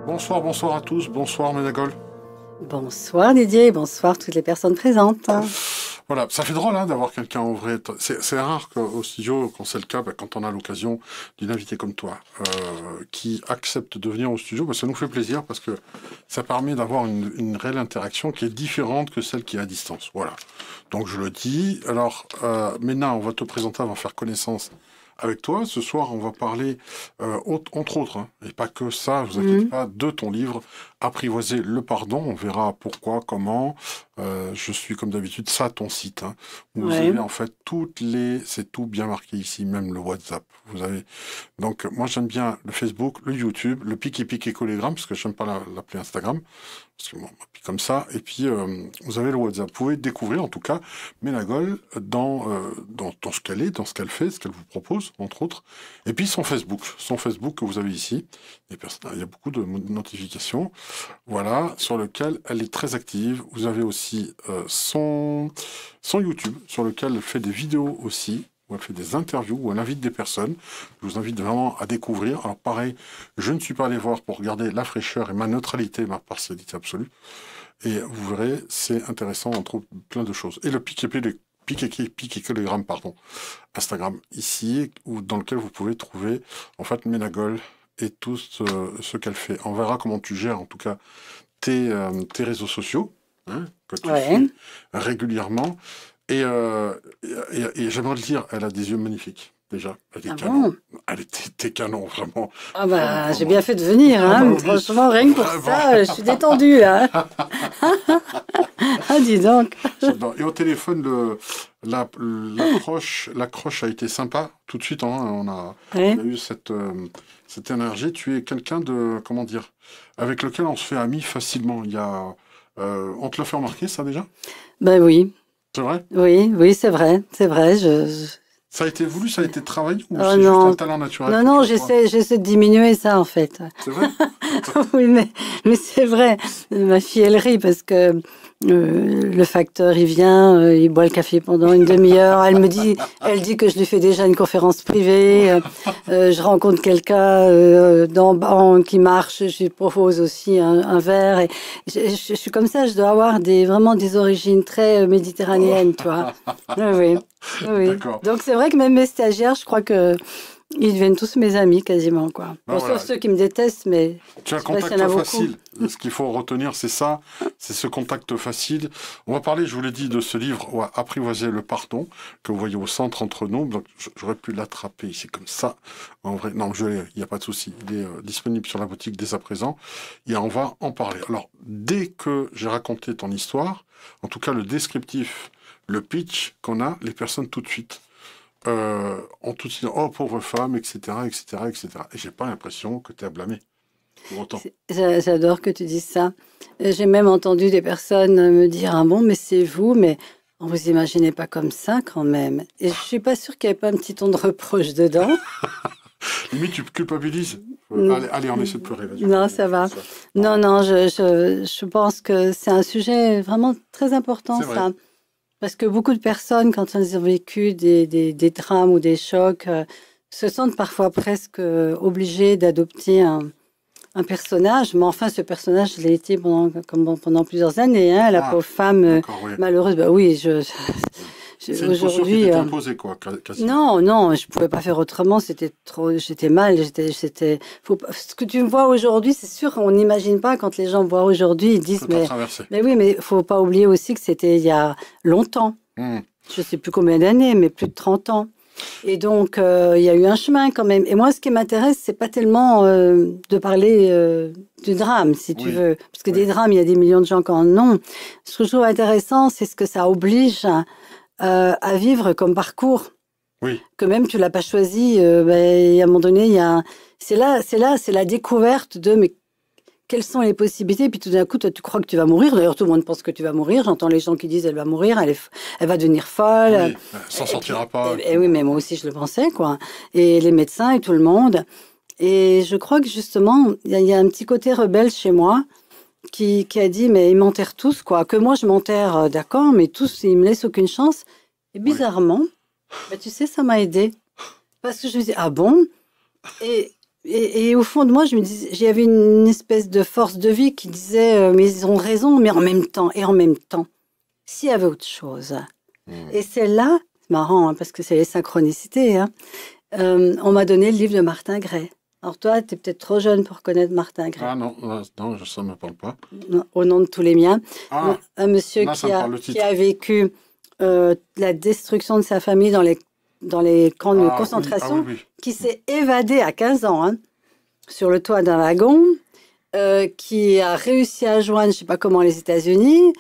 Bonsoir, bonsoir à tous, bonsoir Ménagol. Bonsoir Didier, bonsoir toutes les personnes présentes. Voilà, ça fait drôle d'avoir quelqu'un en vrai. C'est rare qu'au studio, quand c'est le cas, quand on a l'occasion d'une invitée comme toi qui accepte de venir au studio, ça nous fait plaisir parce que ça permet d'avoir une réelle interaction qui est différente que celle qui est à distance. Voilà. Donc je le dis. Alors, Ména, on va te présenter, on va faire connaissance avec toi. Ce soir, on va parler, entre autres, et pas que ça, vous inquiétez pas, de ton livre Apprivoiser le pardon. On verra pourquoi, comment. Je suis comme d'habitude, ça, ton site. Où vous avez en fait c'est tout bien marqué ici, même le WhatsApp. Vous avez. Donc, moi, j'aime bien le Facebook, le YouTube, le Pic et Collégramme, parce que j'aime pas l'appeler Instagram. Parce que bon, comme ça. Et puis, vous avez le WhatsApp. Vous pouvez découvrir, en tout cas, Ménagol dans ce qu'elle est, dans ce qu'elle fait, ce qu'elle vous propose, entre autres. Et puis, son Facebook que vous avez ici. Il y a beaucoup de notifications. Voilà, sur lequel elle est très active. Vous avez aussi son YouTube, sur lequel elle fait des vidéos aussi, où elle fait des interviews, où elle invite des personnes. Je vous invite vraiment à découvrir. Alors pareil, je ne suis pas allé voir pour garder la fraîcheur et ma neutralité, ma partialité absolue. Et vous verrez, c'est intéressant, on trouve plein de choses. Et le Pic et Collégramme, pardon, Instagram ici, dans lequel vous pouvez trouver en fait Ménagol et tout ce qu'elle fait. On verra comment tu gères en tout cas tes réseaux sociaux, que tu fais régulièrement. Et j'aimerais le dire, elle a des yeux magnifiques, déjà. Elle est canon. Bon, elle était canon, vraiment. Ah bah, vraiment. J'ai bien fait de venir, franchement, rien que pour ça, je suis détendue, là. Ah, dis donc. Et au téléphone, l'accroche a été sympa. Tout de suite, on a eu cette énergie. Tu es quelqu'un de, comment dire, avec lequel on se fait ami facilement. On te l'a fait remarquer, ça, déjà? Ben oui. C'est vrai? Oui, c'est vrai. Ça a été voulu, ça a été travaillé ou c'est juste un talent naturel? Non, j'essaie de diminuer ça, en fait. C'est vrai? Oui, mais c'est vrai. Ma fille, elle rit parce que le facteur, il vient, il boit le café pendant une demi-heure. Elle dit que je lui fais déjà une conférence privée. Je rencontre quelqu'un dans banque qui marche, je lui propose aussi un verre. Et je suis comme ça, je dois avoir vraiment des origines très méditerranéennes, tu vois. Oui. Donc c'est vrai que même mes stagiaires, je crois que ils deviennent tous mes amis quasiment, quoi. Bon, voilà. Sauf ceux qui me détestent, mais tu as un contact facile. Ce qu'il faut retenir, c'est ça, c'est ce contact facile. On va parler, je vous l'ai dit, de ce livre Apprivoiser le pardon que vous voyez au centre entre nous. Donc j'aurais pu l'attraper ici comme ça. En vrai, non, il n'y a pas de souci. Il est disponible sur la boutique dès à présent et on va en parler. Alors dès que j'ai raconté ton histoire, en tout cas le descriptif, le pitch qu'on a, les personnes tout de suite. En tout disant oh pauvre femme, etc. Et j'ai pas l'impression que tu es à blâmer pour autant. J'adore que tu dises ça. J'ai même entendu des personnes me dire ah bon, mais c'est vous, mais on vous imaginez pas comme ça quand même. Et je suis pas sûre qu'il n'y ait pas un petit ton de reproche dedans. Limite, tu culpabilises. Allez, on essaie de pleurer. Non, ça va. Non, je pense que c'est un sujet vraiment très important, ça. Parce que beaucoup de personnes, quand elles ont vécu des drames ou des chocs, se sentent parfois presque obligées d'adopter un personnage. Mais enfin, ce personnage, je l'ai été pendant plusieurs années. La pauvre femme malheureuse. Bah oui, c'est une posture qui t'était imposée, quoi, quasiment. Non, je pouvais pas faire autrement. J'étais mal. Ce que tu me vois aujourd'hui, c'est sûr, on n'imagine pas quand les gens me voient aujourd'hui, ils disent mais oui, mais faut pas oublier aussi que c'était il y a longtemps. Je sais plus combien d'années, mais plus de 30 ans. Et donc, il y a eu un chemin quand même. Et moi, ce qui m'intéresse, c'est pas tellement de parler du drame, si tu veux. Parce que des drames, il y a des millions de gens qui en ont. Ce que je trouve intéressant, c'est ce que ça oblige à vivre comme parcours. Oui. Que même tu l'as pas choisi. À un moment donné, c'est la découverte de mais quelles sont les possibilités. Et puis tout d'un coup, toi, tu crois que tu vas mourir. D'ailleurs, tout le monde pense que tu vas mourir. J'entends les gens qui disent elle va mourir, elle va devenir folle. Oui, s'en sortira pas. Et oui, mais moi aussi je le pensais, quoi. Et les médecins et tout le monde. Et je crois que justement, il y a un petit côté rebelle chez moi. Qui a dit, mais ils m'enterrent tous, quoi. Que moi, je m'enterre, d'accord, mais tous, ils me laissent aucune chance. Et bizarrement, tu sais, ça m'a aidé. Parce que je me dis, ah bon? Et et au fond de moi, j'avais une espèce de force de vie qui disait, mais ils ont raison, mais en même temps, s'il y avait autre chose. Et c'est là, c'est marrant, hein, parce que c'est les synchronicités, hein, on m'a donné le livre de Martin Gray. Alors toi, tu es peut-être trop jeune pour connaître Martin Gray. Ah non, non, ça ne me parle pas. Non, au nom de tous les miens. Ah, un monsieur là, qui a vécu la destruction de sa famille dans les camps de concentration, oui. qui s'est évadé à 15 ans, hein, sur le toit d'un wagon, qui a réussi à joindre, je ne sais pas comment, les États-Unis,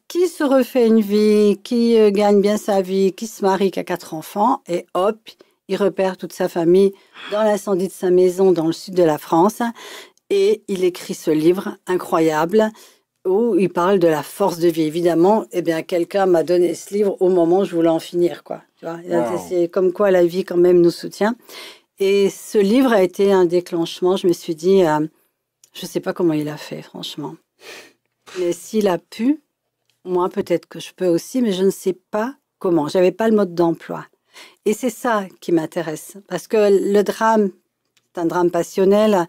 qui se refait une vie, qui gagne bien sa vie, qui se marie, qui a 4 enfants, et hop, il repère toute sa famille dans l'incendie de sa maison dans le sud de la France, et il écrit ce livre incroyable où il parle de la force de vie. Évidemment, eh bien, quelqu'un m'a donné ce livre au moment où je voulais en finir, quoi. Tu vois, Wow. c'est comme quoi la vie, quand même, nous soutient. Et ce livre a été un déclenchement. Je me suis dit, je ne sais pas comment il a fait, franchement. Mais s'il a pu, moi, peut-être que je peux aussi, mais je ne sais pas comment. Je n'avais pas le mode d'emploi. Et c'est ça qui m'intéresse. Parce que le drame, c'est un drame passionnel.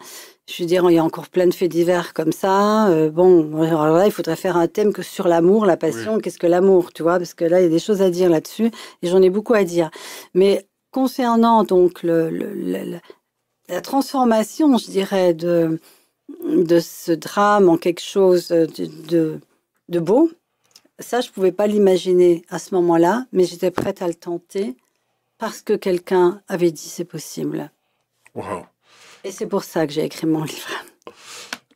Je veux dire, il y a encore plein de faits divers comme ça. Bon, alors là, il faudrait faire un thème que sur l'amour, la passion. Oui. Qu'est-ce que l'amour, tu vois? Parce que là, il y a des choses à dire là-dessus. Et j'en ai beaucoup à dire. Mais concernant donc la transformation, je dirais, de ce drame en quelque chose de beau, ça, je ne pouvais pas l'imaginer à ce moment-là, mais j'étais prête à le tenter parce que quelqu'un avait dit c'est possible. Wow. Et c'est pour ça que j'ai écrit mon livre.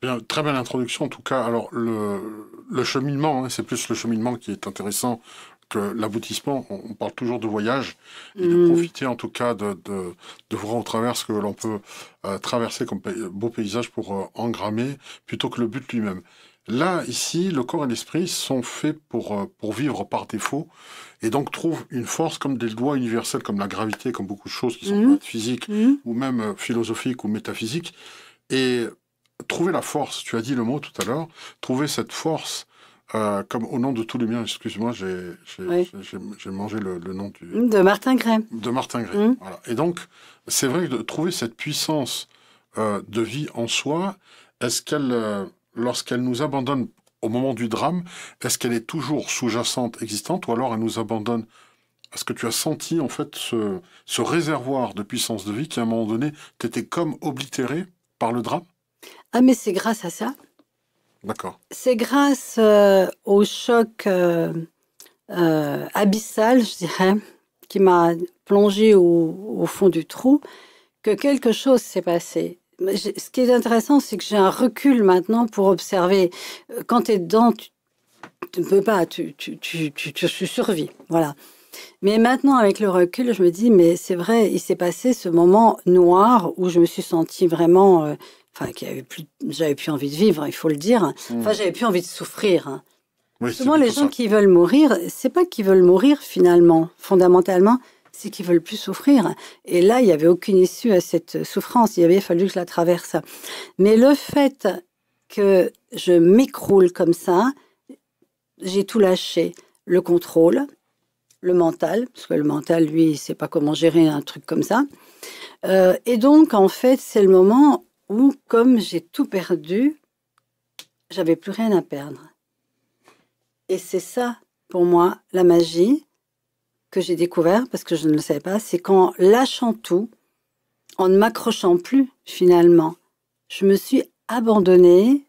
Bien, très belle introduction en tout cas. Alors le cheminement, hein, c'est plus le cheminement qui est intéressant que l'aboutissement. On parle toujours de voyage et de profiter en tout cas de voir au travers ce que l'on peut traverser comme beau paysage pour engrammer plutôt que le but lui-même. Là, ici, le corps et l'esprit sont faits pour vivre par défaut et donc trouvent une force comme des lois universelles, comme la gravité, comme beaucoup de choses qui sont physiques ou même philosophiques ou métaphysiques. Et trouver la force, tu as dit le mot tout à l'heure, trouver cette force, comme au nom de tous les miens, excuse-moi, j'ai mangé le nom de Martin Gray. De Martin Gray, voilà. Et donc, c'est vrai que de trouver cette puissance de vie en soi, est-ce qu'elle... lorsqu'elle nous abandonne au moment du drame, est-ce qu'elle est toujours sous-jacente, existante, ou alors elle nous abandonne? Est-ce que tu as senti, en fait, ce réservoir de puissance de vie qui, à un moment donné, t'était comme oblitéré par le drame? Ah, mais c'est grâce à ça. D'accord. C'est grâce au choc abyssal, je dirais, qui m'a plongé au fond du trou, que quelque chose s'est passé. Ce qui est intéressant, c'est que j'ai un recul maintenant pour observer. Quand tu es dedans, tu ne peux pas, tu survis. Voilà. Mais maintenant, avec le recul, je me dis, mais c'est vrai, il s'est passé ce moment noir où je me suis sentie vraiment... j'avais plus envie de vivre, il faut le dire. Enfin, j'avais plus envie de souffrir. Hein. Oui, souvent, les gens qui veulent mourir, c'est pas qu'ils veulent mourir finalement, fondamentalement, c'est qu'ils veulent plus souffrir. Et là, il n'y avait aucune issue à cette souffrance. Il avait fallu que je la traverse. Mais le fait que je m'écroule comme ça, j'ai tout lâché. Le contrôle, le mental, parce que le mental, lui, il ne sait pas comment gérer un truc comme ça. Et donc, en fait, c'est le moment où, comme j'ai tout perdu, j'avais plus rien à perdre. Et c'est ça, pour moi, la magie que j'ai découvert, parce que je ne le savais pas, c'est qu'en lâchant tout, en ne m'accrochant plus, finalement, je me suis abandonnée,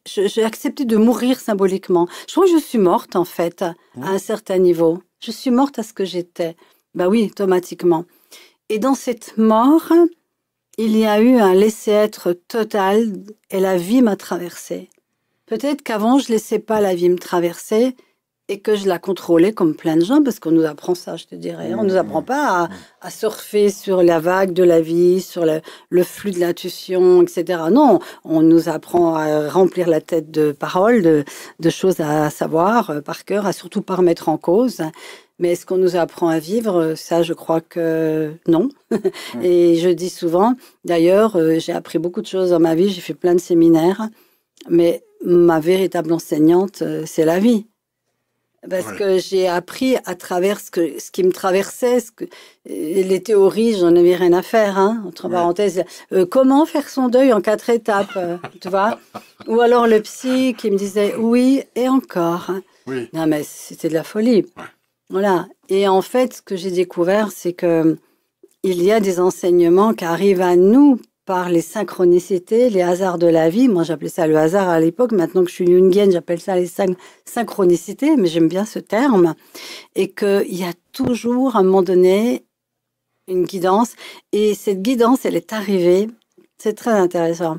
j'ai accepté de mourir symboliquement. Je crois que je suis morte, en fait, à un certain niveau. Je suis morte à ce que j'étais. Ben oui, automatiquement. Et dans cette mort, il y a eu un laisser-être total et la vie m'a traversée. Peut-être qu'avant, je ne laissais pas la vie me traverser et que je la contrôlais comme plein de gens, parce qu'on nous apprend ça, je te dirais. On ne nous apprend pas à surfer sur la vague de la vie, sur le flux de l'intuition, etc. Non, on nous apprend à remplir la tête de paroles, de choses à savoir par cœur, à surtout pas remettre en cause. Mais est-ce qu'on nous apprend à vivre? Ça, je crois que non. Et je dis souvent, d'ailleurs, j'ai appris beaucoup de choses dans ma vie, j'ai fait plein de séminaires, mais ma véritable enseignante, c'est la vie. Parce que j'ai appris à travers ce qui me traversait, les théories, j'en avais rien à faire, hein, entre parenthèses. Comment faire son deuil en 4 étapes, tu vois? Ou alors le psy qui me disait oui et encore. Oui. Non, mais c'était de la folie. Ouais. Voilà. Et en fait, ce que j'ai découvert, c'est que il y a des enseignements qui arrivent à nous par les synchronicités, les hasards de la vie. Moi, j'appelais ça le hasard à l'époque. Maintenant que je suis jungienne, j'appelle ça les synchronicités, mais j'aime bien ce terme. Et qu'il y a toujours, à un moment donné, une guidance. Et cette guidance, elle est arrivée. C'est très intéressant.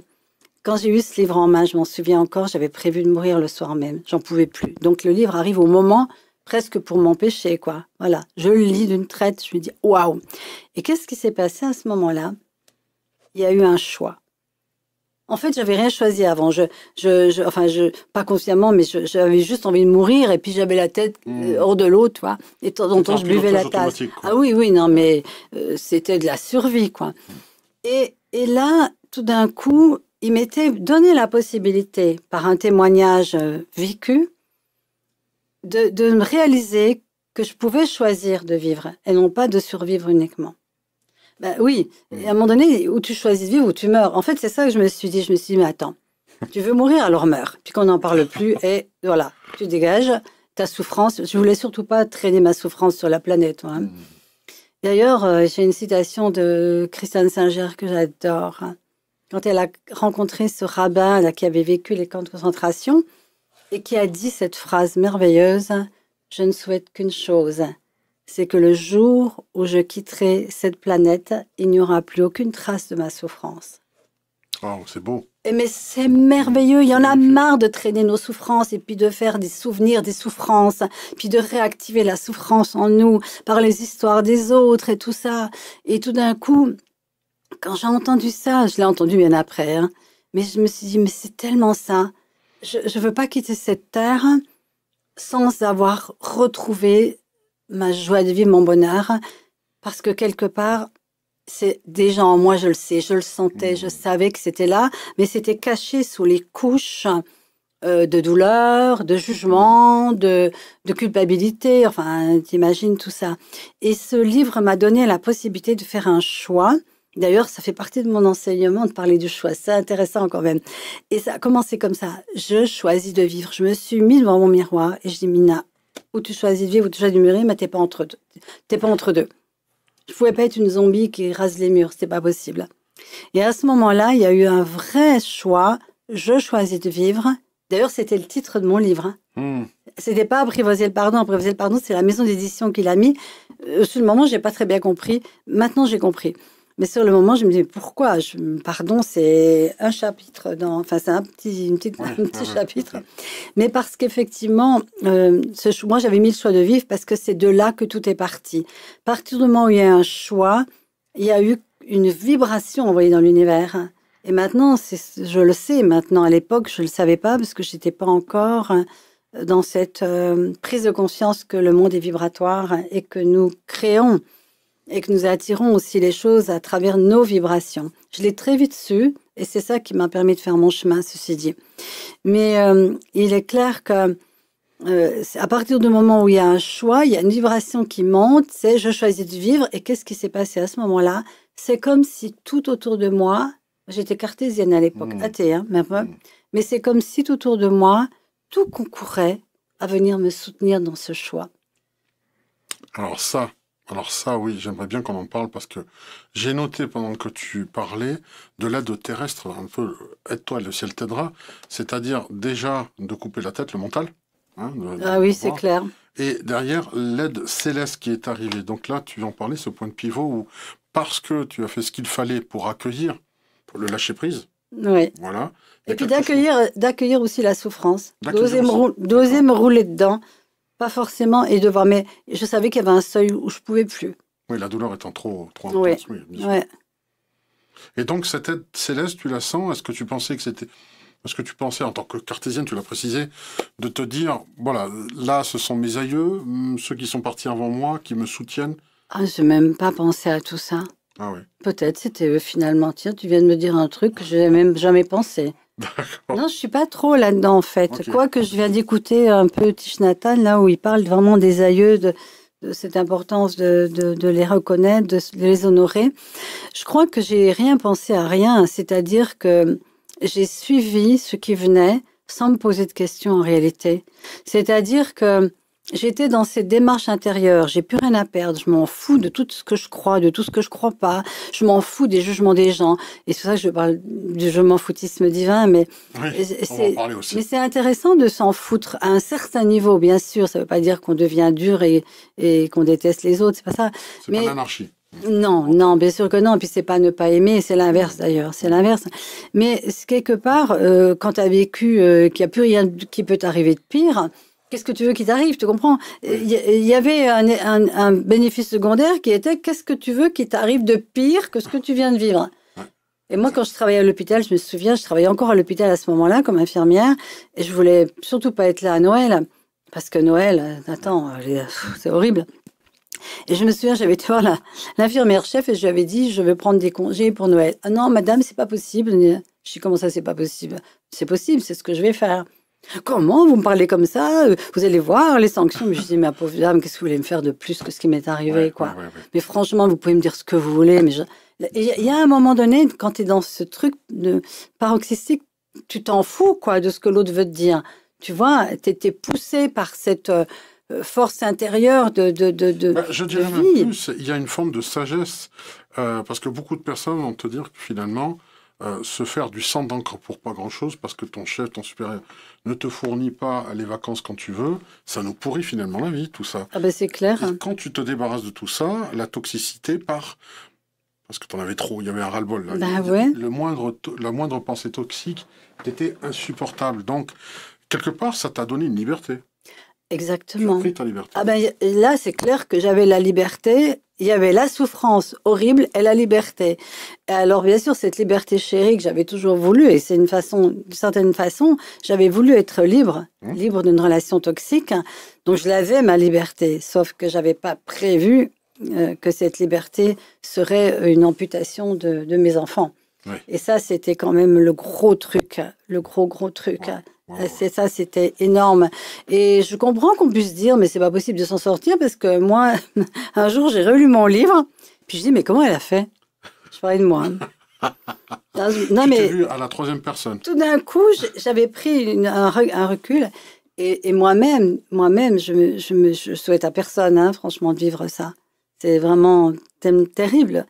Quand j'ai eu ce livre en main, je m'en souviens encore, j'avais prévu de mourir le soir même. J'en pouvais plus. Donc, le livre arrive au moment presque pour m'empêcher, quoi. Voilà. Je le lis d'une traite. Je me dis, waouh! Et qu'est-ce qui s'est passé à ce moment-là? Il y a eu un choix. En fait, j'avais rien choisi avant. Pas consciemment, mais j'avais juste envie de mourir et puis j'avais la tête hors de l'eau, tu vois. Et de temps en temps, je buvais la tasse. Ah oui, non, mais c'était de la survie, quoi. Et là, tout d'un coup, il m'était donné la possibilité, par un témoignage vécu, de me réaliser que je pouvais choisir de vivre et non pas de survivre uniquement. Ben oui, et à un moment donné, où tu choisis de vivre ou tu meurs. En fait, c'est ça que je me suis dit. Je me suis dit, mais attends, tu veux mourir, alors meurs. Puis qu'on n'en parle plus, et voilà, tu dégages ta souffrance. Je voulais surtout pas traîner ma souffrance sur la planète. Hein. D'ailleurs, j'ai une citation de Christiane Singer que j'adore. Quand elle a rencontré ce rabbin là, qui avait vécu les camps de concentration et qui a dit cette phrase merveilleuse, « Je ne souhaite qu'une chose ». C'est que le jour où je quitterai cette planète, il n'y aura plus aucune trace de ma souffrance. Oh, c'est beau. Mais c'est merveilleux. Il y en a marre de traîner nos souffrances et puis de faire des souvenirs des souffrances, puis de réactiver la souffrance en nous par les histoires des autres et tout ça. Et tout d'un coup, quand j'ai entendu ça, je l'ai entendu bien après, hein, mais je me suis dit, mais c'est tellement ça. Je ne veux pas quitter cette terre sans avoir retrouvé ma joie de vivre, mon bonheur, parce que quelque part, c'est déjà en moi, je le sais, je le sentais, je savais que c'était là, mais c'était caché sous les couches de douleur, de jugement, de culpabilité, enfin, t'imagines tout ça. Et ce livre m'a donné la possibilité de faire un choix. D'ailleurs, ça fait partie de mon enseignement de parler du choix. C'est intéressant quand même. Et ça a commencé comme ça. Je choisis de vivre. Je me suis mise devant mon miroir et je dis, Mina, où tu choisis de vivre, où tu choisis de mourir, mais t'es pas entre deux. T'es pas entre deux. Je pouvais pas être une zombie qui rase les murs, c'était pas possible. Et à ce moment-là, il y a eu un vrai choix. Je choisis de vivre. D'ailleurs, c'était le titre de mon livre. C'était pas Apprivoiser le pardon. Apprivoiser le pardon, c'est la maison d'édition qui l'a mis. Sur le moment, j'ai pas très bien compris. Maintenant, j'ai compris. Mais sur le moment, je me dis pourquoi pardon, c'est un chapitre enfin c'est un petit chapitre. Mais parce qu'effectivement, moi j'avais mis le choix de vivre parce que c'est de là que tout est parti. À partir du moment où il y a un choix, il y a eu une vibration envoyée dans l'univers. Et maintenant, je le sais maintenant. À l'époque, je le savais pas parce que j'étais pas encore dans cette prise de conscience que le monde est vibratoire et que nous créons. Et que nous attirons aussi les choses à travers nos vibrations. Je l'ai très vite su, et c'est ça qui m'a permis de faire mon chemin, ceci dit. Mais il est clair que à partir du moment où il y a un choix, il y a une vibration qui monte, c'est je choisis de vivre, et qu'est-ce qui s'est passé à ce moment-là? C'est comme si tout autour de moi, j'étais cartésienne à l'époque, athée, hein, mais c'est comme si tout autour de moi, tout concourait à venir me soutenir dans ce choix. Alors ça, oui, j'aimerais bien qu'on en parle parce que j'ai noté pendant que tu parlais de l'aide terrestre, un peu aide-toi, le ciel t'aidera, c'est-à-dire déjà de couper la tête, le mental. Hein, ah oui, c'est clair. Et derrière, l'aide céleste qui est arrivée. Donc là, tu en parlais, ce point de pivot où, parce que tu as fait ce qu'il fallait pour accueillir, pour le lâcher prise. Oui. Voilà. Et puis d'accueillir aussi la souffrance, d'oser me rouler dedans. Pas forcément, et devoir, mais je savais qu'il y avait un seuil où je pouvais plus. Oui, la douleur étant trop intense, oui, bien sûr. Ouais. Et donc, cette aide céleste, tu la sens? Est-ce que tu pensais que c'était... Est-ce que tu pensais, en tant que cartésienne, tu l'as précisé, de te dire, voilà, là, ce sont mes aïeux, ceux qui sont partis avant moi, qui me soutiennent? Ah, je n'ai même pas pensé à tout ça. Ah oui. Peut-être, c'était eux, finalement. Tiens, tu viens de me dire un truc que je n'avais même jamais pensé. Non, je suis pas trop là-dedans, en fait. Ok. Quoique je viens d'écouter un peu Thich Nhat Hanh, là où il parle vraiment des aïeux, de cette importance de les reconnaître, de les honorer. Je crois que j'ai rien pensé à rien, c'est-à-dire que j'ai suivi ce qui venait sans me poser de questions en réalité. C'est-à-dire que j'étais dans cette démarche intérieure, j'ai plus rien à perdre, je m'en fous de tout ce que je crois, de tout ce que je crois pas, je m'en fous des jugements des gens. Et c'est pour ça que je parle du je m'en foutisme divin, mais Oui, on va en parler aussi. mais c'est intéressant de s'en foutre à un certain niveau, bien sûr. Ça veut pas dire qu'on devient dur et qu'on déteste les autres, c'est pas ça. C'est Mais pas l'anarchie. non, non, bien sûr que non. Puis c'est pas ne pas aimer, c'est l'inverse d'ailleurs, c'est l'inverse. Mais quelque part, quand tu as vécu qu'il n'y a plus rien qui peut t'arriver de pire, qu'est-ce que tu veux qu'il t'arrive, tu comprends? Il y avait un bénéfice secondaire qui était qu'est-ce que tu veux qui t'arrive de pire que ce que tu viens de vivre? Et moi, quand je travaillais à l'hôpital, je me souviens, je travaillais encore à l'hôpital à ce moment-là comme infirmière, et je voulais surtout pas être là à Noël, parce que Noël, attends, c'est horrible. Et je me souviens, j'avais été voir l'infirmière chef et je lui avais dit, je veux prendre des congés pour Noël. Ah non, madame, c'est pas possible. Je dis, comment ça, c'est pas possible? C'est possible, c'est ce que je vais faire. Comment vous me parlez comme ça? Vous allez voir les sanctions. Mais je dis, ma pauvre dame, qu'est-ce que vous voulez me faire de plus que ce qui m'est arrivé, quoi? Ouais. Mais franchement, vous pouvez me dire ce que vous voulez. Mais il y a un moment donné, quand tu es dans ce truc de paroxystique, tu t'en fous, quoi, de ce que l'autre veut te dire. Tu vois, tu étais poussé par cette force intérieure Je de dirais même vie. plus, il y a une forme de sagesse, parce que beaucoup de personnes vont te dire que finalement, se faire du sang d'encre pour pas grand-chose, parce que ton chef, ton supérieur, ne te fournit pas les vacances quand tu veux, ça nous pourrit finalement la vie, tout ça. Ah ben c'est clair. Et quand tu te débarrasses de tout ça, la toxicité part, parce que tu en avais trop, il y avait un ras-le-bol. Là. Ben ouais. La moindre pensée toxique était insupportable. Donc, quelque part, ça t'a donné une liberté. Tu as Exactement. pris ta liberté. Ah ben là, c'est clair que j'avais la liberté, il y avait la souffrance horrible et la liberté. Et alors, bien sûr, cette liberté chérie que j'avais toujours voulu, et c'est une façon, d'une certaine façon, j'avais voulu être libre, libre d'une relation toxique. Donc, je l'avais, ma liberté, sauf que j'avais pas prévu que cette liberté serait une amputation de mes enfants. Oui. Et ça, c'était quand même le gros truc, le gros truc. C'est ça, c'était énorme. Et je comprends qu'on puisse dire, mais c'est pas possible de s'en sortir parce que moi, un jour, j'ai relu mon livre, puis je dis, mais comment elle a fait? Je parlais de moi. Non, Tu t'es mais vu à la troisième personne. tout d'un coup, j'avais pris un recul et moi-même, je souhaite à personne, hein, franchement, de vivre ça. C'est vraiment terrible.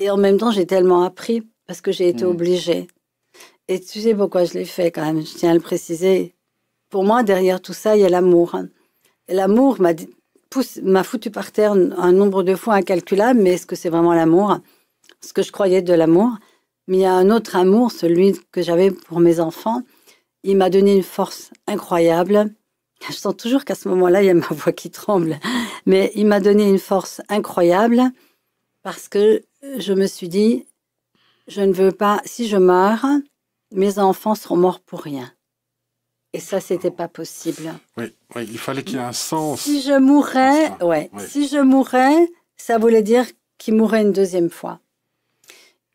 Et en même temps, j'ai tellement appris parce que j'ai été obligée. Et tu sais pourquoi je l'ai fait quand même, je tiens à le préciser. Pour moi, derrière tout ça, il y a l'amour. Et l'amour m'a foutu par terre un nombre de fois incalculable, mais est-ce que c'est vraiment l'amour? Ce que je croyais de l'amour. Mais il y a un autre amour, celui que j'avais pour mes enfants. Il m'a donné une force incroyable. Je sens toujours qu'à ce moment-là, il y a ma voix qui tremble. Mais il m'a donné une force incroyable parce que je me suis dit, je ne veux pas, si je meurs, mes enfants seront morts pour rien. Et ça, c'était pas possible. Oui, il fallait qu'il y ait un sens. Si je mourais, si je mourais, ça voulait dire qu'ils mourraient une deuxième fois.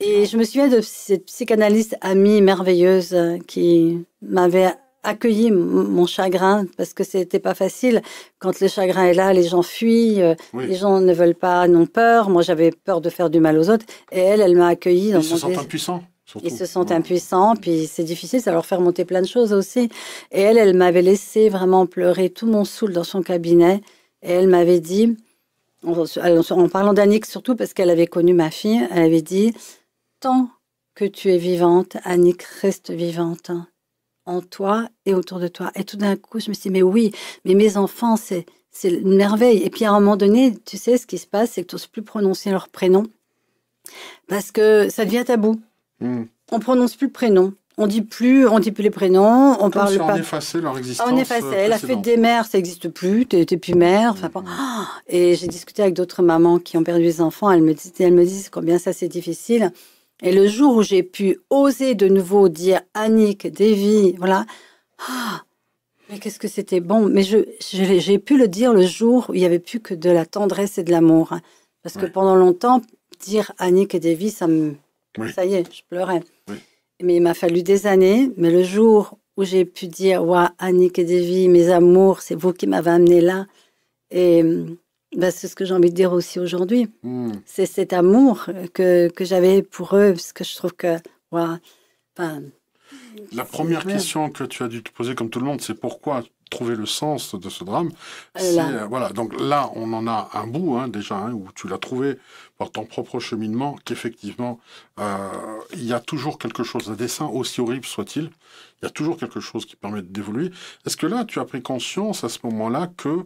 Et je me souviens de cette psychanalyste amie merveilleuse qui m'avait accueilli mon chagrin parce que c'était pas facile. Quand le chagrin est là, les gens fuient, les gens ne veulent pas, n'ont peur. Moi, j'avais peur de faire du mal aux autres. Et elle m'a accueilli. Ils se sentent impuissants. Surtout. Ils se sentent impuissants, puis c'est difficile, ça leur fait remonter plein de choses aussi. Et elle m'avait laissé vraiment pleurer tout mon saoul dans son cabinet. Et elle m'avait dit, en parlant d'Annick surtout parce qu'elle avait connu ma fille, elle avait dit, tant que tu es vivante, Annick reste vivante en toi et autour de toi. Et tout d'un coup, je me suis dit, mais oui, mais mes enfants, c'est une merveille. Et puis à un moment donné, tu sais, ce qui se passe, c'est que tu n'oses plus prononcer leur prénom parce que ça devient tabou. On prononce plus le prénom. On dit plus les prénoms. On parle pas. On effaçait leur existence. On effaçait. La fête des mères, ça n'existe plus. T'es plus mère. Enfin, et j'ai discuté avec d'autres mamans qui ont perdu des enfants. Elles me disent combien ça c'est difficile. Et le jour où j'ai pu oser de nouveau dire Annick, Davy, voilà. Mais qu'est-ce que c'était bon. Mais j'ai pu le dire le jour où il n'y avait plus que de la tendresse et de l'amour. Parce que pendant longtemps, dire Annick et Davy, ça y est, je pleurais. Oui. Mais il m'a fallu des années. Mais le jour où j'ai pu dire, ouais, Annick et Davy, mes amours, c'est vous qui m'avez amené là. Et ben, c'est ce que j'ai envie de dire aussi aujourd'hui. C'est cet amour que j'avais pour eux, parce que je trouve que, ouais, enfin, La première question que tu as dû te poser, comme tout le monde, c'est pourquoi trouver le sens de ce drame. Voilà, donc là, on en a un bout déjà, où tu l'as trouvé par ton propre cheminement, qu'effectivement, il y a toujours quelque chose, un dessin, aussi horrible soit-il, il y a toujours quelque chose qui permet d'évoluer. Est-ce que là, tu as pris conscience à ce moment-là que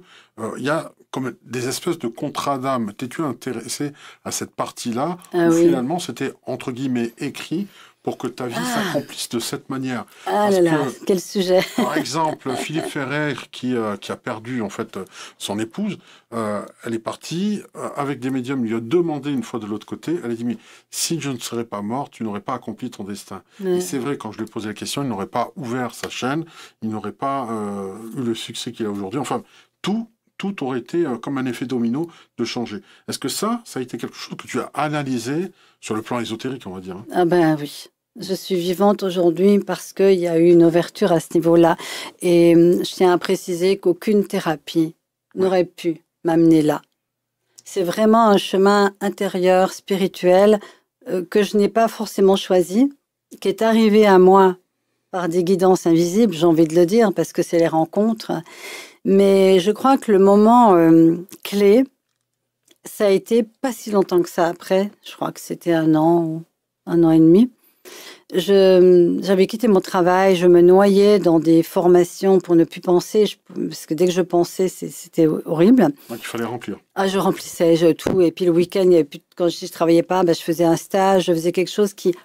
il y a comme des espèces de contrats d'âme? T'es-tu intéressé à cette partie-là, où finalement c'était, entre guillemets, écrit pour que ta vie s'accomplisse de cette manière? Ah là là, quel sujet. Par exemple, Philippe Ferrer, qui a perdu en fait son épouse, elle est partie avec des médiums, lui a demandé une fois de l'autre côté, elle a dit, mais si je ne serais pas mort, tu n'aurais pas accompli ton destin. Et c'est vrai, quand je lui ai posé la question, il n'aurait pas ouvert sa chaîne, il n'aurait pas eu le succès qu'il a aujourd'hui. Enfin, tout aurait été comme un effet domino de changer. Est-ce que ça a été quelque chose que tu as analysé sur le plan ésotérique, on va dire? Ah ben oui. Je suis vivante aujourd'hui parce qu'il y a eu une ouverture à ce niveau-là. Et je tiens à préciser qu'aucune thérapie n'aurait pu m'amener là. C'est vraiment un chemin intérieur, spirituel, que je n'ai pas forcément choisi, qui est arrivé à moi par des guidances invisibles, j'ai envie de le dire, parce que c'est les rencontres. Mais je crois que le moment clé, ça a été pas si longtemps que ça après. Je crois que c'était 1 an ou 1 an et demi. J'avais quitté mon travail, je me noyais dans des formations pour ne plus penser, parce que dès que je pensais, c'était horrible. Donc il fallait remplir. Ah, je remplissais tout, et puis le week-end, quand je travaillais pas, je faisais un stage, je faisais quelque chose qui...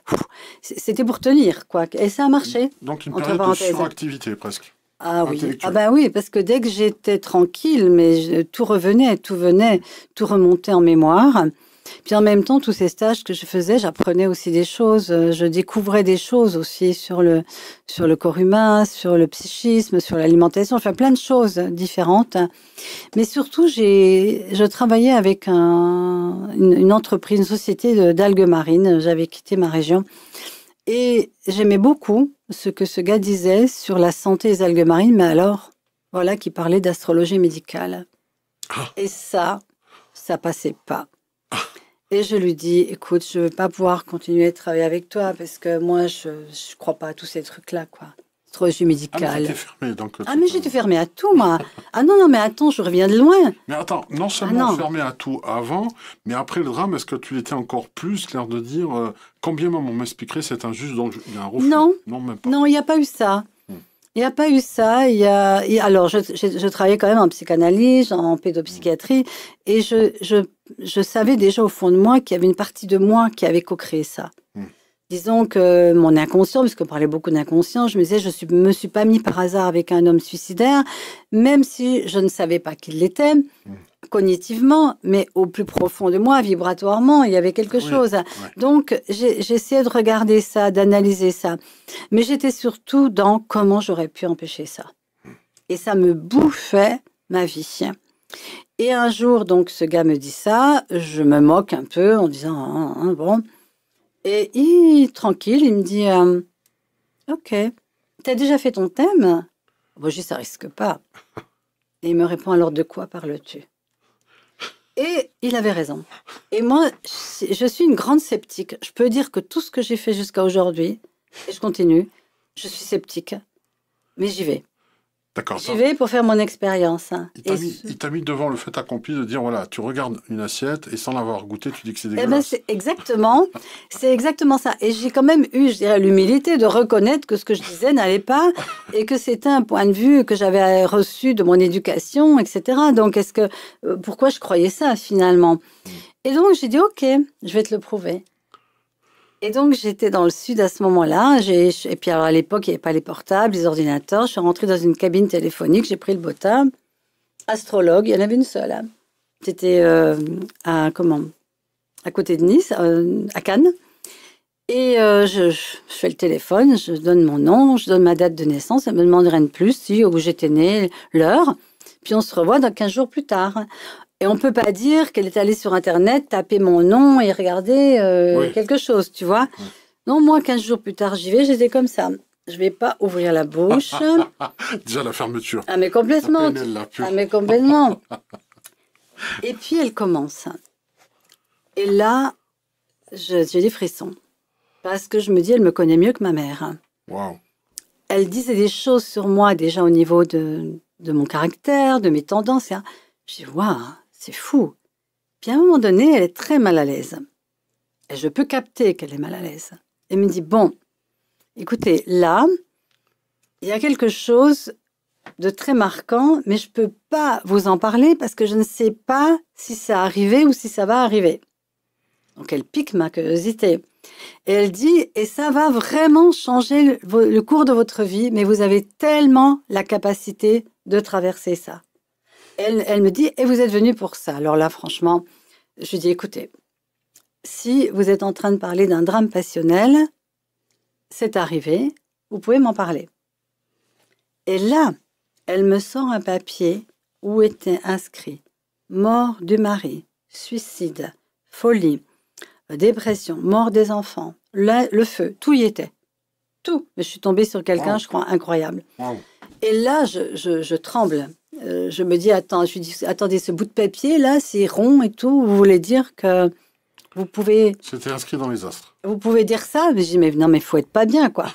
C'était pour tenir, quoi. Et ça a marché. Donc une période de suractivité, presque. Ah oui, oui, parce que dès que j'étais tranquille, mais tout revenait, tout venait, tout remontait en mémoire. Puis en même temps, tous ces stages que je faisais, j'apprenais aussi des choses, je découvrais des choses aussi sur le corps humain, sur le psychisme, sur l'alimentation, enfin plein de choses différentes. Mais surtout, je travaillais avec une entreprise, une société d'algues marines. J'avais quitté ma région. Et j'aimais beaucoup ce que ce gars disait sur la santé des algues marines, mais alors, voilà, qui parlait d'astrologie médicale. Et ça passait pas. Et je lui dis, écoute, je ne vais pas pouvoir continuer de travailler avec toi parce que moi, je ne crois pas à tous ces trucs-là, quoi. Astrologie médicale. Ah, mais j'étais fermée, donc... mais j'étais fermée à tout, moi. Ah non, mais attends, je reviens de loin. Mais attends, non seulement fermée à tout avant, mais après le drame, est-ce que tu l'étais encore plus, l'air de dire, quand bien même on m'expliquerait, c'est injuste, donc il y a un refus? Non, même pas. Non, il n'y a pas eu ça. Il n'y a pas eu ça. Alors, je travaillais quand même en psychanalyse, en pédopsychiatrie, et je savais déjà au fond de moi qu'il y avait une partie de moi qui avait co-créé ça. Disons que mon inconscient, puisqu'on parlait beaucoup d'inconscient, je me disais, je ne me suis pas mis par hasard avec un homme suicidaire, même si je ne savais pas qu'il l'était, cognitivement, mais au plus profond de moi, vibratoirement, il y avait quelque chose. Donc, j'essayais de regarder ça, d'analyser ça. Mais j'étais surtout dans comment j'aurais pu empêcher ça. Et ça me bouffait ma vie. Et un jour, donc, ce gars me dit ça, je me moque un peu en disant, bon... Et tranquille, il me dit ok, t'as déjà fait ton thème? Bon, je dis ça risque pas. Et il me répond alors de quoi parles-tu? Et il avait raison. Et moi, je suis une grande sceptique. Je peux dire que tout ce que j'ai fait jusqu'à aujourd'hui, et je continue, je suis sceptique, mais j'y vais. D'accord. J'y vais pour faire mon expérience. Il t'a mis devant le fait accompli de dire, voilà, tu regardes une assiette et sans l'avoir goûté, tu dis que c'est dégueulasse. C'est exactement ça. Et j'ai quand même eu, je dirais, l'humilité de reconnaître que ce que je disais n'allait pas et que c'était un point de vue que j'avais reçu de mon éducation, etc. Donc, pourquoi je croyais ça finalement? Et donc, j'ai dit, ok, je vais te le prouver. Et donc, j'étais dans le sud à ce moment-là. Et puis, alors, à l'époque, il n'y avait pas les portables, les ordinateurs. Je suis rentrée dans une cabine téléphonique. J'ai pris le bota. Astrologue, il y en avait une seule. Hein. C'était à côté de Nice, à Cannes. Et je fais le téléphone, je donne mon nom, je donne ma date de naissance. Elle me demande rien de plus, où j'étais née, l'heure. Puis, on se revoit dans 15 jours plus tard. Et on ne peut pas dire qu'elle est allée sur Internet, taper mon nom et regarder quelque chose, tu vois. Non, moi, 15 jours plus tard, j'y vais, j'étais comme ça. Je vais pas ouvrir la bouche. Déjà la fermeture. Ah, mais complètement. Ah, mais complètement. Et puis, elle commence. Et là, j'ai des frissons. Parce que je me dis, elle me connaît mieux que ma mère. Waouh. Elle disait des choses sur moi, déjà au niveau de mon caractère, de mes tendances. Hein. Je dis, waouh, c'est fou. Puis à un moment donné, elle est très mal à l'aise. Et je peux capter qu'elle est mal à l'aise. Elle me dit, bon, écoutez, là, il y a quelque chose de très marquant, mais je ne peux pas vous en parler parce que je ne sais pas si ça a arrivé ou si ça va arriver. Donc, elle pique ma curiosité. Et elle dit, et ça va vraiment changer le cours de votre vie, mais vous avez tellement la capacité de traverser ça. Elle me dit, et vous êtes venu pour ça. Alors là, franchement, je lui dis, écoutez, si vous êtes en train de parler d'un drame passionnel, c'est arrivé, vous pouvez m'en parler. Et là, elle me sort un papier où était inscrit mort du mari, suicide, folie, dépression, mort des enfants, le feu, tout y était. Tout. Mais je suis tombée sur quelqu'un, je crois, incroyable. Et là, je tremble. Je me dis, je lui dis, attendez, ce bout de papier, là, c'est rond et tout. Vous voulez dire que vous pouvez... C'était inscrit dans les astres. Vous pouvez dire ça? Mais je dis, mais non, mais il faut être pas bien, quoi.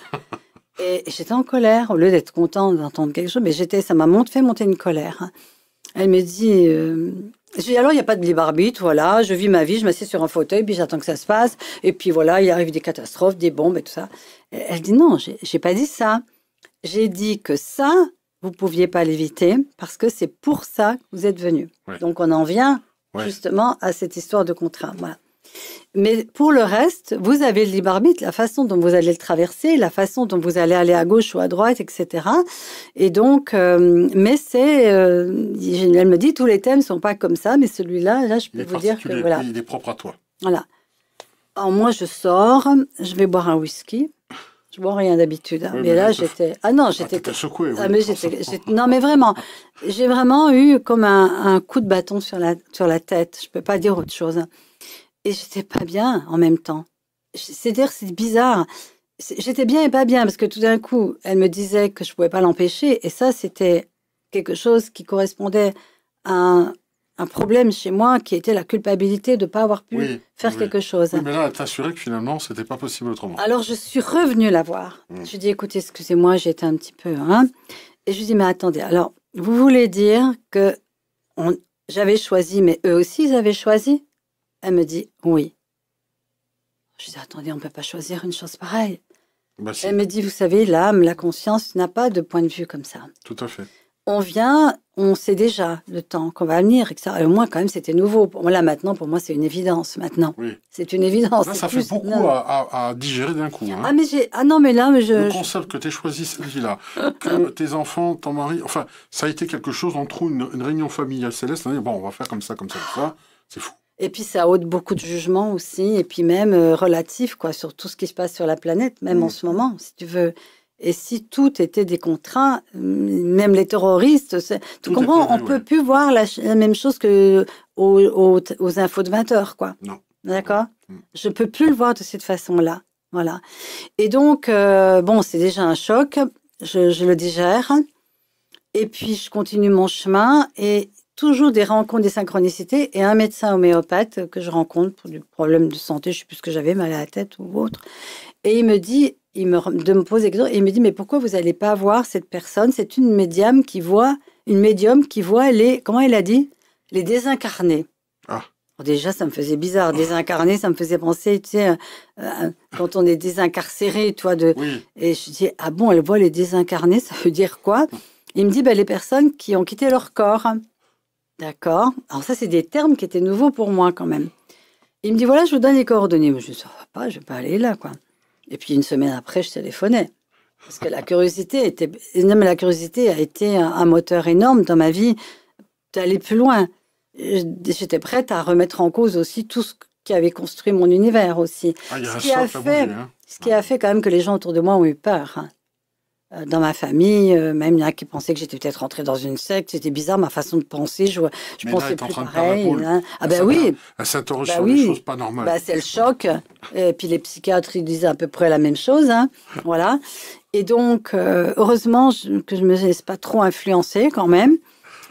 Et j'étais en colère, au lieu d'être contente d'entendre quelque chose, mais ça m'a fait monter une colère. Elle me dit, je dis, alors il n'y a pas de libre arbitre, voilà, je vis ma vie, je m'assieds sur un fauteuil, puis j'attends que ça se passe, et puis voilà, il arrive des catastrophes, des bombes et tout ça. Et elle dit, non, j'ai pas dit ça. J'ai dit que ça, vous ne pouviez pas l'éviter, parce que c'est pour ça que vous êtes venu. Ouais. Donc on en vient justement à cette histoire de contrat. Voilà. Mais pour le reste, vous avez le libre arbitre, la façon dont vous allez le traverser, la façon dont vous allez aller à gauche ou à droite, etc. Et donc, mais elle me dit, tous les thèmes ne sont pas comme ça, mais celui-là, là, je peux vous dire que voilà. Il est propre à toi. Voilà. Alors moi, je sors, je vais boire un whisky. Je bois rien d'habitude, hein. Oui, mais là j'étais. Ah non, j'étais. Secouée. Ah, mais non, mais vraiment, j'ai vraiment eu comme un coup de bâton sur la tête. Je peux pas dire autre chose. Et j'étais pas bien en même temps. C'est-à-dire, c'est bizarre. J'étais bien et pas bien parce que tout d'un coup, elle me disait que je pouvais pas l'empêcher. Et ça, c'était quelque chose qui correspondait à un problème chez moi qui était la culpabilité de ne pas avoir pu faire quelque chose. Oui, mais là, elle t'assurait que finalement, c'était pas possible autrement. Alors, je suis revenue la voir. Je lui ai dit, écoutez, excusez-moi, j'ai été un petit peu... Hein. Et je lui ai dit, mais attendez, alors, vous voulez dire que j'avais choisi, mais eux aussi, ils avaient choisi? Elle me dit, oui. Je lui ai dit, attendez, on ne peut pas choisir une chose pareille. Bah, si. Elle me dit, vous savez, l'âme, la conscience n'a pas de point de vue comme ça. Tout à fait. On vient, on sait déjà le temps qu'on va venir, etc. Et au moins, quand même, c'était nouveau. Là, maintenant, pour moi, c'est une évidence, maintenant. Oui. C'est une évidence. Là, ça fait beaucoup à digérer d'un coup. Hein. Ah, mais non, mais là, Le concept que tu aies choisi cette vie-là, que tes enfants, ton mari... Enfin, ça a été quelque chose, on trouve une réunion familiale céleste. On dit, bon, on va faire comme ça, ça. C'est fou. Et puis, ça ôte beaucoup de jugements aussi, et puis même relatif, quoi, sur tout ce qui se passe sur la planète, même en ce moment, si tu veux. Et si tout était des contrats, même les terroristes, tu comprends, on ne peut plus voir la même chose que aux infos de 20h, quoi. Non. D'accord ? Je ne peux plus le voir de cette façon-là. Voilà. Et donc, bon, c'est déjà un choc, je le digère, et puis je continue mon chemin, et toujours des rencontres, des synchronicités, et un médecin homéopathe que je rencontre pour des problèmes de santé, je ne sais plus ce que j'avais, mal à la tête ou autre, et il me dit, de me poser des questions, et il me dit, mais pourquoi vous n'allez pas voir cette personne? C'est une médium qui voit les, comment il a dit? Les désincarnés. Ah. Alors déjà, ça me faisait bizarre. Désincarné, ça me faisait penser, tu sais, quand on est désincarcéré, toi, oui. Et je dis, ah bon, elle voit les désincarnés, ça veut dire quoi? Il me dit, les personnes qui ont quitté leur corps. D'accord. Alors ça, c'est des termes qui étaient nouveaux pour moi quand même. Il me dit, voilà, je vous donne les coordonnées. Moi, je dis, ça va pas, je vais pas aller là, quoi. Et puis une semaine après, je téléphonais. Parce que la curiosité a été un moteur énorme dans ma vie d'aller plus loin. J'étais prête à remettre en cause aussi tout ce qui avait construit mon univers aussi. Ah, il y a ce qui a fait quand même que les gens autour de moi ont eu peur. Hein. Dans ma famille, même il y en a qui pensaient que j'étais peut-être rentrée dans une secte. C'était bizarre, ma façon de penser. Je pensais plus pareil. Hein. Ah ben oui. Elle s'interroge sur des choses pas normales. C'est le choc. Et puis les psychiatres, ils disaient à peu près la même chose. Hein. Voilà. Et donc, heureusement que je ne me laisse pas trop influencer quand même.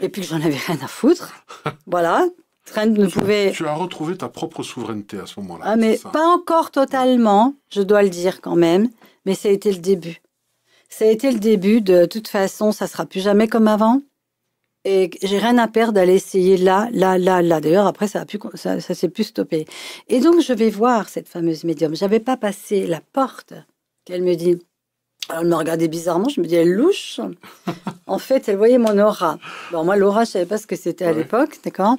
Et puis que j'en avais rien à foutre. Voilà. Rien ne pouvait... Tu as retrouvé ta propre souveraineté à ce moment-là. Ah, mais pas encore totalement, je dois le dire quand même. Mais ça a été le début. Ça a été le début. De toute façon, ça ne sera plus jamais comme avant. Et j'ai rien à perdre d'aller essayer là. D'ailleurs, après, ça s'est plus stoppé. Et donc, je vais voir cette fameuse médium. J'avais pas passé la porte qu'elle me dit. Alors, elle me regardait bizarrement. Je me dis, elle louche. En fait, elle voyait mon aura. Bon, moi, l'aura, je savais pas ce que c'était à l'époque, d'accord.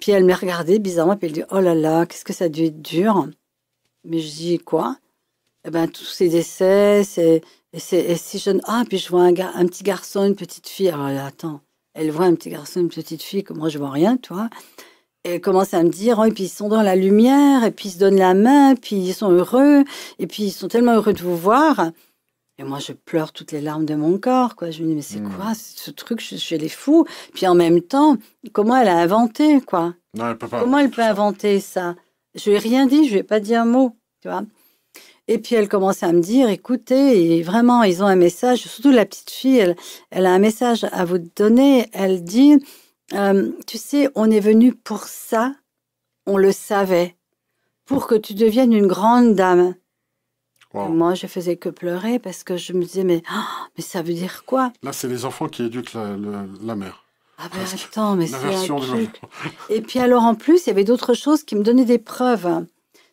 Puis elle me regardait bizarrement. Puis elle dit, oh là là, qu'est-ce que ça a dû être dur. Mais je dis, quoi? Eh ben, tous ces décès, c'est si jeune. Ah, puis je vois un petit garçon, une petite fille. Alors, attends. Elle voit un petit garçon, une petite fille, que moi, je vois rien, toi. Et elle commence à me dire, oh, et puis ils sont dans la lumière, et puis ils se donnent la main, puis ils sont heureux, et puis ils sont tellement heureux de vous voir. Et moi, je pleure toutes les larmes de mon corps, quoi. Je me dis, mais c'est quoi ce truc chez les fous? Puis en même temps, comment elle a inventé, quoi? Non, elle peut pas. Comment elle peut inventer ça? Je lui ai rien dit, je lui ai pas dit un mot, tu vois. Et puis elle commence à me dire, écoutez, vraiment, ils ont un message, surtout la petite fille, elle a un message à vous donner. Elle dit, tu sais, on est venu pour ça, on le savait, pour que tu deviennes une grande dame. Wow. Moi, je faisais que pleurer parce que je me disais, mais ça veut dire quoi? Là, c'est les enfants qui éduquent la mère. Ah ben attends, mais c'est un truc. Et puis alors, en plus, il y avait d'autres choses qui me donnaient des preuves.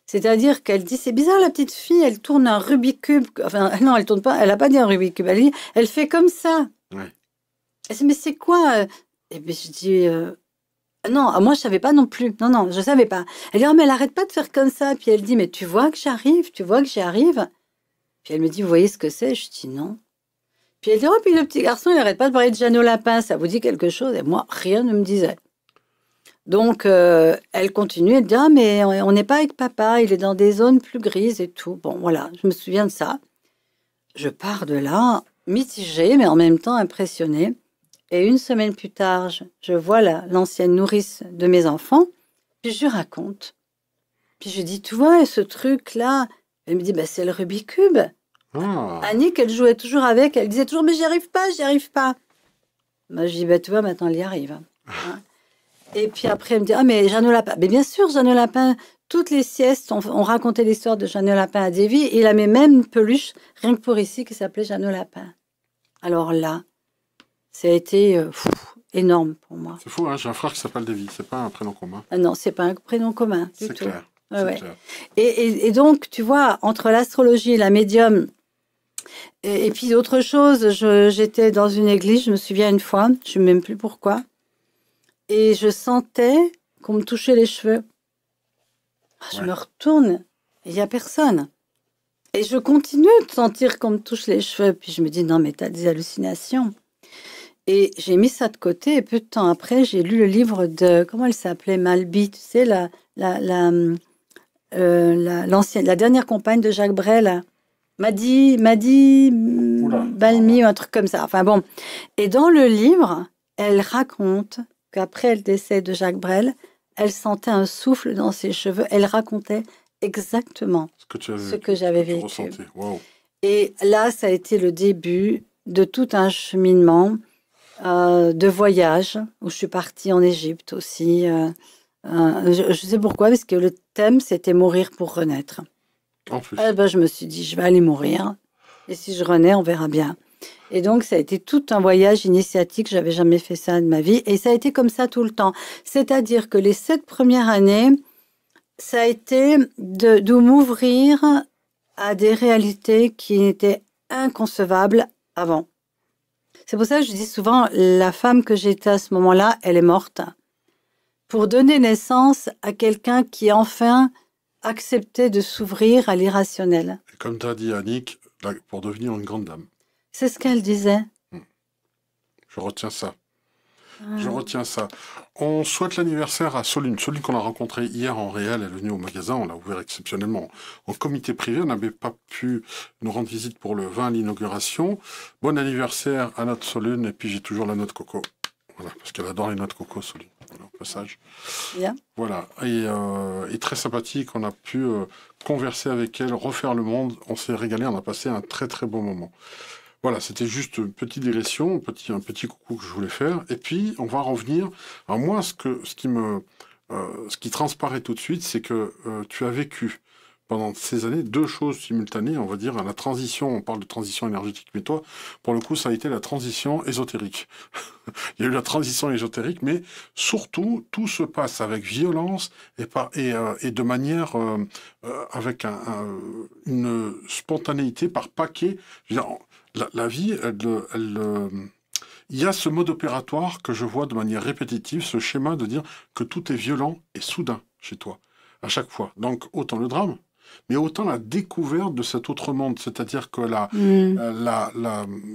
C'est-à-dire qu'elle dit, c'est bizarre, la petite fille, elle tourne un Rubik's Cube. Enfin, non, elle tourne pas, elle n'a pas dit un Rubik's Cube, elle dit, elle fait comme ça. Ouais. Elle dit, mais c'est quoi? Et puis je dis, non, moi je savais pas non plus. Non, je savais pas. Elle dit, oh, mais elle arrête pas de faire comme ça. Puis elle dit, mais tu vois que j'arrive, tu vois que j'y arrive. Puis elle me dit, vous voyez ce que c'est? Je dis, non. Puis elle dit, oh, puis le petit garçon, il arrête pas de parler de Jeannot Lapin, ça vous dit quelque chose? Et moi, rien ne me disait. Donc, elle continue, elle dit, ah, mais on n'est pas avec papa, il est dans des zones plus grises et tout. Bon, voilà, je me souviens de ça. Je pars de là, mitigée, mais en même temps impressionnée. Et une semaine plus tard, je vois l'ancienne nourrice de mes enfants, puis je lui raconte. Puis je dis, tu vois, ce truc-là, elle me dit, bah, c'est le Rubik's Cube. Ah. Annick, elle jouait toujours avec, elle disait toujours, mais j'y arrive pas. Moi, je dis, bah, tu vois, maintenant, elle y arrive. Hein. Et puis après, elle me dit, ah, mais Jeannot Lapin. Mais bien sûr, Jeannot Lapin, toutes les siestes, on racontait l'histoire de Jeannot Lapin à Davy, et il avait même une peluche, rien que pour ici, qui s'appelait Jeannot Lapin. Alors là, ça a été énorme pour moi. C'est fou, hein, j'ai un frère qui s'appelle Davy, c'est pas un prénom commun. Ah non, c'est pas un prénom commun du tout. Clair. Ouais. Clair. Et donc, tu vois, entre l'astrologie et la médium, et puis autre chose, j'étais dans une église, je me souviens une fois, je ne sais même plus pourquoi, et je sentais qu'on me touchait les cheveux. Je me retourne, il n'y a personne. Et je continue de sentir qu'on me touche les cheveux, puis je me dis, non, mais tu as des hallucinations. Et j'ai mis ça de côté, et peu de temps après, j'ai lu le livre de, comment elle s'appelait, Malby, tu sais, la dernière compagne de Jacques Brel, Madi Balmy, ou un truc comme ça. Enfin bon. Et dans le livre, elle raconte qu'après le décès de Jacques Brel, elle sentait un souffle dans ses cheveux. Elle racontait exactement ce que j'avais vécu. Wow. Et là, ça a été le début de tout un cheminement de voyage, où je suis partie en Égypte aussi. Je sais pourquoi, parce que le thème, c'était mourir pour renaître. En plus. Ben, je me suis dit, je vais aller mourir. Et si je renais, on verra bien. Et donc, ça a été tout un voyage initiatique. Je n'avais jamais fait ça de ma vie. Et ça a été comme ça tout le temps. C'est-à-dire que les 7 premières années, ça a été de m'ouvrir à des réalités qui étaient inconcevables avant. C'est pour ça que je dis souvent, la femme que j'étais à ce moment-là, elle est morte. Pour donner naissance à quelqu'un qui enfin acceptait de s'ouvrir à l'irrationnel. Et comme tu as dit, Annick, pour devenir une grande dame. C'est ce qu'elle disait. Je retiens ça. Je retiens ça. On souhaite l'anniversaire à Soline. Soline qu'on a rencontrée hier en réel, elle est venue au magasin, on l'a ouvert exceptionnellement en comité privé. On n'avait pas pu nous rendre visite pour le vin à l'inauguration. Bon anniversaire à notre Soline, et puis j'ai toujours la noix de coco. Voilà, parce qu'elle adore les noix de coco, Soline, voilà, au passage. Bien. Voilà, et très sympathique, on a pu converser avec elle, refaire le monde, on s'est régalé, on a passé un très très bon moment. Voilà, c'était juste une petite digression, un petit coucou que je voulais faire, et puis on va revenir. Alors moi, ce qui transparaît tout de suite, c'est que tu as vécu pendant ces années deux choses simultanées, on va dire, à la transition, on parle de transition énergétique, mais toi, pour le coup, ça a été la transition ésotérique. Il y a eu la transition ésotérique, mais surtout, tout se passe avec violence et de manière avec une spontanéité par paquet. Je veux dire, la vie, il y a ce mode opératoire que je vois de manière répétitive, ce schéma de dire que tout est violent et soudain chez toi, à chaque fois. Donc, autant le drame, mais autant la découverte de cet autre monde. C'est-à-dire que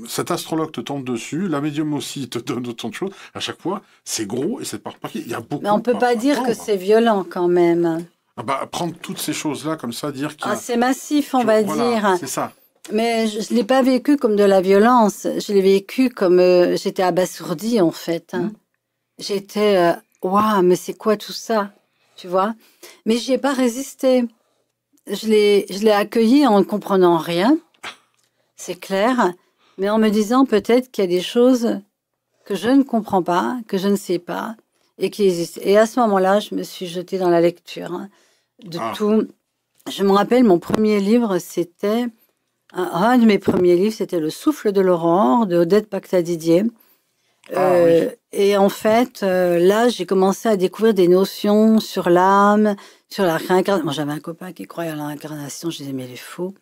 cet astrologue te tombe dessus, la médium aussi te donne autant de choses. À chaque fois, c'est gros et c'est par paquet. Il y a beaucoup. Mais on ne peut pas dire que c'est violent quand même. Ah bah, prendre toutes ces choses-là comme ça, dire qu'il y a... c'est massif, on va dire. C'est ça. Mais je ne l'ai pas vécu comme de la violence. Je l'ai vécu comme... j'étais abasourdie, en fait. J'étais... Waouh, mais c'est quoi tout ça? Tu vois? Mais je n'y ai pas résisté. Je l'ai accueilli en ne comprenant rien, c'est clair, mais en me disant peut-être qu'il y a des choses que je ne comprends pas, que je ne sais pas, et qui existent. Et à ce moment-là, je me suis jetée dans la lecture de tout. Je me rappelle, mon premier livre, c'était... Un de mes premiers livres, c'était Le souffle de l'aurore de Odette Pacta-Didier. Oui. Et en fait, là, j'ai commencé à découvrir des notions sur l'âme, sur la réincarnation. Moi, j'avais un copain qui croyait à la réincarnation. Je disais, mais il est fou.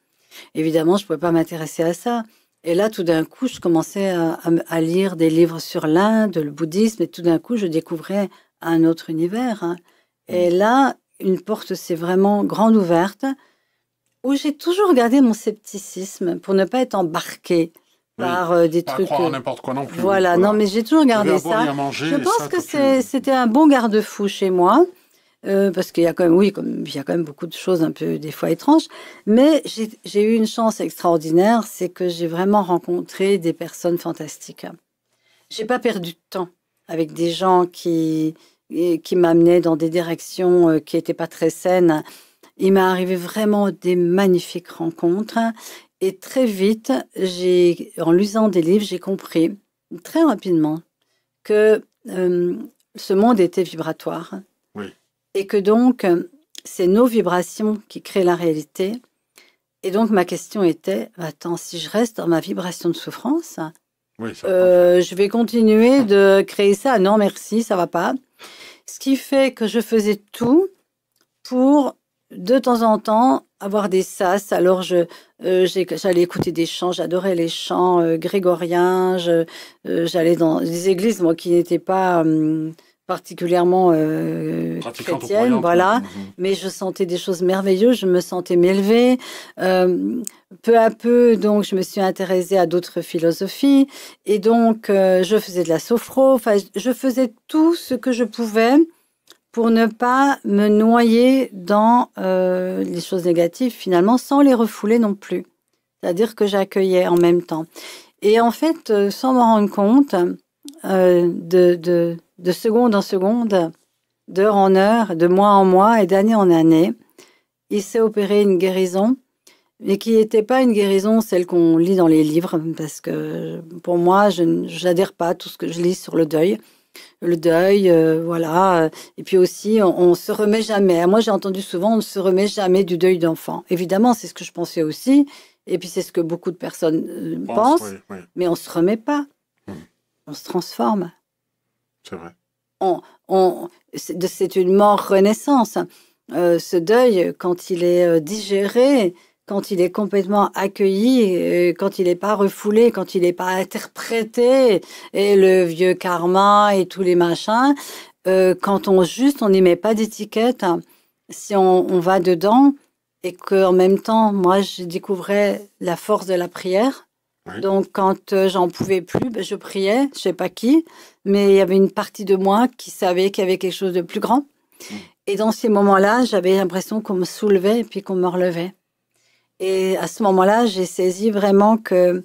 Évidemment, je ne pouvais pas m'intéresser à ça. Et là, tout d'un coup, je commençais à lire des livres sur l'Inde, le bouddhisme, et tout d'un coup, je découvrais un autre univers. Et là, une porte s'est vraiment grande ouverte, où j'ai toujours gardé mon scepticisme pour ne pas être embarquée par des trucs. Pas croire n'importe quoi non plus. Voilà, non, mais j'ai toujours gardé ça. Je pense que c'était un bon garde-fou chez moi. Parce qu'il y a quand même, il y a quand même beaucoup de choses un peu des fois étranges, mais j'ai eu une chance extraordinaire, c'est que j'ai vraiment rencontré des personnes fantastiques. J'ai pas perdu de temps avec des gens qui m'amenaient dans des directions qui n'étaient pas très saines. Il m'est arrivé vraiment des magnifiques rencontres et très vite, en lisant des livres, j'ai compris très rapidement que ce monde était vibratoire. Oui. Et que donc, c'est nos vibrations qui créent la réalité. Et donc, ma question était, attends, si je reste dans ma vibration de souffrance, je vais continuer de créer ça. Non, merci, ça va pas. Ce qui fait que je faisais tout pour, de temps en temps, avoir des sas. Alors, j'allais écouter des chants, j'adorais les chants grégoriens. J'allais dans des églises, moi, qui n'étaient pas... particulièrement chrétienne, voilà. Mais je sentais des choses merveilleuses, je me sentais m'élever. Peu à peu, donc, je me suis intéressée à d'autres philosophies. Et donc, je faisais de la sophro. Enfin, je faisais tout ce que je pouvais pour ne pas me noyer dans les choses négatives, finalement, sans les refouler non plus. C'est-à-dire que j'accueillais en même temps. Et en fait, sans m'en rendre compte, de seconde en seconde, d'heure en heure, de mois en mois et d'année en année, il s'est opéré une guérison, mais qui n'était pas une guérison celle qu'on lit dans les livres, parce que pour moi, je n'adhère pas à tout ce que je lis sur le deuil. Le deuil, voilà. Et puis aussi, on ne se remet jamais. Moi, j'ai entendu souvent, on ne se remet jamais du deuil d'enfant. Évidemment, c'est ce que je pensais aussi. Et puis, c'est ce que beaucoup de personnes pensent. Oui. Mais on ne se remet pas. On se transforme. C'est vrai. C'est une mort-renaissance. Ce deuil, quand il est digéré, quand il est complètement accueilli, quand il n'est pas refoulé, quand il n'est pas interprété, et le vieux karma et tous les machins, quand on n'y met pas d'étiquette, si on va dedans, et qu'en même temps, moi, je découvrais la force de la prière. Oui. Donc, quand j'en pouvais plus, je priais, je sais pas qui, mais il y avait une partie de moi qui savait qu'il y avait quelque chose de plus grand. Et dans ces moments-là, j'avais l'impression qu'on me soulevait et puis qu'on me relevait. Et à ce moment-là, j'ai saisi vraiment que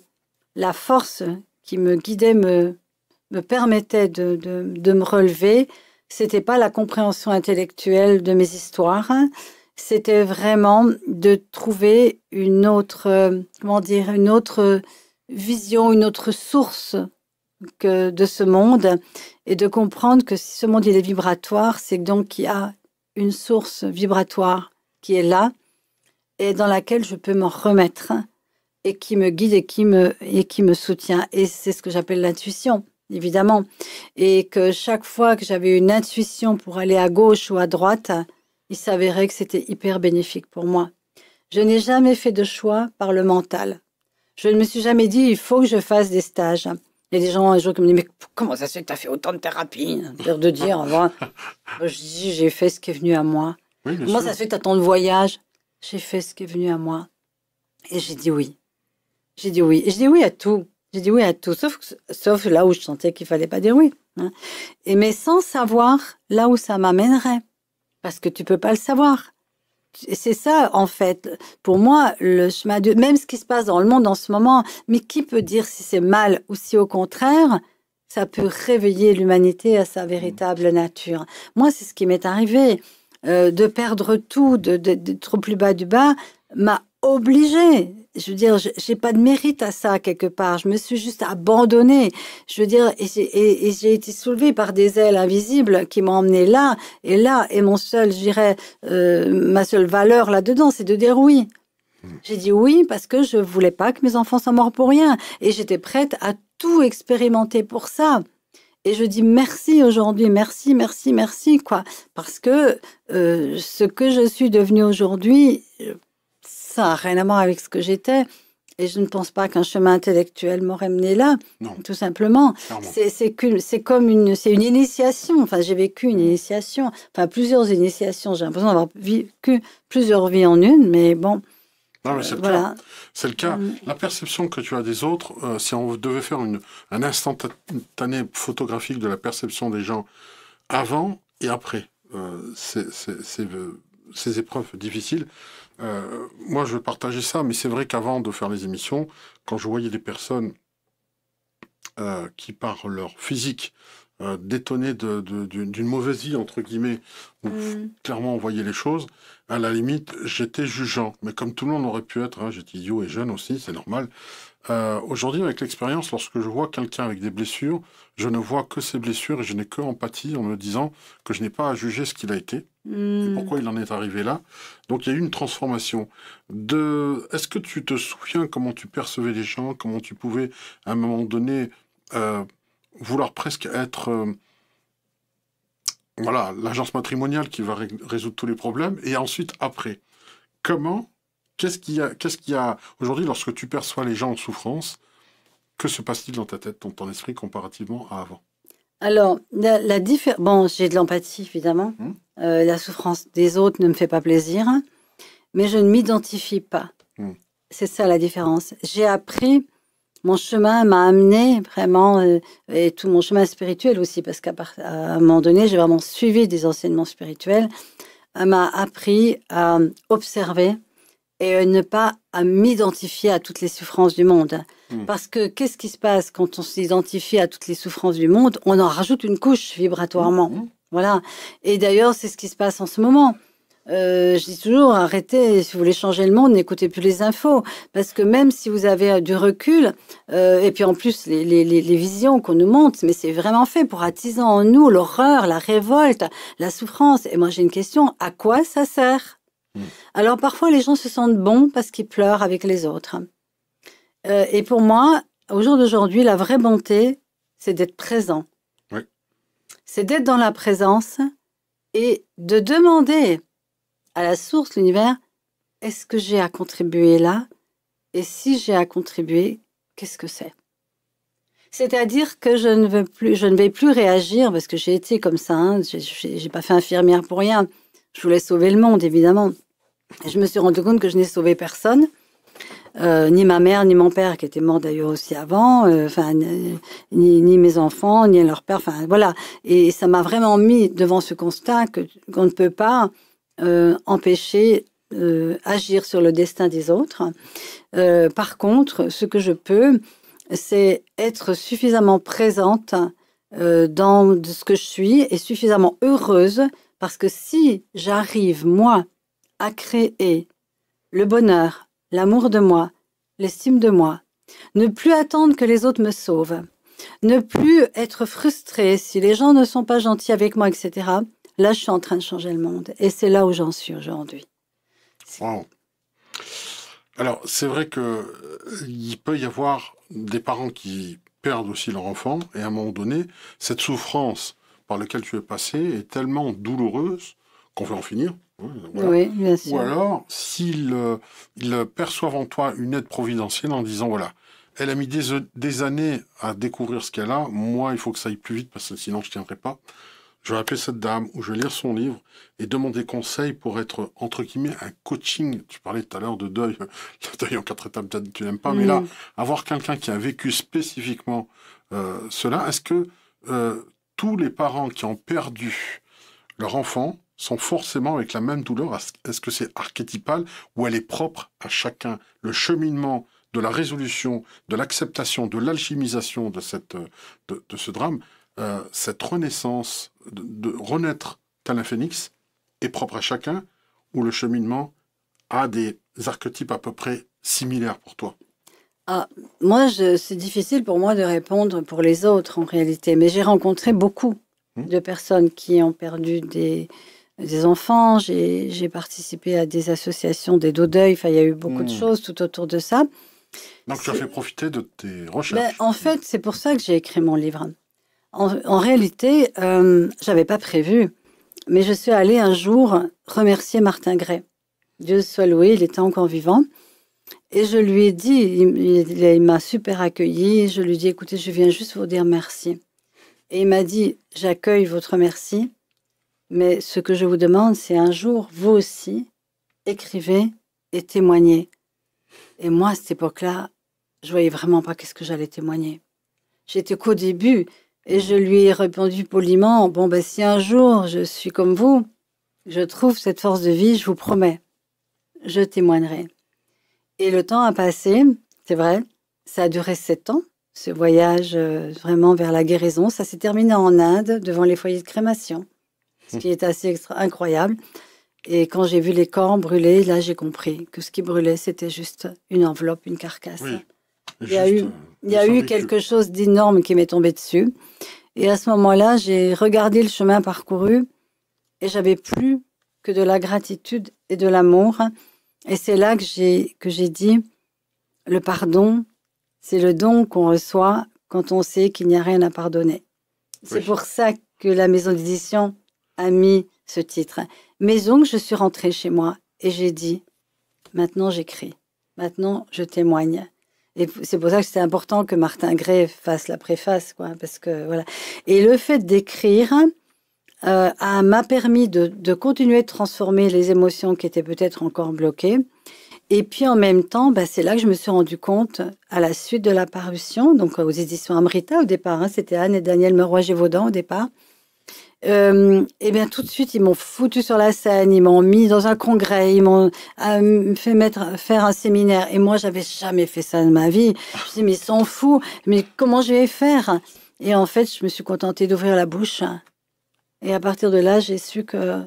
la force qui me guidait me me permettait de me relever, c'était pas la compréhension intellectuelle de mes histoires, c'était vraiment de trouver une autre, une autre vision, une autre source que de ce monde, et de comprendre que si ce monde il est vibratoire, c'est donc qu'il y a une source vibratoire qui est là et dans laquelle je peux me remettre et qui me guide et qui me soutient. Et c'est ce que j'appelle l'intuition, évidemment. Et que chaque fois que j'avais une intuition pour aller à gauche ou à droite, il s'avérait que c'était hyper bénéfique pour moi. Je n'ai jamais fait de choix par le mental. Je ne me suis jamais dit, il faut que je fasse des stages. Il y a des gens un jour qui me disent, mais comment ça se fait que tu as fait autant de thérapie? Peur de dire, moi, je dis, j'ai fait ce qui est venu à moi. Oui, Comment ça se fait que tu as tant de voyages? J'ai fait ce qui est venu à moi. Et j'ai dit oui. J'ai dit oui. Et je dis oui à tout. J'ai dit oui à tout, sauf là où je sentais qu'il fallait pas dire oui. Hein. Mais sans savoir là où ça m'amènerait. Parce que tu peux pas le savoir. C'est ça, en fait, pour moi, le chemin de... Même ce qui se passe dans le monde en ce moment, mais qui peut dire si c'est mal ou si au contraire, ça peut réveiller l'humanité à sa véritable nature. Moi, c'est ce qui m'est arrivé. De perdre tout, d'être au plus bas du bas, m'a obligée. Je veux dire, j'ai pas de mérite à ça, quelque part. Je me suis juste abandonnée. Je veux dire, et j'ai été soulevée par des ailes invisibles qui m'ont emmenée là. Et mon seul, je dirais, ma seule valeur là-dedans, c'est de dire oui. J'ai dit oui parce que je voulais pas que mes enfants soient morts pour rien. Et j'étais prête à tout expérimenter pour ça. Et je dis merci aujourd'hui, merci, merci, merci, quoi. Parce que ce que je suis devenue aujourd'hui, ça n'a rien à voir avec ce que j'étais. Et je ne pense pas qu'un chemin intellectuel m'aurait mené là, non, tout simplement. C'est une initiation. Enfin, j'ai vécu une initiation, enfin plusieurs initiations. J'ai l'impression d'avoir vécu plusieurs vies en une, mais bon. Non, mais c'est le voilà. cas. C'est le cas. La perception que tu as des autres, si on devait faire un instantané photographique de la perception des gens avant et après ces épreuves difficiles, moi je veux partager ça, mais c'est vrai qu'avant de faire les émissions, quand je voyais des personnes qui, par leur physique, détonnaient d'une mauvaise vie, entre guillemets, où clairement on voyait les choses, à la limite, j'étais jugeant. Mais comme tout le monde aurait pu être, hein, j'étais idiot et jeune aussi, c'est normal. Aujourd'hui, avec l'expérience, lorsque je vois quelqu'un avec des blessures, je ne vois que ses blessures et je n'ai que empathie en me disant que je n'ai pas à juger ce qu'il a été et pourquoi il en est arrivé là. Donc il y a eu une transformation. Est-ce que tu te souviens comment tu percevais les gens, comment tu pouvais, à un moment donné, vouloir presque être voilà, l'agence matrimoniale qui va résoudre tous les problèmes, et ensuite, après, qu'est-ce qu'il y a aujourd'hui, lorsque tu perçois les gens en souffrance, que se passe-t-il dans ta tête, dans ton esprit, comparativement à avant? Alors, bon, j'ai de l'empathie, évidemment. La souffrance des autres ne me fait pas plaisir, mais je ne m'identifie pas. C'est ça la différence. J'ai appris, mon chemin m'a amené vraiment, et tout mon chemin spirituel aussi, parce qu'à un moment donné, j'ai vraiment suivi des enseignements spirituels, m'a appris à observer et ne pas à m'identifier à toutes les souffrances du monde. Parce que qu'est-ce qui se passe quand on s'identifie à toutes les souffrances du monde? On en rajoute une couche vibratoirement. Voilà. Et d'ailleurs, c'est ce qui se passe en ce moment. Je dis toujours, arrêtez, si vous voulez changer le monde, n'écoutez plus les infos. Parce que même si vous avez du recul, et puis en plus, les visions qu'on nous montre, mais c'est vraiment fait pour attiser en nous l'horreur, la révolte, la souffrance. Et moi, j'ai une question, à quoi ça sert? Alors parfois, les gens se sentent bons parce qu'ils pleurent avec les autres. Et pour moi, au jour d'aujourd'hui, la vraie bonté, c'est d'être présent. Oui. C'est d'être dans la présence et de demander à la source, l'univers, est-ce que j'ai à contribuer là? Et si j'ai à contribuer, qu'est-ce que c'est? C'est-à-dire que je ne vais plus réagir, parce que j'ai été comme ça, hein, j'ai pas fait infirmière pour rien. Je voulais sauver le monde, évidemment. Et je me suis rendu compte que je n'ai sauvé personne, ni ma mère, ni mon père, qui était mort d'ailleurs aussi avant, ni mes enfants, ni leur père, enfin voilà. Et ça m'a vraiment mis devant ce constat qu'on ne peut pas empêcher agir sur le destin des autres. Par contre, ce que je peux, c'est être suffisamment présente dans ce que je suis et suffisamment heureuse parce que si j'arrive, moi, à créer le bonheur, l'amour de moi, l'estime de moi, ne plus attendre que les autres me sauvent, ne plus être frustrée si les gens ne sont pas gentils avec moi, etc. Là, je suis en train de changer le monde. Et c'est là où j'en suis aujourd'hui. Wow. Alors, c'est vrai que il peut y avoir des parents qui perdent aussi leur enfant, et à un moment donné, cette souffrance par laquelle tu es passé est tellement douloureuse qu'on veut en finir. Voilà. Oui, bien sûr. Ou alors, s'ils ils perçoivent en toi une aide providentielle en disant, voilà, elle a mis des années à découvrir ce qu'elle a, moi, il faut que ça aille plus vite parce que sinon je ne tiendrai pas. Je vais appeler cette dame ou je vais lire son livre et demander conseil pour être, entre guillemets, un coaching. Tu parlais tout à l'heure de deuil, le deuil en 4 étapes, peut-être tu n'aimes pas, mais là, avoir quelqu'un qui a vécu spécifiquement cela, est-ce que tous les parents qui ont perdu leur enfant sont forcément avec la même douleur? Est-ce que c'est archétypal ou elle est propre à chacun? Le cheminement de la résolution, de l'acceptation, de l'alchimisation de ce drame, cette renaissance, de renaître tel un phénix, est propre à chacun, ou le cheminement a des archétypes à peu près similaires pour toi? Ah, moi, c'est difficile pour moi de répondre pour les autres en réalité, mais j'ai rencontré beaucoup de personnes qui ont perdu des enfants. J'ai participé à des associations d'aide au deuil. Enfin, il y a eu beaucoup de choses tout autour de ça. Donc, tu as fait profiter de tes recherches. En fait, c'est pour ça que j'ai écrit mon livre. En réalité, j'avais pas prévu, mais je suis allée un jour remercier Martin Gray. Dieu soit loué, il était encore vivant. Et je lui ai dit, il m'a super accueilli, je lui ai dit, écoutez, je viens juste vous dire merci. Et il m'a dit, j'accueille votre merci, mais ce que je vous demande, c'est un jour, vous aussi, écrivez et témoignez. Et moi, à cette époque-là, je voyais vraiment pas qu'est-ce que j'allais témoigner. J'étais qu'au début, et je lui ai répondu poliment, bon, ben, si un jour je suis comme vous, je trouve cette force de vie, je vous promets, je témoignerai. Et le temps a passé, c'est vrai, ça a duré 7 ans, ce voyage vraiment vers la guérison. Ça s'est terminé en Inde, devant les foyers de crémation, ce qui est assez incroyable. Et quand j'ai vu les corps brûlés, là, j'ai compris que ce qui brûlait, c'était juste une enveloppe, une carcasse. Oui. Il y a eu quelque chose d'énorme qui m'est tombé dessus. Et à ce moment-là, j'ai regardé le chemin parcouru et j'avais plus que de la gratitude et de l'amour. Et c'est là que j'ai dit, le pardon, c'est le don qu'on reçoit quand on sait qu'il n'y a rien à pardonner. C'est pour ça que la maison d'édition a mis ce titre. Mais donc, je suis rentrée chez moi et j'ai dit, maintenant j'écris, maintenant je témoigne. Et c'est pour ça que c'était important que Martin Gray fasse la préface, quoi, parce que voilà. Et le fait d'écrire m'a permis de continuer de transformer les émotions qui étaient peut-être encore bloquées. Et puis en même temps, c'est là que je me suis rendu compte, à la suite de la parution, donc aux éditions Amrita au départ, c'était Anne et Daniel Meroy-Gévaudan au départ. Et bien tout de suite, ils m'ont foutu sur la scène, ils m'ont mis dans un congrès, ils m'ont fait faire un séminaire. Et moi, j'avais jamais fait ça de ma vie. Je me suis dit, mais ils sont fous, mais comment je vais faire? Et en fait, je me suis contentée d'ouvrir la bouche. Et à partir de là, j'ai su que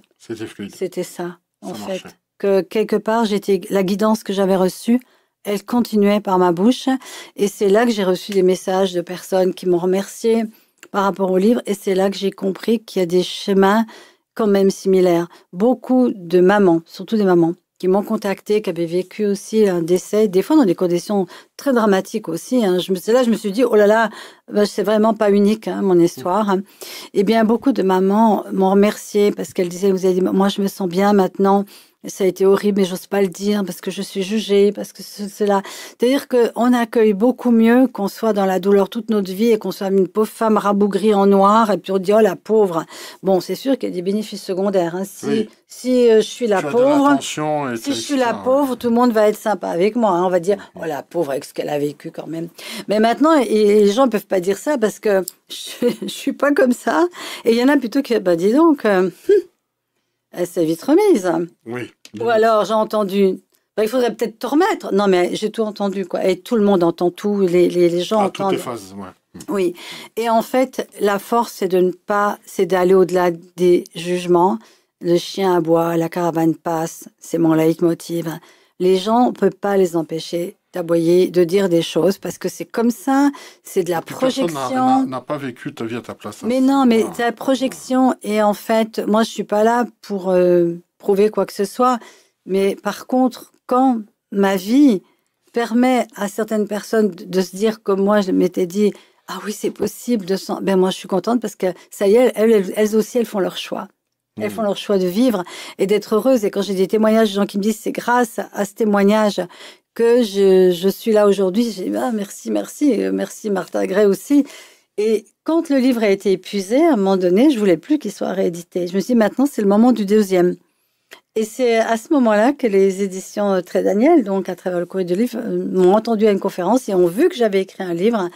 c'était ça, en fait. Que quelque part, la guidance que j'avais reçue, elle continuait par ma bouche. Et c'est là que j'ai reçu des messages de personnes qui m'ont remercié par rapport au livre. Et c'est là que j'ai compris qu'il y a des schémas quand même similaires. Beaucoup de mamans, surtout des mamans, qui m'ont contacté, qui avaient vécu aussi un décès, des fois dans des conditions très dramatiques aussi. Hein. Je me suis dit, oh là là, c'est vraiment pas unique, hein, mon histoire. Hein. Eh bien, beaucoup de mamans m'ont remercié parce qu'elles disaient, vous avez dit, moi, je me sens bien maintenant. Ça a été horrible, mais j'ose pas le dire parce que je suis jugée, parce que cela. C'est-à-dire qu'on accueille beaucoup mieux qu'on soit dans la douleur toute notre vie et qu'on soit une pauvre femme rabougrie en noir et puis on dit, oh la pauvre. Bon, c'est sûr qu'il y a des bénéfices secondaires. Hein. Si je suis la pauvre, si je suis la pauvre, tout le monde va être sympa avec moi. Hein. On va dire, oh la pauvre avec ce qu'elle a vécu quand même. Mais maintenant, les gens peuvent pas dire ça parce que je suis pas comme ça. Et il y en a plutôt qui, dis donc. Elle s'est vite remise. Oui. Ou alors, j'ai entendu, il faudrait peut-être te remettre. Non, mais j'ai tout entendu, quoi. Et tout le monde entend tout. Les gens entendent. Toutes les phases, ouais. Oui. Et en fait, la force, c'est d'aller au-delà des jugements. Le chien aboie, la caravane passe, c'est mon leitmotiv. Les gens, on ne peut pas les empêcher d'aboyer, de dire des choses, parce que c'est comme ça, c'est de la projection. Personne n'a pas vécu ta vie à ta place. Mais non, mais c'est la projection. Et en fait, moi, je ne suis pas là pour prouver quoi que ce soit. Mais par contre, quand ma vie permet à certaines personnes de se dire, comme moi, je m'étais dit, ah oui, c'est possible, ben moi, je suis contente parce que ça y est, elles aussi, elles font leur choix. Elles font leur choix de vivre et d'être heureuses. Et quand j'ai des témoignages de gens qui me disent c'est grâce à ce témoignage que je suis là aujourd'hui, j'ai dit merci Martha Gray aussi. Et quand le livre a été épuisé, à un moment donné, je voulais plus qu'il soit réédité. Je me suis dit maintenant c'est le moment du deuxième. Et c'est à ce moment-là que les éditions Très Daniel, donc à travers le courrier du livre, m'ont entendu à une conférence et ont vu que j'avais écrit un livre.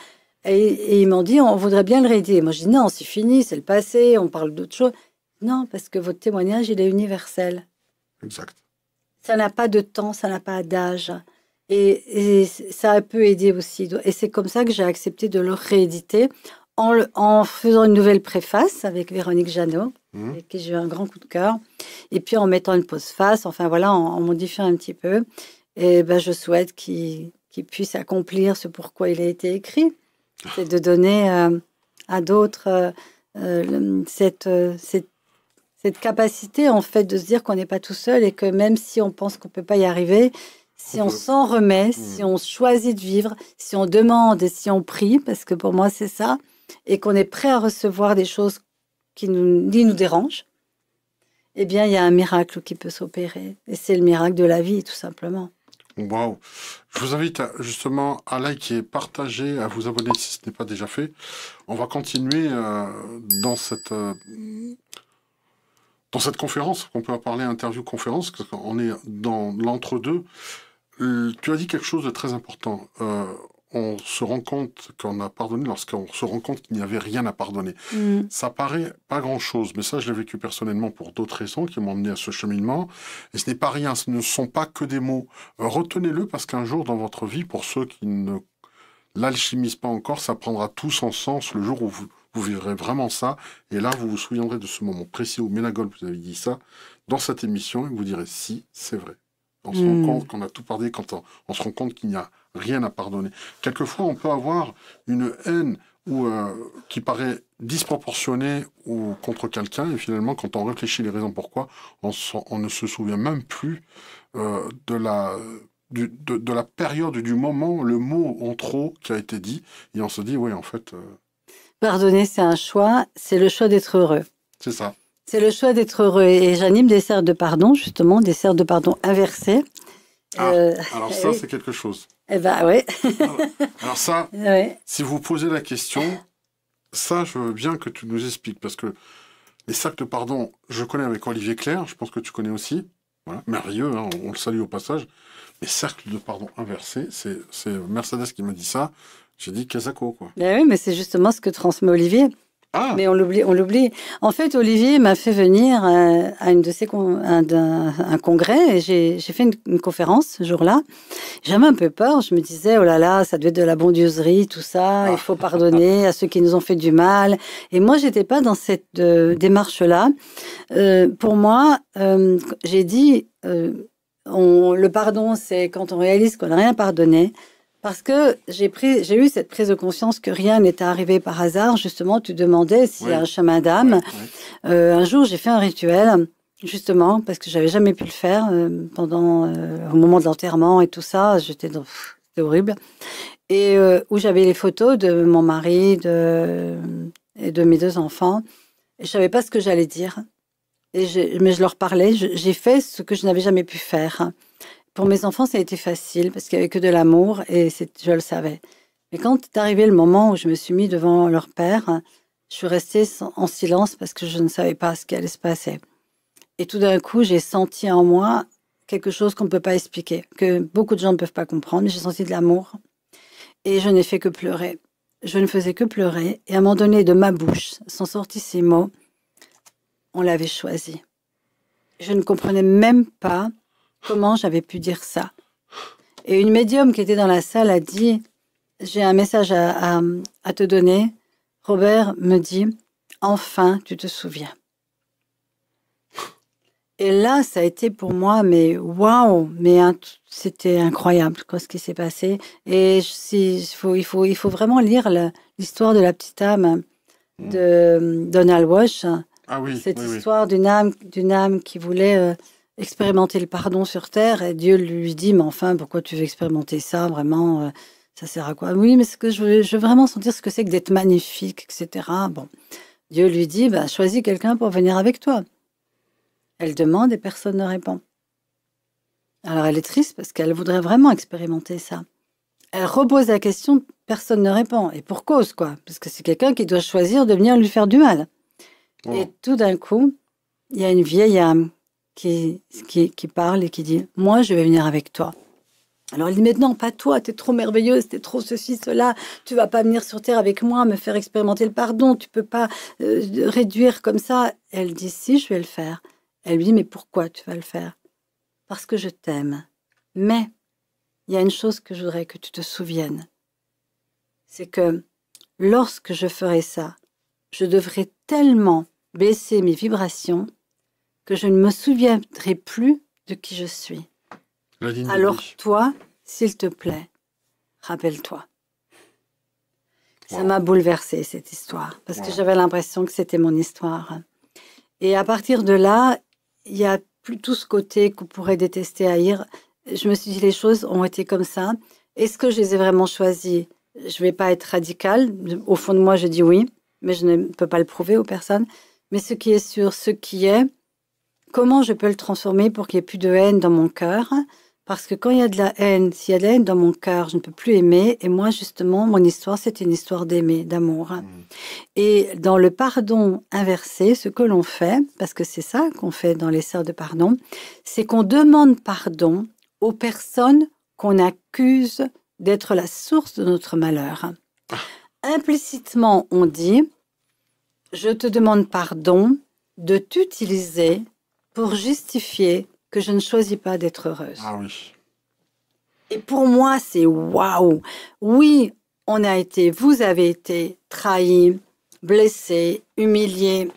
Et ils m'ont dit on voudrait bien le rééditer. Moi je dis non, c'est fini, c'est le passé, on parle d'autre chose. Non, parce que votre témoignage, il est universel. Exact. Ça n'a pas de temps, ça n'a pas d'âge. Et ça peut aider aussi. Et c'est comme ça que j'ai accepté de le rééditer en faisant une nouvelle préface avec Véronique Jeannot, avec qui j'ai eu un grand coup de cœur. Et puis en mettant une postface, enfin voilà, en modifiant un petit peu. Et ben, je souhaite qu'il puisse accomplir ce pourquoi il a été écrit. C'est de donner à d'autres cette capacité, en fait, de se dire qu'on n'est pas tout seul et que même si on pense qu'on ne peut pas y arriver, si on s'en remet, si on choisit de vivre, si on demande et si on prie, parce que pour moi, c'est ça, et qu'on est prêt à recevoir des choses qui nous dérangent, eh bien, il y a un miracle qui peut s'opérer. Et c'est le miracle de la vie, tout simplement. Waouh! Je vous invite justement à liker, partager, à vous abonner si ce n'est pas déjà fait. On va continuer dans cette conférence, qu'on peut parler interview-conférence, parce qu'on est dans l'entre-deux. Tu as dit quelque chose de très important. On se rend compte qu'on a pardonné lorsqu'on se rend compte qu'il n'y avait rien à pardonner. Ça paraît pas grand-chose, mais ça, je l'ai vécu personnellement pour d'autres raisons qui m'ont amené à ce cheminement. Et ce n'est pas rien, ce ne sont pas que des mots. Retenez-le parce qu'un jour dans votre vie, pour ceux qui ne l'alchimisent pas encore, ça prendra tout son sens le jour où vous vivrez vraiment ça. Et là, vous vous souviendrez de ce moment précis où Ménagol vous avez dit ça dans cette émission et vous direz si, c'est vrai. On se rend compte qu'on a tout pardonné quand on se rend compte qu'il n'y a rien à pardonner. Quelquefois, on peut avoir une haine qui paraît disproportionnée ou contre quelqu'un, et finalement, quand on réfléchit les raisons pourquoi, on ne se souvient même plus de la période, du moment, le mot en trop qui a été dit, et on se dit, oui, en fait... Pardonner, c'est un choix, c'est le choix d'être heureux. C'est ça. C'est le choix d'être heureux. Et j'anime des cercles de pardon, justement, des cercles de pardon inversés. Alors ça, c'est quelque chose. Eh ben, oui. alors ça, si vous posez la question, ça, je veux bien que tu nous expliques, parce que les cercles de pardon, je connais avec Olivier Clair, je pense que tu connais aussi. Voilà, merveilleux, hein, on le salue au passage. Les cercles de pardon inversés, c'est Mercedes qui m'a dit ça. J'ai dit Casako, quoi. Ben oui, mais c'est justement ce que transmet Olivier. Ah. Mais on l'oublie. En fait, Olivier m'a fait venir à une de ses un congrès et j'ai fait une conférence ce jour-là. J'avais un peu peur. Je me disais, oh là là, ça devait être de la bondieuserie, tout ça. Il faut pardonner à ceux qui nous ont fait du mal. Et moi, j'étais pas dans cette démarche-là. Pour moi, j'ai dit, le pardon, c'est quand on réalise qu'on n'a rien pardonné. Parce que j'ai eu cette prise de conscience que rien n'était arrivé par hasard. Justement, tu demandais s'il y a un chemin d'âme. Un jour, j'ai fait un rituel, justement, parce que j'avais jamais pu le faire au moment de l'enterrement et tout ça. C'était horrible. Et où j'avais les photos de mon mari et de mes 2 enfants. Et je savais pas ce que j'allais dire. Mais je leur parlais. J'ai fait ce que je n'avais jamais pu faire. Pour mes enfants, ça a été facile parce qu'il n'y avait que de l'amour et je le savais. Mais quand est arrivé le moment où je me suis mis devant leur père, je suis restée en silence parce que je ne savais pas ce qui allait se passer. Et tout d'un coup, j'ai senti en moi quelque chose qu'on ne peut pas expliquer, que beaucoup de gens ne peuvent pas comprendre, mais j'ai senti de l'amour. Et je n'ai fait que pleurer. Je ne faisais que pleurer. Et à un moment donné, de ma bouche sont sortis ces mots. On l'avait choisi. Je ne comprenais même pas comment j'avais pu dire ça. Et une médium qui était dans la salle a dit j'ai un message à te donner. Robert me dit, enfin, tu te souviens. Et là, ça a été pour moi, mais waouh, c'était incroyable quoi, ce qui s'est passé. Et il faut vraiment lire l'histoire de la petite âme de Donald Walsh. Ah oui, Cette oui, oui. histoire d'une âme qui voulait expérimenter le pardon sur terre. Et Dieu lui dit, mais enfin, pourquoi tu veux expérimenter ça vraiment ça sert à quoi? Oui, mais ce que je veux vraiment sentir ce que c'est que d'être magnifique, etc. Bon, Dieu lui dit, bah, choisis quelqu'un pour venir avec toi. Elle demande et personne ne répond. Alors elle est triste parce qu'elle voudrait vraiment expérimenter ça. Elle repose la question, personne ne répond. Et pour cause, quoi. Parce que c'est quelqu'un qui doit choisir de venir lui faire du mal. Oh. Et tout d'un coup, il y a une vieille âme qui parle et qui dit, moi, je vais venir avec toi. Alors elle dit, mais non, pas toi, t'es trop merveilleuse, t'es trop ceci, cela, tu vas pas venir sur Terre avec moi, me faire expérimenter le pardon, tu peux pas réduire comme ça. Elle dit, si, je vais le faire. Elle lui dit, mais pourquoi tu vas le faire? Parce que je t'aime. Mais il y a une chose que je voudrais que tu te souviennes. C'est que lorsque je ferai ça, je devrais tellement baisser mes vibrations que je ne me souviendrai plus de qui je suis. Alors toi, s'il te plaît, rappelle-toi. Ça m'a bouleversée, cette histoire, parce que j'avais l'impression que c'était mon histoire. Et à partir de là, il n'y a plus tout ce côté qu'on pourrait détester, haïr. Je me suis dit, les choses ont été comme ça. Est-ce que je les ai vraiment choisies? Je ne vais pas être radicale. Au fond de moi, je dis oui, mais je ne peux pas le prouver aux personnes. Mais ce qui est sûr, ce qui est, comment je peux le transformer pour qu'il n'y ait plus de haine dans mon cœur? Parce que quand il y a de la haine, s'il y a de la haine dans mon cœur, je ne peux plus aimer. Et moi, justement, mon histoire, c'est une histoire d'aimer, d'amour. Et dans le pardon inversé, ce que l'on fait, parce que c'est ça qu'on fait dans les sœurs de pardon, c'est qu'on demande pardon aux personnes qu'on accuse d'être la source de notre malheur. Implicitement, on dit, je te demande pardon de t'utiliser pour justifier que je ne choisis pas d'être heureuse. Ah oui. Et pour moi, c'est waouh. Oui, vous avez été trahis, blessés, humiliés.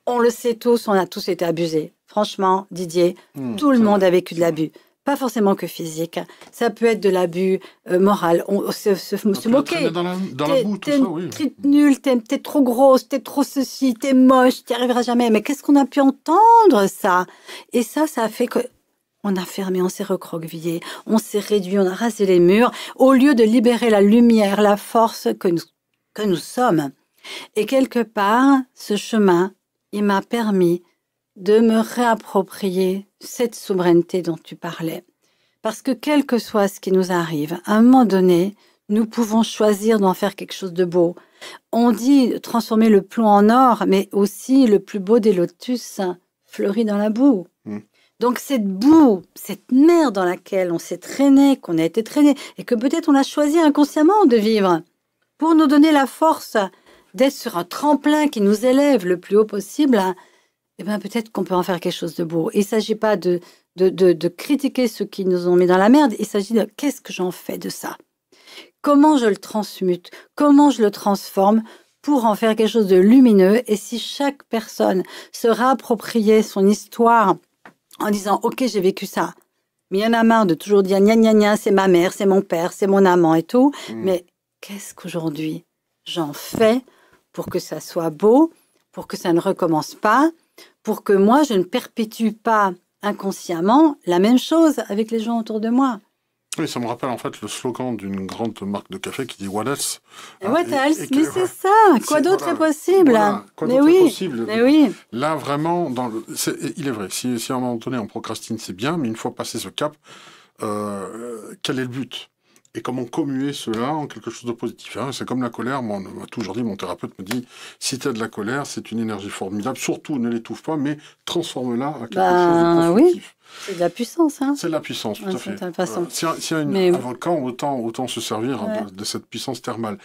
On le sait tous, on a tous été abusés. Franchement, Didier, tout le monde a vécu de l'abus. Pas forcément que physique. Ça peut être de l'abus moral. On se moquer. Dans la boue, tout ça, oui. T'es nul, t'es trop grosse, t'es trop ceci, t'es moche, t'y arriveras jamais. Mais qu'est-ce qu'on a pu entendre, ça? Et ça a fait que on a fermé, on s'est recroquevillé, on s'est réduit, on a rasé les murs, au lieu de libérer la lumière, la force que nous sommes. Et quelque part, ce chemin, il m'a permis de me réapproprier cette souveraineté dont tu parlais. Parce que quel que soit ce qui nous arrive, à un moment donné, nous pouvons choisir d'en faire quelque chose de beau. On dit transformer le plomb en or, mais aussi le plus beau des lotus fleurit dans la boue. Donc cette boue, cette mer dans laquelle on s'est traîné, qu'on a été traîné, et que peut-être on a choisi inconsciemment de vivre, pour nous donner la force d'être sur un tremplin qui nous élève le plus haut possible, eh bien peut-être qu'on peut en faire quelque chose de beau. Il ne s'agit pas de critiquer ceux qui nous ont mis dans la merde, il s'agit de qu'est-ce que j'en fais de ça? Comment je le transmute? Comment je le transforme pour en faire quelque chose de lumineux? Et si chaque personne se réappropriait son histoire en disant « Ok, j'ai vécu ça », mais il y en a marre de toujours dire « Gna gna gna, c'est ma mère, c'est mon père, c'est mon amant et tout ». Mais qu'est-ce qu'aujourd'hui j'en fais pour que ça soit beau, pour que ça ne recommence pas, pour que moi, je ne perpétue pas inconsciemment la même chose avec les gens autour de moi. Oui, ça me rappelle en fait le slogan d'une grande marque de café qui dit What else? What else? Mais c'est ça. Quoi d'autre est possible? Quoi d'autre est possible? Mais oui. Là, vraiment, il est vrai, si à un moment donné on procrastine, c'est bien, mais une fois passé ce cap, quel est le but? Et comment commuer cela en quelque chose de positif, hein? C'est comme la colère. Moi, on m'a toujours dit, mon thérapeute me dit, si tu as de la colère, c'est une énergie formidable. Surtout, ne l'étouffe pas, mais transforme-la à quelque chose de positif. Oui, c'est de la puissance. Hein. C'est de la puissance, tout à fait. S'il y a un volcan, autant se servir de cette puissance thermale.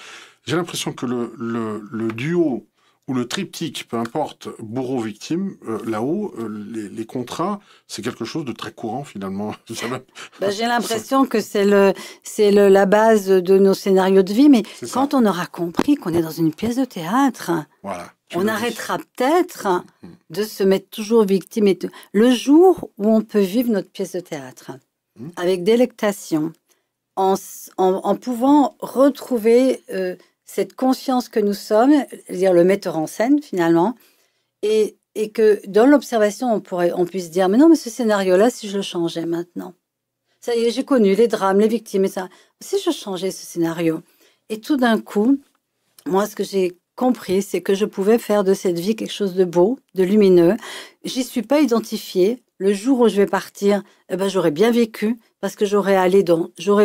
J'ai l'impression que le duo ou le triptyque, peu importe, bourreau-victime, là-haut, les contrats, c'est quelque chose de très courant finalement. J'ai l'impression que c'est la base de nos scénarios de vie, mais quand on aura compris qu'on est dans une pièce de théâtre, voilà, on arrêtera peut-être de se mettre toujours victime. Le jour où on peut vivre notre pièce de théâtre avec délectation, en pouvant retrouver cette conscience que nous sommes, dire le metteur en scène finalement, et que dans l'observation on puisse dire mais non, mais ce scénario-là, si je le changeais maintenant, ça y est, j'ai connu les drames, les victimes et ça, si je changeais ce scénario, et tout d'un coup, moi ce que j'ai compris, c'est que je pouvais faire de cette vie quelque chose de beau, de lumineux. J'y suis pas identifiée. Le jour où je vais partir, j'aurais bien vécu parce que j'aurais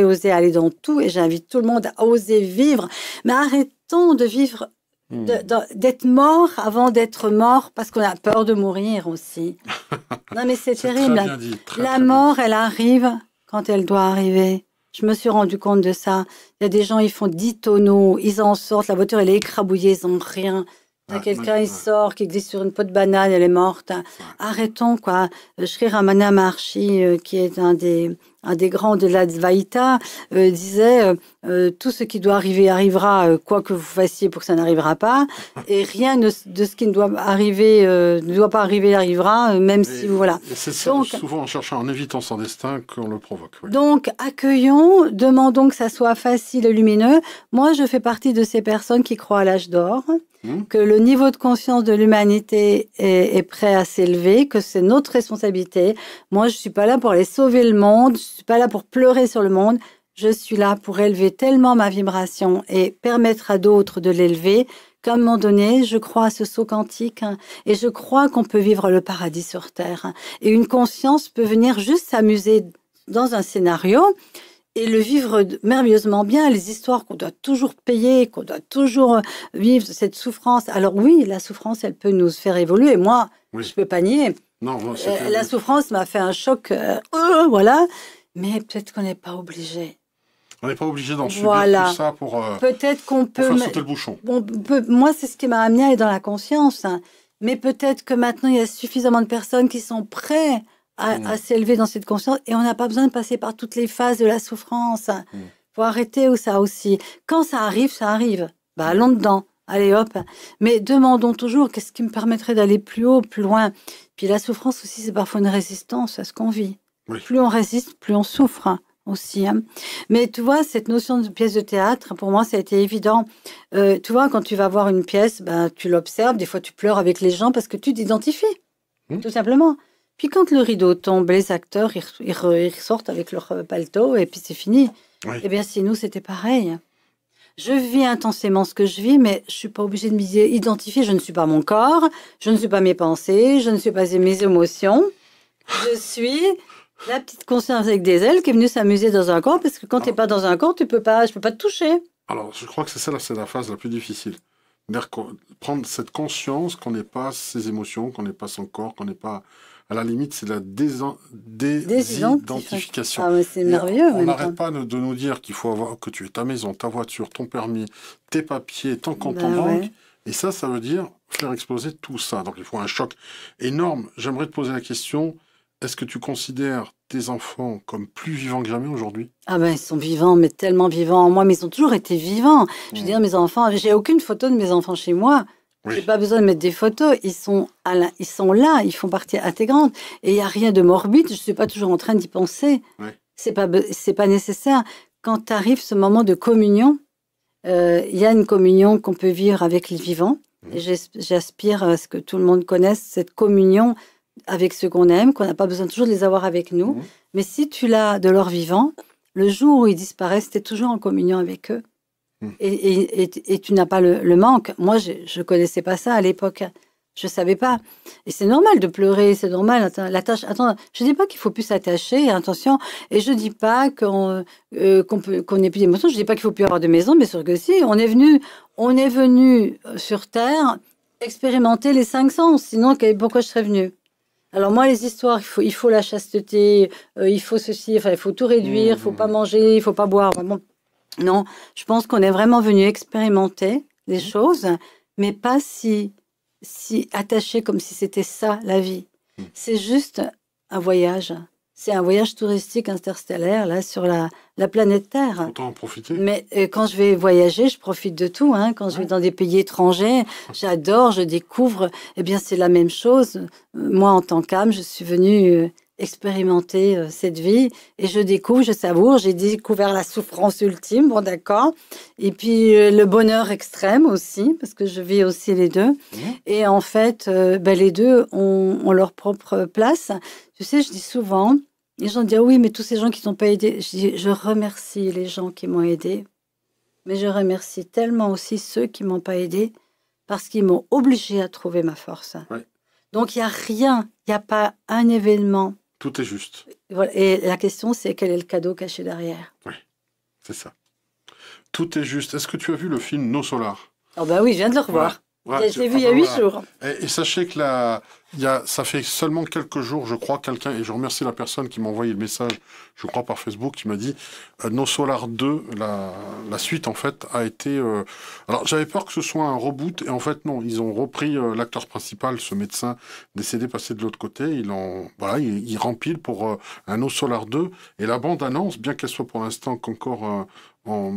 osé aller dans tout, et j'invite tout le monde à oser vivre. Mais arrêtons de vivre, d'être mort avant d'être mort, parce qu'on a peur de mourir aussi. Non mais c'est terrible. Très bien dit, la mort, elle arrive quand elle doit arriver. Je me suis rendu compte de ça. Il y a des gens, ils font 10 tonneaux, ils en sortent, la voiture, elle est écrabouillée, ils n'ont rien. Il y a quelqu'un, il sort, qui glisse sur une peau de banane, elle est morte. Arrêtons, quoi. Sri Ramana Maharshi, qui est un des grands de l'Advaita, disait tout ce qui doit arriver arrivera, quoi que vous fassiez pour que ça n'arrivera pas, et rien de ce qui ne doit pas arriver arrivera, même si vous voilà. C'est souvent en cherchant, en évitant son destin qu'on le provoque. Oui. Donc accueillons, demandons que ça soit facile et lumineux. Moi, je fais partie de ces personnes qui croient à l'âge d'or, que le niveau de conscience de l'humanité est prêt à s'élever, que c'est notre responsabilité. Moi, je suis pas là pour aller sauver le monde, je suis pas là pour pleurer sur le monde. Je suis là pour élever tellement ma vibration et permettre à d'autres de l'élever qu'à un moment donné, je crois à ce saut quantique, et je crois qu'on peut vivre le paradis sur Terre. Et une conscience peut venir juste s'amuser dans un scénario et le vivre merveilleusement bien. Les histoires qu'on doit toujours payer, qu'on doit toujours vivre cette souffrance. Alors oui, la souffrance, elle peut nous faire évoluer. Moi, je peux pas nier. Non, la souffrance m'a fait un choc, voilà. Mais peut-être qu'on n'est pas obligé. On n'est pas obligé d'en subir tout ça pour peut-être qu'on peut faire sauter le bouchon. Moi, c'est ce qui m'a amené à aller dans la conscience. Mais peut-être que maintenant, il y a suffisamment de personnes qui sont prêtes à s'élever dans cette conscience, et on n'a pas besoin de passer par toutes les phases de la souffrance. Faut arrêter ça aussi. Quand ça arrive, ça arrive. Allons dedans. Allez hop. Mais demandons toujours qu'est-ce qui me permettrait d'aller plus haut, plus loin. Puis la souffrance aussi, c'est parfois une résistance à ce qu'on vit. Oui. Plus on résiste, plus on souffre aussi. Mais tu vois, cette notion de pièce de théâtre, pour moi, ça a été évident. Tu vois, quand tu vas voir une pièce, tu l'observes. Des fois, tu pleures avec les gens parce que tu t'identifies, tout simplement. Puis quand le rideau tombe, les acteurs, ils ressortent avec leur paletot et puis c'est fini. Oui. Eh bien, si nous, c'était pareil. Je vis intensément ce que je vis, mais je ne suis pas obligée de m'identifier. Je ne suis pas mon corps, je ne suis pas mes pensées, je ne suis pas mes émotions. Je suis la petite conscience avec des ailes qui est venue s'amuser dans un corps, parce que quand tu n'es pas dans un corps, je ne peux pas te toucher. Alors, je crois que c'est la phase la plus difficile. Prendre cette conscience qu'on n'est pas ses émotions, qu'on n'est pas son corps, qu'on n'est pas... À la limite, c'est la désidentification. Ah, mais c'est merveilleux. On n'arrête pas de nous dire qu'il faut avoir, que tu aies ta maison, ta voiture, ton permis, tes papiers, ton compte en banque. Et ça veut dire faire exploser tout ça. Donc, il faut un choc énorme. J'aimerais te poser la question, est-ce que tu considères tes enfants comme plus vivants que jamais aujourd'hui? Ah ils sont vivants, mais tellement vivants en moi. Mais ils ont toujours été vivants. Je veux dire, mes enfants, j'ai aucune photo de mes enfants chez moi. Oui. J'ai pas besoin de mettre des photos, ils sont là, ils font partie intégrante. Et il n'y a rien de morbide, je suis pas toujours en train d'y penser. Oui. C'est pas nécessaire. Quand arrive ce moment de communion, il y a une communion qu'on peut vivre avec les vivants. Et j'aspire à ce que tout le monde connaisse cette communion avec ceux qu'on aime, qu'on n'a pas besoin toujours de les avoir avec nous. Mais si tu l'as de leur vivant, le jour où ils disparaissent, tu es toujours en communion avec eux. Et tu n'as pas le manque. Moi, je ne connaissais pas ça à l'époque. Je ne savais pas. Et c'est normal de pleurer, c'est normal. Attends, je ne dis pas qu'il ne faut plus s'attacher, attention. Et je ne dis pas qu'on n'ait plus d'émotions. Je ne dis pas qu'il ne faut plus avoir de maison, mais sûr que si. On est venu sur Terre expérimenter les 5 sens. Sinon, pourquoi je serais venu? Alors moi, les histoires, il faut la chasteté, il faut ceci, il faut tout réduire, il ne faut pas manger, il ne faut pas boire. Bon. Non, je pense qu'on est vraiment venu expérimenter les choses, mais pas si attaché comme si c'était ça, la vie. C'est juste un voyage. C'est un voyage touristique interstellaire, là, sur la planète Terre. Autant en profiter. Mais quand je vais voyager, je profite de tout. Hein. Quand je vais dans des pays étrangers, j'adore, je découvre. Eh bien, c'est la même chose. Moi, en tant qu'âme, je suis venue expérimenter cette vie et je découvre, je savoure. J'ai découvert la souffrance ultime, bon d'accord. Et puis le bonheur extrême aussi, parce que je vis aussi les deux. Et en fait, les deux ont leur propre place. Tu sais, je dis souvent, les gens disent, ah oui, mais tous ces gens qui t'ont pas aidé. Je dis, je remercie les gens qui m'ont aidé, mais je remercie tellement aussi ceux qui m'ont pas aidé parce qu'ils m'ont obligé à trouver ma force. Ouais. Donc, il n'y a rien, il n'y a pas un événement. Tout est juste. Voilà. Et la question, c'est quel est le cadeau caché derrière? Oui, c'est ça. Tout est juste. Est-ce que tu as vu le film Nos Solar? Oh bah oui, je viens de le revoir. Voilà. Je l'ai vu il y a 8 jours. Et sachez que ça fait seulement quelques jours, je crois, quelqu'un, et je remercie la personne qui m'a envoyé le message, je crois par Facebook, qui m'a dit Nos Solar 2, la suite, en fait, a été... Alors, j'avais peur que ce soit un reboot, et en fait, non. Ils ont repris l'acteur principal, ce médecin décédé, passé de l'autre côté. Il rempile pour un Nos Solar 2. Et la bande-annonce, bien qu'elle soit pour l'instant qu'encore en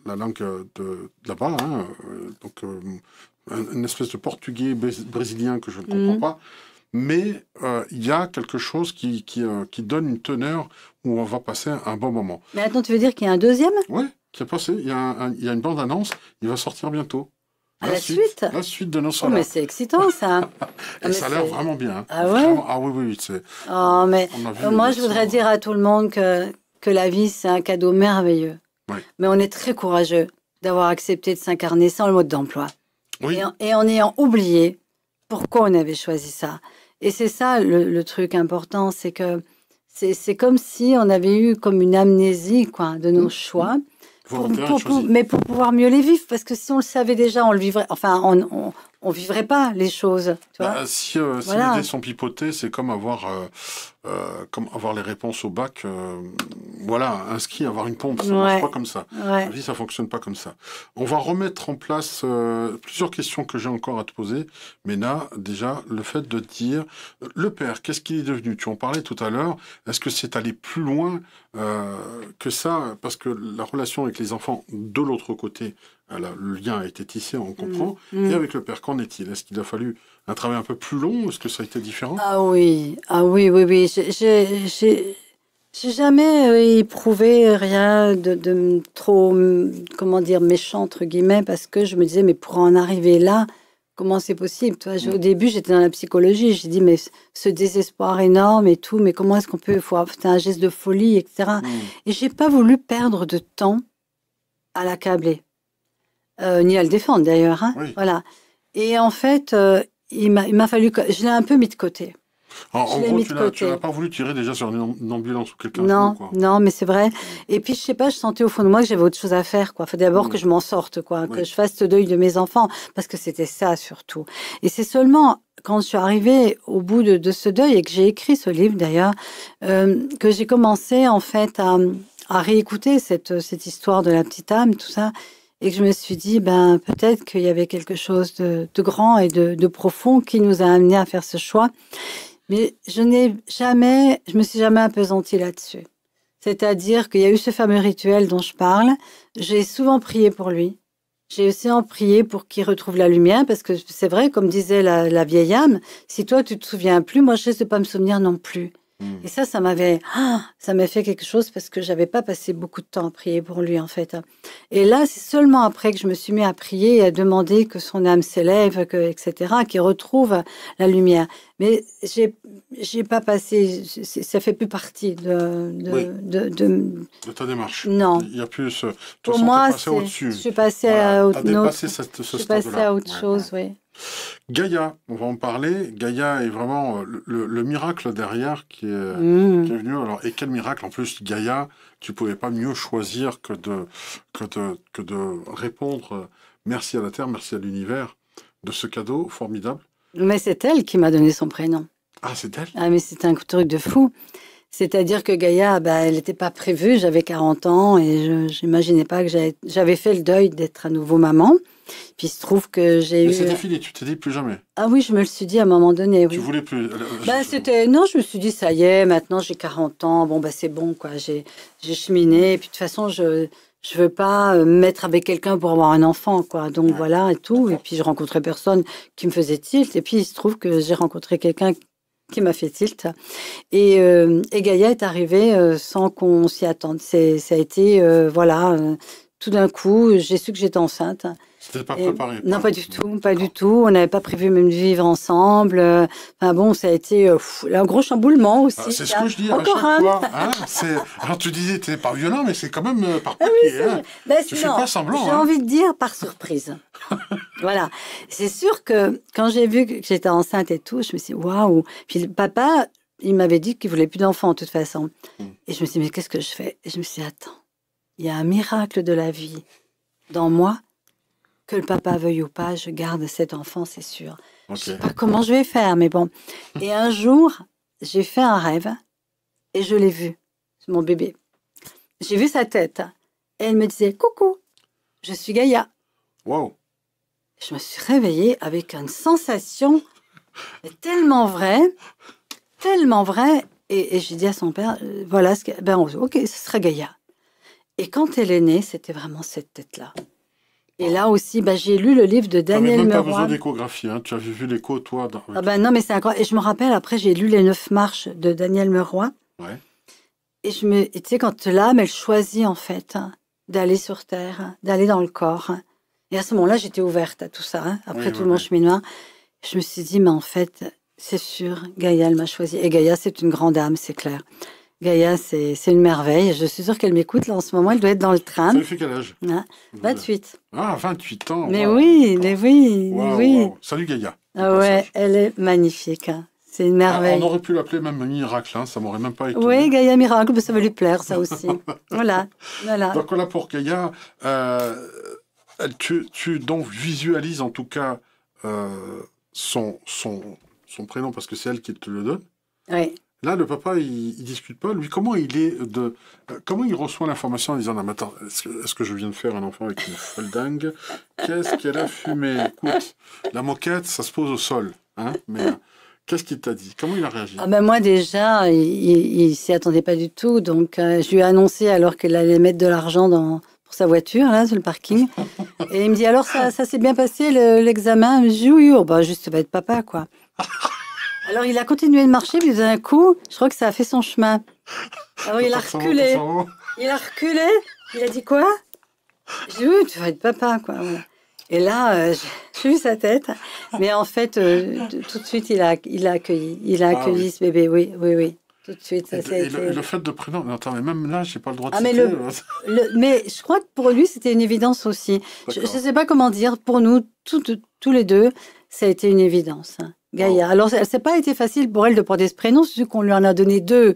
la langue de là-bas, hein, donc... une espèce de portugais brésilien que je ne comprends pas, mais il y a quelque chose qui donne une teneur où on va passer un bon moment. Mais attends, tu veux dire qu'il y a un deuxième? Oui, qui est passé. Il y a une bande-annonce, il va sortir bientôt. La suite? La suite de Nos Solar. Oh, mais c'est excitant, ça. Et ça a l'air vraiment bien. Ah ouais? Vraiment, ah oui, c'est... Oh, mais moi, je voudrais dire à tout le monde que la vie, c'est un cadeau merveilleux. Oui. Mais on est très courageux d'avoir accepté de s'incarner sans le mode d'emploi. Oui. Et en ayant oublié pourquoi on avait choisi ça. Et c'est ça le truc important, c'est que c'est comme si on avait eu comme une amnésie quoi, de nos choix, mais pour pouvoir mieux les vivre. Parce que si on le savait déjà, on le vivrait. Enfin, on vivrait pas les choses. Tu vois si les dés sont pipotés, c'est comme avoir les réponses au bac. Un ski, avoir une pompe, ça ne marche pas comme ça. Ouais. La vie, ça fonctionne pas comme ça. On va remettre en place plusieurs questions que j'ai encore à te poser. Mais là, déjà, le fait de dire, le père, qu'est-ce qu'il est devenu? Tu en parlais tout à l'heure. Est-ce que c'est aller plus loin que ça? Parce que la relation avec les enfants de l'autre côté, le lien a été tissé, on comprend. Et avec le père, qu'en est-il? Est-ce qu'il a fallu un travail un peu plus long? Est-ce que ça a été différent? Ah oui. J'ai jamais éprouvé rien de trop, comment dire, méchant, entre guillemets, parce que je me disais, mais pour en arriver là, comment c'est possible? Toi, au début, j'étais dans la psychologie. J'ai dit, mais ce désespoir énorme et tout, mais comment est-ce qu'on peut... C'était un geste de folie, etc. Et j'ai pas voulu perdre de temps à l'accabler. Ni à le défendre, d'ailleurs. Hein. Oui. Voilà. Et en fait, il m'a fallu... Je l'ai un peu mis de côté. En gros, tu n'as pas voulu tirer déjà sur une ambulance ou quelqu'un? Non, mais c'est vrai. Et puis, je sais pas, je sentais au fond de moi que j'avais autre chose à faire, quoi. Faut d'abord que je m'en sorte, quoi. Que je fasse le deuil de mes enfants. Parce que c'était ça, surtout. Et c'est seulement quand je suis arrivée au bout de ce deuil et que j'ai écrit ce livre, d'ailleurs, que j'ai commencé, en fait, à réécouter cette histoire de la petite âme, tout ça. Et que je me suis dit, peut-être qu'il y avait quelque chose de grand et de profond qui nous a amenés à faire ce choix. Mais je me suis jamais appesantie là-dessus. C'est-à-dire qu'il y a eu ce fameux rituel dont je parle. J'ai souvent prié pour lui. J'ai aussi prié pour qu'il retrouve la lumière, parce que c'est vrai, comme disait la vieille âme, si toi tu te souviens plus, moi je risque de pas me souvenir non plus. Et ça m'a fait quelque chose parce que j'avais pas passé beaucoup de temps à prier pour lui en fait. Et là, c'est seulement après que je me suis mis à prier et à demander que son âme s'élève, etc., qu'il retrouve la lumière. Mais j'ai pas passé, ça fait plus partie de ta démarche. Non. Il y a plus. Pour moi, je suis passée à autre chose, oui. Gaïa, on va en parler. Gaïa est vraiment le miracle derrière qui est venu. Alors, et quel miracle en plus, Gaïa, tu pouvais pas mieux choisir que de répondre merci à la Terre, merci à l'univers de ce cadeau formidable. Mais c'est elle qui m'a donné son prénom. Ah, c'est elle? Ah, mais c'est un truc de fou. C'est-à-dire que Gaïa, elle n'était pas prévue. J'avais 40 ans et je n'imaginais pas que j'avais fait le deuil d'être à nouveau maman. Puis il se trouve que j'ai eu... c'était fini, tu t'es dit plus jamais. Ah oui, je me le suis dit à un moment donné, oui. Tu voulais plus... Non, je me suis dit, ça y est, maintenant j'ai 40 ans, bon, c'est bon, quoi. J'ai cheminé, et puis de toute façon, je veux pas me mettre avec quelqu'un pour avoir un enfant, quoi. Donc voilà, et tout. Et puis je rencontrais personne qui me faisait tilt. Et puis il se trouve que j'ai rencontré quelqu'un qui m'a fait tilt. Et Gaïa est arrivée sans qu'on s'y attende. Ça a été, tout d'un coup, j'ai su que j'étais enceinte. C'était pas préparé. Non, pas du tout, pas du tout. On n'avait pas prévu même de vivre ensemble. Enfin bon, ça a été un gros chamboulement aussi. C'est ce que je dis à chaque fois. Hein, alors tu disais, t'es pas violent, mais c'est quand même par papier. Oui, tu fais pas semblant. J'ai envie de dire par surprise. Voilà. C'est sûr que quand j'ai vu que j'étais enceinte et tout, je me suis dit, waouh. Puis le papa, il m'avait dit qu'il voulait plus d'enfants de toute façon. Et je me suis dit, mais qu'est-ce que je fais? Et je me suis dit, attends, il y a un miracle de la vie dans moi. Que le papa veuille ou pas, je garde cet enfant, c'est sûr. Okay. Je sais pas comment je vais faire, mais bon. Et un jour, j'ai fait un rêve et je l'ai vu, mon bébé. J'ai vu sa tête et elle me disait « Coucou, je suis Gaïa ». Wow. Je me suis réveillée avec une sensation tellement vraie. Et j'ai dit à son père « Voilà, ok, ce sera Gaïa ». Et quand elle est née, c'était vraiment cette tête-là. Et là aussi, j'ai lu le livre de Daniel Meroy. Tu n'avais même pas besoin d'échographie, hein. Tu avais vu l'écho, toi. Non, mais c'est incroyable. Et je me rappelle, après, j'ai lu les 9 marches de Daniel Meroy. Ouais. Et tu sais, quand l'âme, elle choisit, en fait, d'aller sur Terre, d'aller dans le corps. Et à ce moment-là, j'étais ouverte à tout ça, hein, après tout mon cheminement. Je me suis dit, mais en fait, c'est sûr, Gaïa, elle m'a choisi. Et Gaïa, c'est une grande âme, c'est clair. Gaïa, c'est une merveille. Je suis sûre qu'elle m'écoute là en ce moment. Elle doit être dans le tram. Ça lui fait quel âge? 28. Ah, 28 ans. Mais oui. Wow. Salut Gaïa. Ah ouais, elle est magnifique. C'est une merveille. On aurait pu l'appeler même Miracle, hein, ça m'aurait même pas étonné. Oui, Gaïa Miracle, mais ça va lui plaire, ça aussi. Voilà. Donc voilà pour Gaïa. Tu donc visualises en tout cas son prénom parce que c'est elle qui te le donne. Oui. Là, le papa, il discute pas. Lui, comment il reçoit l'information en disant, non, mais attends, est-ce que je viens de faire un enfant avec une folle dingue? Qu'est-ce qu'elle a fumé? Écoute, la moquette, ça se pose au sol, hein, mais qu'est-ce qu'il t'a dit? Comment il a réagi? Moi, déjà, il s'y attendait pas du tout. Donc, je lui ai annoncé alors qu'elle allait mettre de l'argent pour sa voiture, là, sur le parking. Et il me dit, alors, ça s'est bien passé, l'examen? Je dis, oui, juste, ça va être papa, quoi. Alors, il a continué de marcher, puis d'un coup, je crois que ça a fait son chemin. Alors, il a reculé. Il a dit quoi? J'ai dit, oui, tu vas être papa, quoi. Et là, j'ai vu sa tête. Mais en fait, tout de suite, il a accueilli ce bébé, oui. Tout de suite, ça s'est été... Le fait de prénom... Attends, mais même là, j'ai pas le droit de citer. Mais je crois que pour lui, c'était une évidence aussi. Je ne sais pas comment dire. Pour nous, tous les deux, ça a été une évidence. Gaïa. Wow. Alors, ça n'a pas été facile pour elle de porter ce prénom, c'est qu'on lui en a donné 2,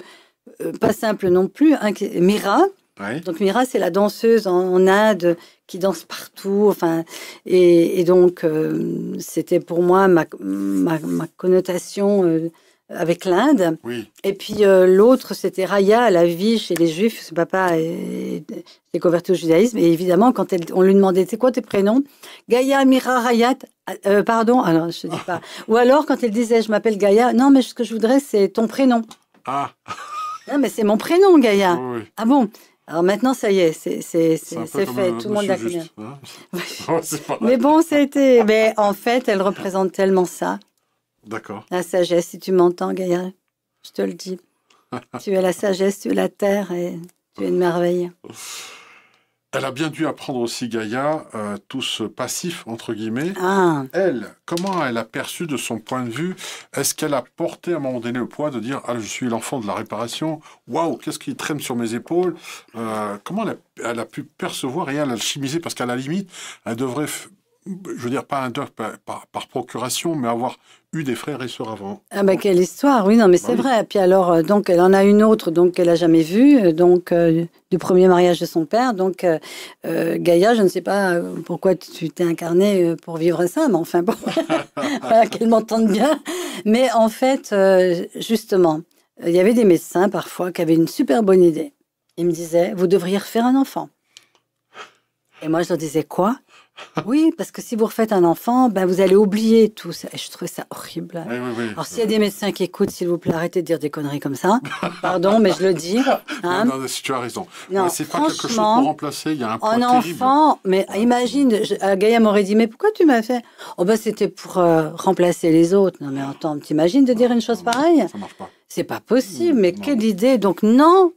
pas simples non plus. Mira. Ouais. Donc, Mira, c'est la danseuse en Inde qui danse partout. Enfin, et donc, c'était pour moi ma connotation avec l'Inde. Oui. Et puis, l'autre, c'était Raya, la vie chez les Juifs. Son papa est converti au judaïsme. Et évidemment, quand on lui demandait, c'est quoi tes prénoms? Gaïa, Mira, Rayat. Pardon, alors je ne dis pas. Ou alors, quand elle disait, je m'appelle Gaïa, non, mais ce que je voudrais, c'est ton prénom. Ah. Non, mais c'est mon prénom, Gaïa. Oui. Ah bon? Alors maintenant, ça y est, c'est fait. Tout le monde l'a connu. Hein. Mais bon, c'était. Mais en fait, elle représente tellement ça. D'accord. La sagesse, si tu m'entends, Gaïa, je te le dis. Tu es la sagesse, tu es la terre et tu es une merveille. Elle a bien dû apprendre aussi, Gaïa, tout ce passif, entre guillemets. Ah. Elle, comment elle a perçu de son point de vue? Est-ce qu'elle a porté à un moment donné le poids de dire « Ah, je suis l'enfant de la réparation. Waouh, qu'est-ce qui traîne sur mes épaules ?» Comment elle a pu percevoir et elle alchimiser? Parce qu'à la limite, elle devrait, je veux dire, pas un deuil par procuration, mais avoir eu des frères et sœurs avant. Ah ben quelle histoire, oui, non mais c'est vrai. Puis alors, donc elle en a une autre donc qu'elle a jamais vue, donc du premier mariage de son père. Donc Gaïa, je ne sais pas pourquoi tu t'es incarnée pour vivre ça, mais enfin bon, voilà, qu'elle m'entende bien. Mais en fait, justement, il y avait des médecins parfois qui avaient une super bonne idée. Ils me disaient, vous devriez refaire un enfant. Et moi, je leur disais, quoi? Oui, parce que si vous refaites un enfant, ben, vous allez oublier tout ça. Et je trouvais ça horrible. Oui, oui, oui. Alors, s'il y a des médecins qui écoutent, s'il vous plaît, arrêtez de dire des conneries comme ça. Pardon, mais je le dis. Hein. Non, si tu as raison. Non, c'est pas quelque chose pour remplacer, il y a un poids un terrible. enfant, mais imagine, Gaïa m'aurait dit, mais pourquoi tu m'as fait? Oh ben, c'était pour remplacer les autres. Non, mais attends, t'imagines de dire une chose pareille? Ça marche pas. C'est pas possible, mais Non. quelle idée. Donc, non,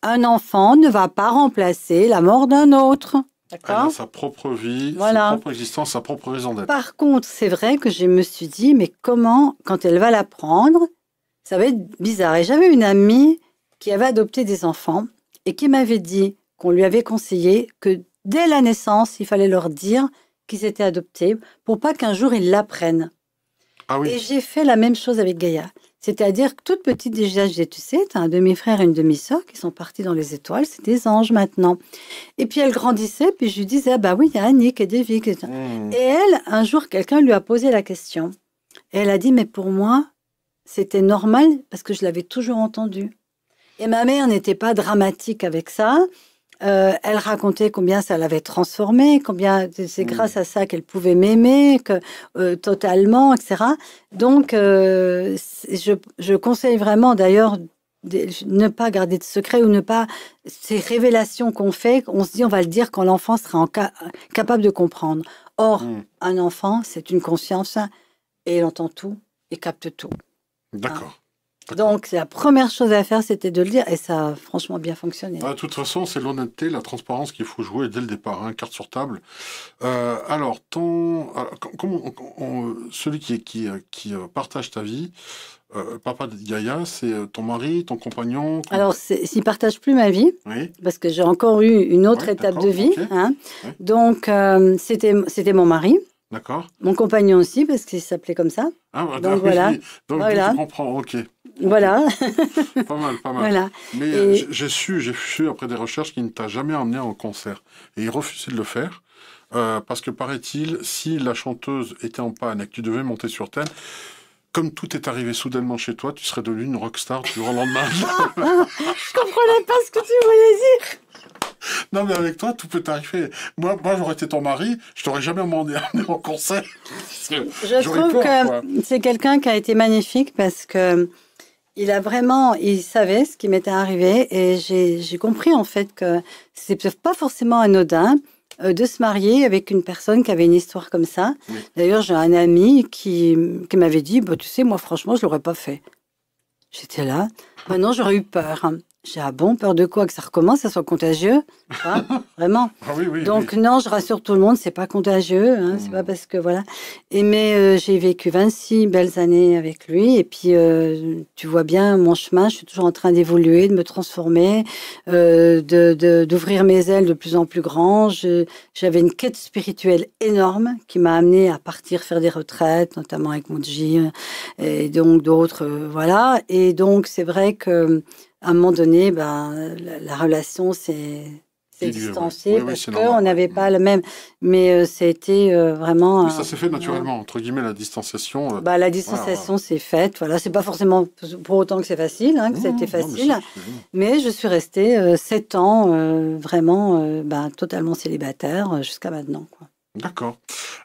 un enfant ne va pas remplacer la mort d'un autre. Elle D'accord? a sa propre vie, Voilà. sa propre existence, sa propre raison d'être. Par contre, c'est vrai que je me suis dit, mais comment, quand elle va la prendre, ça va être bizarre. Et j'avais une amie qui avait adopté des enfants et qui m'avait dit qu'on lui avait conseillé que dès la naissance, il fallait leur dire qu'ils étaient adoptés pour pas qu'un jour ils l'apprennent. Ah oui. Et j'ai fait la même chose avec Gaïa. C'est-à-dire que toute petite déjà, tu sais, tu as un demi-frère et une demi-sœur qui sont partis dans les étoiles, c'est des anges maintenant. Et puis elle grandissait, puis je lui disais, ah bah oui, il y a Annick et Davy. Et elle, un jour, quelqu'un lui a posé la question. Et elle a dit, mais pour moi, c'était normal parce que je l'avais toujours entendu. Et ma mère n'était pas dramatique avec ça. Elle racontait combien ça l'avait transformée, combien c'est grâce à ça qu'elle pouvait m'aimer, totalement, etc. Donc, je conseille vraiment, d'ailleurs, de ne pas garder de secret ou ne pas... Ces révélations qu'on fait, on se dit, on va le dire quand l'enfant sera capable de comprendre. Or, un enfant, c'est une conscience et il entend tout et capte tout. D'accord. Donc, la première chose à faire, c'était de le dire, et ça a franchement bien fonctionné. De toute façon, c'est l'honnêteté, la transparence qu'il faut jouer dès le départ, hein, carte sur table. Alors, celui qui partage ta vie, papa de Gaïa, c'est ton mari, ton compagnon Alors, s'il ne partage plus ma vie, oui. Parce que j'ai encore eu une autre étape de vie. Okay. Hein. Oui. Donc, c'était mon mari. D'accord. Mon compagnon aussi, parce qu'il s'appelait comme ça. Ah, bah, donc, voilà. Oui. Donc, voilà. je comprends, ok. Voilà. Pas mal. Voilà. Mais j'ai su, après des recherches, qu'il ne t'a jamais emmené en concert. Et il refusait de le faire. Parce que, paraît-il, si la chanteuse était en panne et que tu devais monter sur scène, comme tout est arrivé soudainement chez toi, tu serais devenue une rockstar du jour au lendemain. Je comprenais pas ce que tu voulais dire. Non, mais avec toi, tout peut arriver. Moi j'aurais été ton mari, je t'aurais jamais emmené en concert. Je trouve que c'est quelqu'un qui a été magnifique parce que il savait ce qui m'était arrivé et j'ai compris en fait que c'est pas forcément anodin de se marier avec une personne qui avait une histoire comme ça. Oui. D'ailleurs, j'ai un ami qui m'avait dit, bah, tu sais, moi franchement, je l'aurais pas fait. J'étais là. Maintenant, j'aurais eu peur. J'ai peur de quoi? Que ça recommence, ça soit contagieux? Hein, vraiment. Ah oui, donc, non, je rassure tout le monde, c'est pas contagieux. Hein, c'est pas parce que, voilà. Mais j'ai vécu 26 belles années avec lui. Et puis, tu vois bien mon chemin, je suis toujours en train d'évoluer, de me transformer, d'ouvrir mes ailes de plus en plus grand. J'avais une quête spirituelle énorme qui m'a amenée à partir faire des retraites, notamment avec Moudji, et donc d'autres, voilà. Et donc, c'est vrai que à un moment donné, la relation s'est distancée parce qu'on n'avait pas le même. Mais c'était vraiment... Mais ça s'est fait naturellement, entre guillemets, la distanciation. La distanciation s'est faite. Voilà, c'est pas forcément pour autant que c'est facile, hein, que c'était facile. Mais je suis restée 7 ans vraiment totalement célibataire jusqu'à maintenant, quoi. D'accord.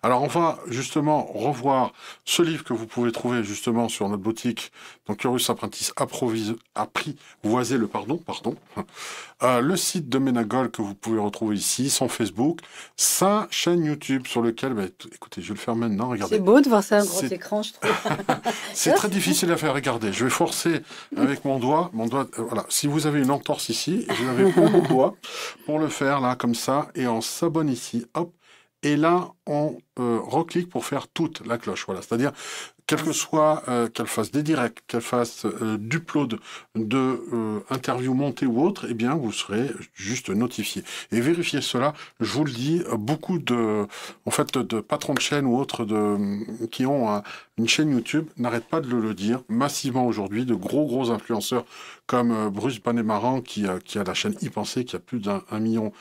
Alors, on va justement revoir ce livre que vous pouvez trouver justement sur notre boutique, donc Curious Apprentice apprivoiser le pardon. Le site de Ménagol que vous pouvez retrouver ici, son Facebook, sa chaîne YouTube sur lequel, écoutez, je vais le faire maintenant, regardez. C'est beau de voir ça un gros écran, je trouve. C'est très difficile à faire, regardez. Je vais forcer avec mon doigt, voilà. Si vous avez une entorse ici, je n'avais pas mon doigt pour le faire là, comme ça, et on s'abonne ici, hop. Et là, on reclique pour faire toute la cloche. Voilà, c'est-à-dire, quel que soit qu'elle fasse des directs, qu'elle fasse d'upload, interview montée ou autre, eh bien, vous serez juste notifié. Et vérifiez cela, je vous le dis, beaucoup de patrons de chaîne ou autres qui ont une chaîne YouTube n'arrête pas de le dire massivement aujourd'hui, de gros influenceurs comme Bruce Banemaran qui a la chaîne Y Penser, qui a plus d'1,4 million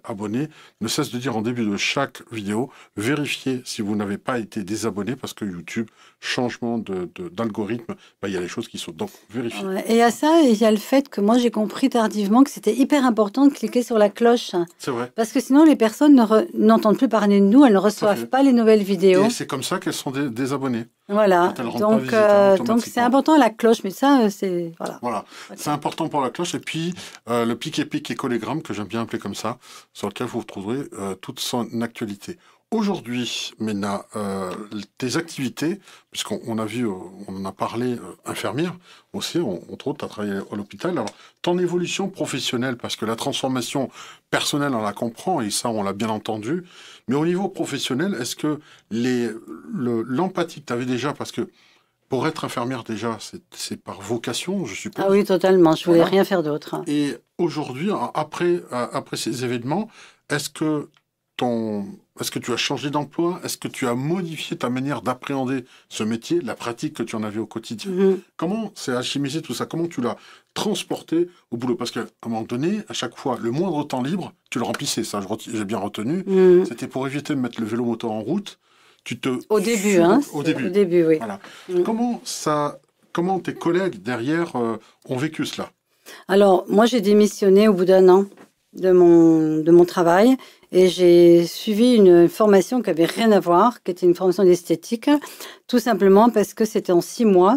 abonnés, ne cesse de dire en début de chaque vidéo, vérifiez si vous n'avez pas été désabonné parce que YouTube, changement d'algorithme, il y a les choses qui sautent. Donc, vérifiez. Ouais. Et à ça, il y a le fait que moi, j'ai compris tardivement que c'était hyper important de cliquer sur la cloche. C'est vrai. Parce que sinon, les personnes n'entendent plus parler de nous, elles ne reçoivent pas les nouvelles vidéos. Et c'est comme ça qu'elles sont désabonnées. Voilà, donc c'est important la cloche, mais ça, c'est... Voilà. C'est important pour la cloche. Et puis, le pic écolégramme, que j'aime bien appeler comme ça, sur lequel vous retrouverez toute son actualité. Aujourd'hui, Mena, tes activités, puisqu'on a vu, on en a parlé, infirmière aussi, entre autres, tu as travaillé à l'hôpital. Alors, ton évolution professionnelle, parce que la transformation personnelle, on la comprend, et ça, on l'a bien entendu, mais au niveau professionnel, est-ce que l'empathie que tu avais déjà, parce que pour être infirmière déjà, c'est par vocation, je suppose. Ah oui, totalement, je voulais rien faire d'autre. Et aujourd'hui, après ces événements, est-ce que tu as changé d'emploi? Est-ce que tu as modifié ta manière d'appréhender ce métier, la pratique que tu en avais au quotidien? Comment c'est alchimisé tout ça? Comment tu l'as transporté au boulot? Parce qu'à un moment donné, à chaque fois, le moindre temps libre, tu le remplissais, ça j'ai bien retenu. C'était pour éviter de mettre le vélo moteur en route. Au début, Au début, oui. Voilà. Comment tes collègues derrière ont vécu cela? Alors, moi, j'ai démissionné au bout d'1 an de mon travail. Et j'ai suivi une formation qui avait rien à voir, qui était une formation d'esthétique, tout simplement parce que c'était en 6 mois.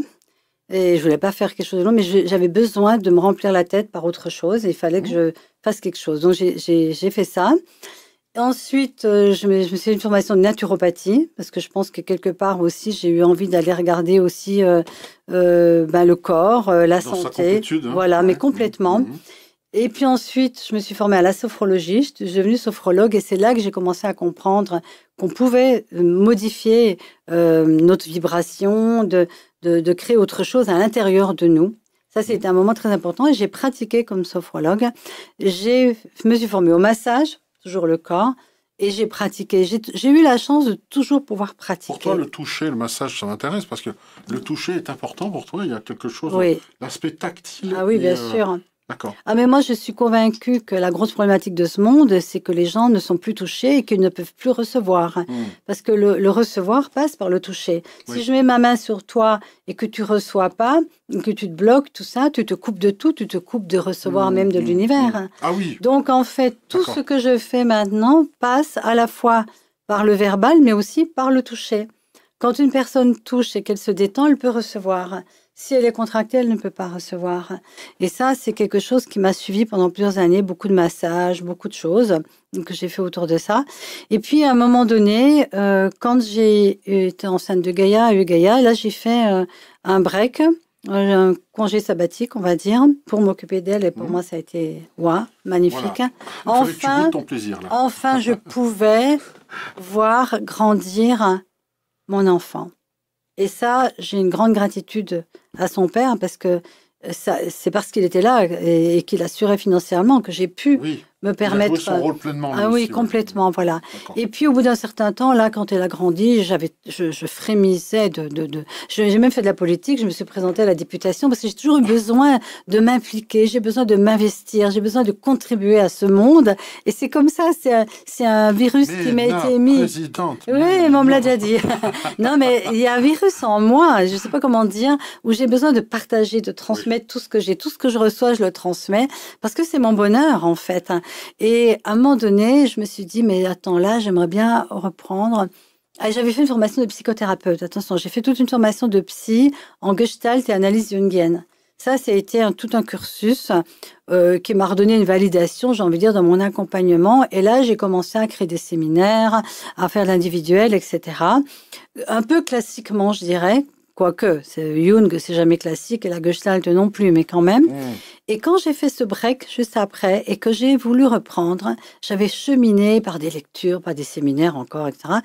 Et je voulais pas faire quelque chose de long, mais j'avais besoin de me remplir la tête par autre chose. Et il fallait que je fasse quelque chose. Donc, j'ai fait ça. Ensuite, je me suis fait une formation de naturopathie, parce que je pense que quelque part aussi, j'ai eu envie d'aller regarder aussi le corps, la santé. Voilà, mais complètement. Et puis ensuite, je me suis formée à la sophrologie, je suis devenue sophrologue et c'est là que j'ai commencé à comprendre qu'on pouvait modifier notre vibration, de créer autre chose à l'intérieur de nous. Ça, c'était un moment très important et j'ai pratiqué comme sophrologue. Je me suis formée au massage, toujours le corps, et j'ai pratiqué. J'ai eu la chance de toujours pouvoir pratiquer. Pour toi, le toucher, le massage, ça m'intéresse parce que le toucher est important pour toi. Il y a quelque chose, l'aspect tactile. Ah oui, bien sûr. D'accord. Ah mais moi je suis convaincue que la grosse problématique de ce monde, c'est que les gens ne sont plus touchés et qu'ils ne peuvent plus recevoir. Parce que le recevoir passe par le toucher. Oui. Si je mets ma main sur toi et que tu reçois pas, que tu te bloques, tout ça, tu te coupes de tout, tu te coupes de recevoir même de l'univers. Ah oui. Donc en fait, tout ce que je fais maintenant passe à la fois par le verbal, mais aussi par le toucher. Quand une personne touche et qu'elle se détend, elle peut recevoir. Si elle est contractée, elle ne peut pas recevoir. Et ça, c'est quelque chose qui m'a suivi pendant plusieurs années, beaucoup de massages, beaucoup de choses que j'ai fait autour de ça. Et puis, à un moment donné, quand j'ai été enceinte de Gaïa, là, j'ai fait un break, un congé sabbatique, on va dire, pour m'occuper d'elle. Et pour moi, ça a été magnifique. Voilà. Tu goûtes ton plaisir, là. Enfin, je pouvais voir grandir mon enfant. Et ça, j'ai une grande gratitude à son père parce que c'est parce qu'il était là et qu'il assurait financièrement que j'ai pu me permettre... Il a joué son rôle pleinement. Ah oui, complètement, voilà. Et puis, au bout d'un certain temps, là, quand elle a grandi, je frémissais J'ai même fait de la politique, je me suis présentée à la députation parce que j'ai toujours eu besoin de m'impliquer, j'ai besoin de m'investir, j'ai besoin de contribuer à ce monde. Et c'est comme ça, c'est un virus qui m'a été mis... Présidente. Oui, mais on me l'a déjà dit. Non, mais il y a un virus en moi, je ne sais pas comment dire, où j'ai besoin de partager, de transmettre tout ce que j'ai, tout ce que je reçois, je le transmets, parce que c'est mon bonheur, en fait. Et à un moment donné, je me suis dit, mais attends, là, j'aimerais bien reprendre. J'avais fait une formation de psychothérapeute. Attention, j'ai fait toute une formation de psy en gestalt et analyse jungienne. Ça a été tout un cursus qui m'a redonné une validation, j'ai envie de dire, dans mon accompagnement. Et là, j'ai commencé à créer des séminaires, à faire de l'individuel, etc. Un peu classiquement, je dirais. Quoique, Jung, c'est jamais classique, et la Gestalt non plus, mais quand même. Et quand j'ai fait ce break juste après, et que j'ai voulu reprendre, j'avais cheminé par des lectures, par des séminaires encore, etc.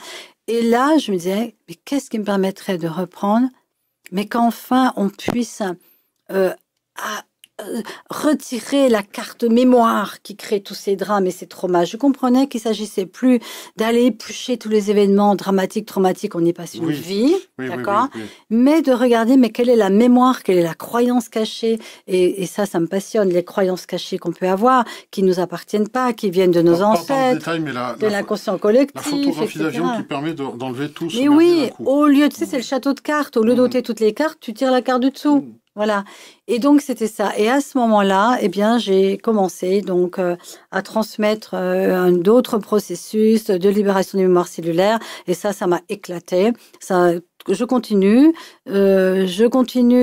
Et là, je me disais, mais qu'est-ce qui me permettrait de reprendre, mais qu'enfin on puisse retirer la carte mémoire qui crée tous ces drames et ces traumas. Je comprenais qu'il s'agissait plus d'aller éplucher tous les événements dramatiques, traumatiques, on y passe une vie, d'accord, mais de regarder, mais quelle est la mémoire, quelle est la croyance cachée, et ça me passionne, les croyances cachées qu'on peut avoir, qui nous appartiennent pas, qui viennent de nos ancêtres, détail, mais de l'inconscient collectif, la photographie d'avion qui permet d'enlever tout. Mais oui, au lieu, tu sais, c'est le château de cartes, au lieu d'ôter toutes les cartes, tu tires la carte du dessous. Voilà. Et donc, c'était ça. Et à ce moment-là, eh bien, j'ai commencé donc à transmettre d'autres processus de libération des mémoires cellulaires. Et ça m'a éclaté. Je continue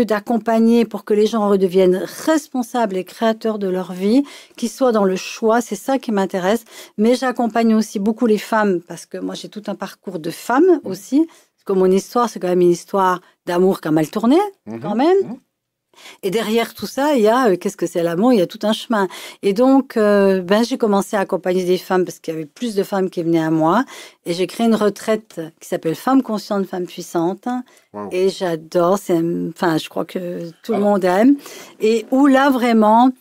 d'accompagner pour que les gens redeviennent responsables et créateurs de leur vie, qu'ils soient dans le choix. C'est ça qui m'intéresse. Mais j'accompagne aussi beaucoup les femmes parce que moi, j'ai tout un parcours de femmes aussi. Parce que mon histoire, c'est quand même une histoire d'amour qui a mal tourné, quand même. Et derrière tout ça, il y a, qu'est-ce que c'est l'amour? Il y a tout un chemin. Et donc, j'ai commencé à accompagner des femmes parce qu'il y avait plus de femmes qui venaient à moi. Et j'ai créé une retraite qui s'appelle Femmes conscientes, femmes puissantes. Wow. Et j'adore. Je crois que tout le monde aime. Et où là, vraiment,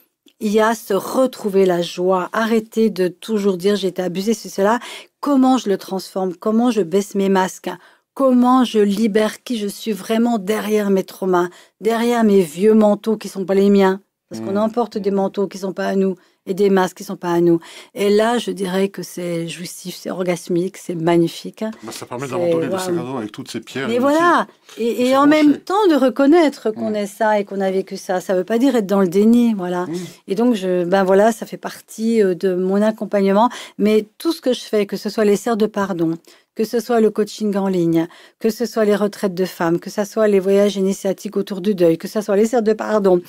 il y a se retrouver la joie. Arrêter de toujours dire j'ai été abusée, c'est cela. Comment je le transforme? Comment je baisse mes masques? Comment je libère qui je suis vraiment derrière mes traumas, derrière mes vieux manteaux qui ne sont pas les miens. Parce qu'on emporte des manteaux qui ne sont pas à nous et des masques qui ne sont pas à nous. Et là, je dirais que c'est jouissif, c'est orgasmique, c'est magnifique. Ça permet d'abandonner le sac à dos avec toutes ces pierres. Et voilà. Et en même temps, de reconnaître qu'on est ça et qu'on a vécu ça. Ça ne veut pas dire être dans le déni. Voilà. Et donc, ça fait partie de mon accompagnement. Mais tout ce que je fais, que ce soit les serres de pardon, que ce soit le coaching en ligne, que ce soit les retraites de femmes, que ce soit les voyages initiatiques autour du deuil, que ce soit les serres de pardon,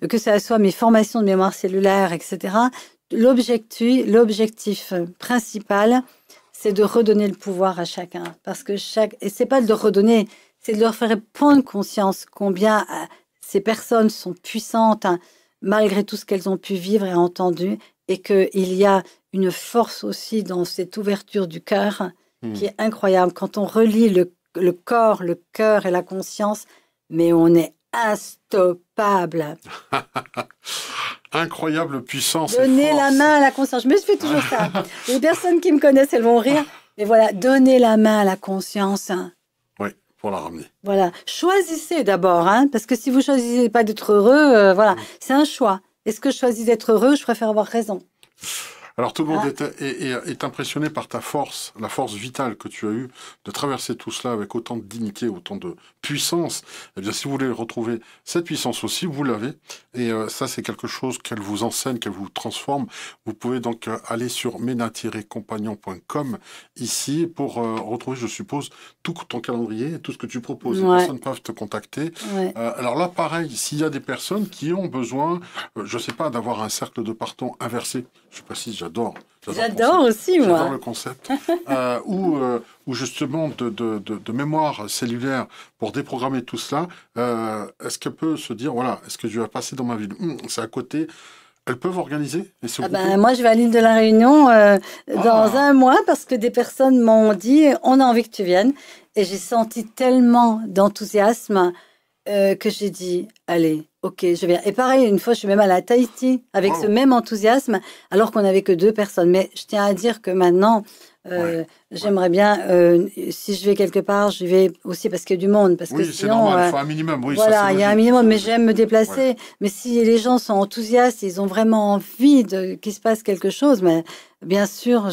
que ce soit mes formations de mémoire cellulaire, etc. L'objectif principal, c'est de redonner le pouvoir à chacun. Parce que et c'est pas de redonner, c'est de leur faire prendre conscience combien ces personnes sont puissantes, malgré tout ce qu'elles ont pu vivre et entendu, et qu'il y a une force aussi dans cette ouverture du cœur, qui est incroyable. Quand on relie le corps, le cœur et la conscience, mais on est instoppable. Incroyable puissance. Donner la main à la conscience. Je me fais toujours ça. Les personnes qui me connaissent, elles vont rire. Mais voilà, donner la main à la conscience. Oui, pour la ramener. Voilà. Choisissez d'abord, parce que si vous ne choisissez pas d'être heureux, c'est un choix. Est-ce que je choisis d'être heureux? Je préfère avoir raison. Alors tout le monde est impressionné par ta force, la force vitale que tu as eue de traverser tout cela avec autant de dignité, autant de puissance. Eh bien, si vous voulez retrouver cette puissance aussi, vous l'avez. Et ça, c'est quelque chose qu'elle vous enseigne, qu'elle vous transforme. Vous pouvez donc aller sur mena-compagnon.com ici pour retrouver, je suppose, tout ton calendrier, tout ce que tu proposes. Les personnes peuvent te contacter. Ouais. Alors là, pareil, s'il y a des personnes qui ont besoin, je sais pas, d'avoir un cercle de pardon inversé, je précise, J'adore aussi, moi. J'adore le concept. Ou justement de mémoire cellulaire pour déprogrammer tout cela. Est-ce qu'elle peut se dire, voilà, est-ce que je vais passer dans ma ville? C'est à côté. Elles peuvent organiser et moi, je vais à l'île de la Réunion dans un mois parce que des personnes m'ont dit, on a envie que tu viennes. Et j'ai senti tellement d'enthousiasme que j'ai dit, allez, ok, je viens. Et pareil, une fois, je suis même allée à Tahiti avec ce même enthousiasme, alors qu'on n'avait que 2 personnes. Mais je tiens à dire que maintenant, j'aimerais bien, si je vais quelque part, je vais aussi parce qu'il y a du monde. Parce que sinon, c'est normal, il faut un minimum. Oui, voilà, il y a un minimum, mais j'aime me déplacer. Ouais. Mais si les gens sont enthousiastes, ils ont vraiment envie qu'il se passe quelque chose, mais bien sûr,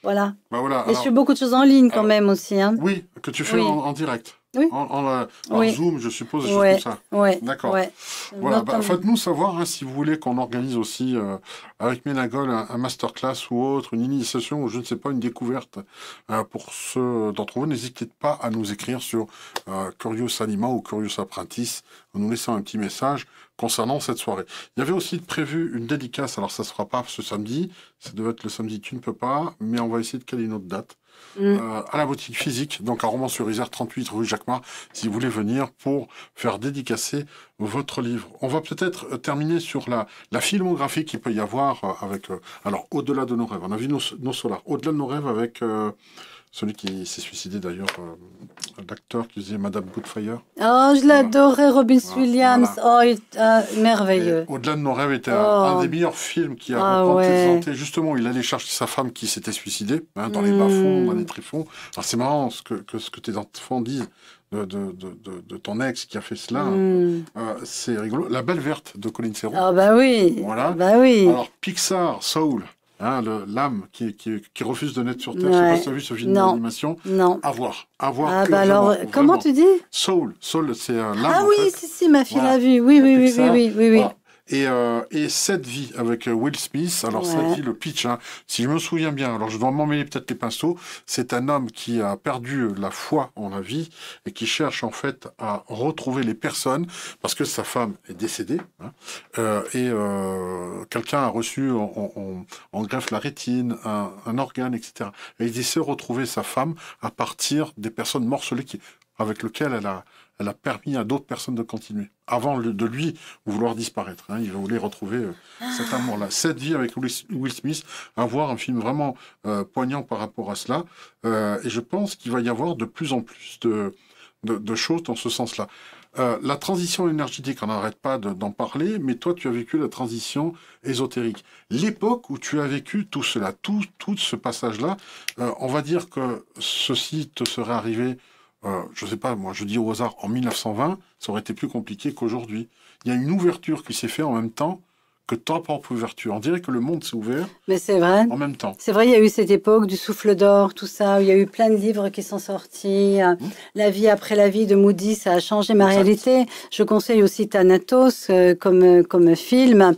voilà. Voilà. Et je fais beaucoup de choses en ligne quand même aussi. Oui, que tu fais en direct. Oui. En Zoom, je suppose, des choses comme ça. Oui. D'accord. Ouais. Voilà, faites-nous savoir si vous voulez qu'on organise aussi avec Ménagol un masterclass ou autre, une initiation ou je ne sais pas, une découverte pour ceux d'entre vous. N'hésitez pas à nous écrire sur Curious Anima ou Curious Apprentice en nous laissant un petit message concernant cette soirée. Il y avait aussi prévu une dédicace, alors ça ne se fera pas ce samedi, ça devait être le samedi, tu ne peux pas, mais on va essayer de caler une autre date. À la boutique physique, donc à Romans-sur-Isère, 38 rue Jacquemart, si vous voulez venir pour faire dédicacer votre livre. On va peut-être terminer sur la filmographie qu'il peut y avoir avec... alors, Au-delà de nos rêves. On a vu nos solars. Au-delà de nos rêves avec celui qui s'est suicidé d'ailleurs, l'acteur qui faisait Madame Doubtfire. Oh, je l'adorais, Robin Williams. Voilà. Oh, il est merveilleux. Au-delà de nos rêves était Oh. un des meilleurs films qui a Ah représenté justement, il allait chercher sa femme qui s'était suicidée, hein, dans les bas-fonds, dans les tréfonds. Alors c'est marrant ce que tes enfants disent de ton ex qui a fait cela. C'est rigolo. La Belle Verte de Colin Serrault. Ah bah oui. Voilà. Bah oui. Alors Pixar, Soul, hein, l'âme qui refuse de naître sur Terre. Ouais. Je sais pas si tu as vu ce film Non. d'animation. Non. À voir. Ah Que bah alors, vraiment, comment vraiment. tu dis? Soul, c'est l'âme Ah en oui, fait. si, ma fille Voilà. l'a vu. Oui, oui, oui, Pixar. oui, oui, oui. Voilà. Et Cette vie avec Will Smith. Alors, Ouais. Cette vie, le pitch, hein, si je me souviens bien, alors je dois m'emmêler peut-être les pinceaux, c'est un homme qui a perdu la foi en la vie et qui cherche en fait à retrouver les personnes parce que sa femme est décédée, hein, quelqu'un a reçu en greffe la rétine, un organe, etc. Et il essaie de retrouver sa femme à partir des personnes morcelées avec lesquelles elle a permis à d'autres personnes de continuer. Avant de lui vouloir disparaître. Hein, il voulait retrouver cet amour-là. Cette vie avec Will Smith, avoir un film vraiment poignant par rapport à cela. Et je pense qu'il va y avoir de plus en plus de choses dans ce sens-là. La transition énergétique, on n'arrête pas d'en parler, mais toi, tu as vécu la transition ésotérique. L'époque où tu as vécu tout cela, tout ce passage-là, on va dire que ceci te serait arrivé... je sais pas, moi je dis au hasard, en 1920, ça aurait été plus compliqué qu'aujourd'hui. Il y a une ouverture qui s'est faite en même temps que ta propre ouverture. On dirait que le monde s'est ouvert Mais c'est vrai. en même temps. C'est vrai, il y a eu cette époque du souffle d'or, tout ça, où il y a eu plein de livres qui sont sortis. La vie après la vie de Moody, ça a changé ma réalité. Je conseille aussi Thanatos comme film,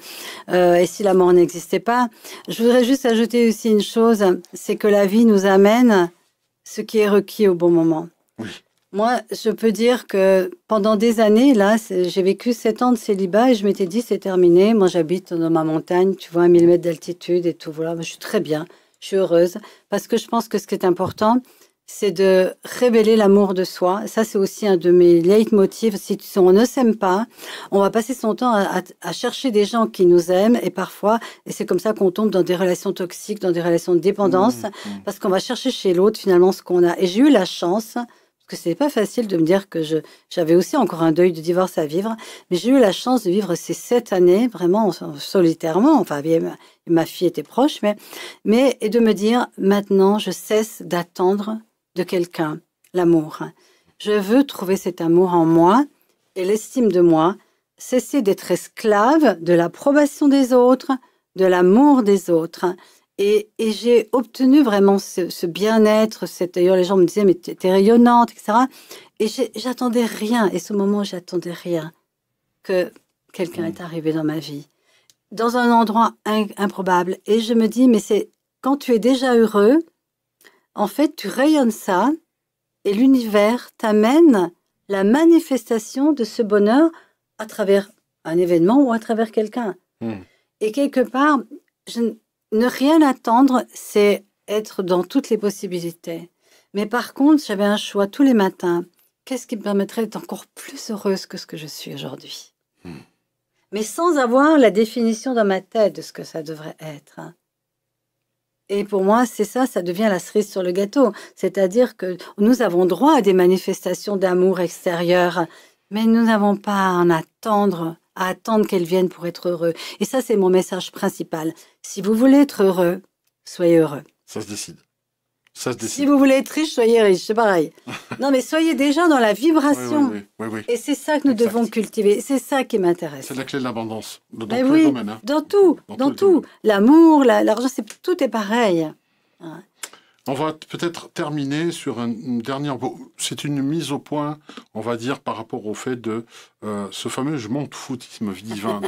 et si la mort n'existait pas. Je voudrais juste ajouter aussi une chose, c'est que la vie nous amène ce qui est requis au bon moment. Oui. Moi, je peux dire que pendant des années, là, j'ai vécu 7 ans de célibat et je m'étais dit, c'est terminé. Moi, j'habite dans ma montagne, tu vois, à 1000 mètres d'altitude et tout. Voilà, moi, je suis très bien, je suis heureuse. Parce que je pense que ce qui est important, c'est de révéler l'amour de soi. Ça, c'est aussi un de mes leitmotifs. Si on ne s'aime pas, on va passer son temps à chercher des gens qui nous aiment et parfois, et c'est comme ça qu'on tombe dans des relations toxiques, dans des relations de dépendance, parce qu'on va chercher chez l'autre finalement ce qu'on a. Et j'ai eu la chance... que c'était pas facile de me dire que j'avais aussi encore un deuil de divorce à vivre, mais j'ai eu la chance de vivre ces 7 années vraiment solitairement. Enfin, ma fille était proche, mais et de me dire maintenant, je cesse d'attendre de quelqu'un l'amour. Je veux trouver cet amour en moi et l'estime de moi, cesser d'être esclave de l'approbation des autres, de l'amour des autres. Et j'ai obtenu vraiment ce bien-être. D'ailleurs, les gens me disaient, mais t'es rayonnante, etc. Et j'attendais rien. Et ce moment, j'attendais rien que quelqu'un est arrivé dans ma vie, dans un endroit improbable. Et je me dis, mais c'est quand tu es déjà heureux, en fait, tu rayonnes ça, et l'univers t'amène la manifestation de ce bonheur à travers un événement ou à travers quelqu'un. Et quelque part, ne rien attendre, c'est être dans toutes les possibilités. Mais par contre, j'avais un choix tous les matins. Qu'est-ce qui me permettrait d'être encore plus heureuse que ce que je suis aujourd'hui? Mais sans avoir la définition dans ma tête de ce que ça devrait être. Et pour moi, c'est ça, ça devient la cerise sur le gâteau. C'est-à-dire que nous avons droit à des manifestations d'amour extérieur, mais nous n'avons pas à attendre qu'elles viennent pour être heureux. Et ça, c'est mon message principal. Si vous voulez être heureux, soyez heureux. Ça se décide. Ça se décide. Si vous voulez être riche, soyez riche, c'est pareil. Non, mais soyez déjà dans la vibration. Oui. Et c'est ça que nous devons cultiver. C'est ça qui m'intéresse. C'est la clé de l'abondance. Dans Mais tous les domaines. Hein. Dans tout. L'amour, l'argent, tout est pareil. On va peut-être terminer sur une dernière... C'est une mise au point, on va dire, par rapport au fait de ce fameux « je m'en foutisme divin ».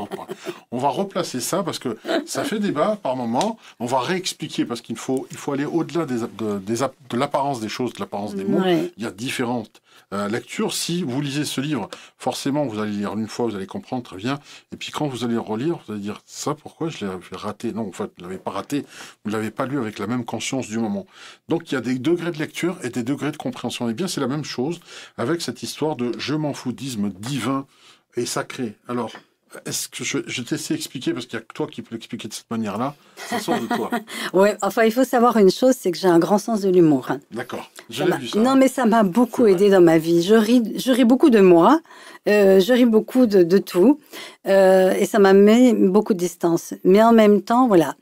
On va replacer ça parce que ça fait débat par moment. On va réexpliquer parce qu'il faut aller au-delà de l'apparence des choses, de l'apparence des mots. Ouais. Il y a différentes lectures. Si vous lisez ce livre, forcément, vous allez lire une fois, vous allez comprendre très bien. Et puis quand vous allez relire, vous allez dire « ça, pourquoi je l'ai raté ?» Non, en fait, vous ne l'avez pas raté. Vous ne l'avez pas lu avec la même conscience du moment. Donc, il y a des degrés de lecture et des degrés de compréhension. Et bien, c'est la même chose avec cette histoire de « je m'en foutisme divin » et sacré. Alors, est-ce que je t'essaie d'expliquer, parce qu'il n'y a que toi qui peux l'expliquer de cette manière-là, ça sort de toi. Oui, enfin, il faut savoir une chose, c'est que j'ai un grand sens de l'humour. D'accord, j'avais vu ça. Non, mais ça m'a beaucoup aidé dans ma vie. Je ris beaucoup de moi, je ris beaucoup de tout, et ça m'a mis beaucoup de distance. Mais en même temps, voilà,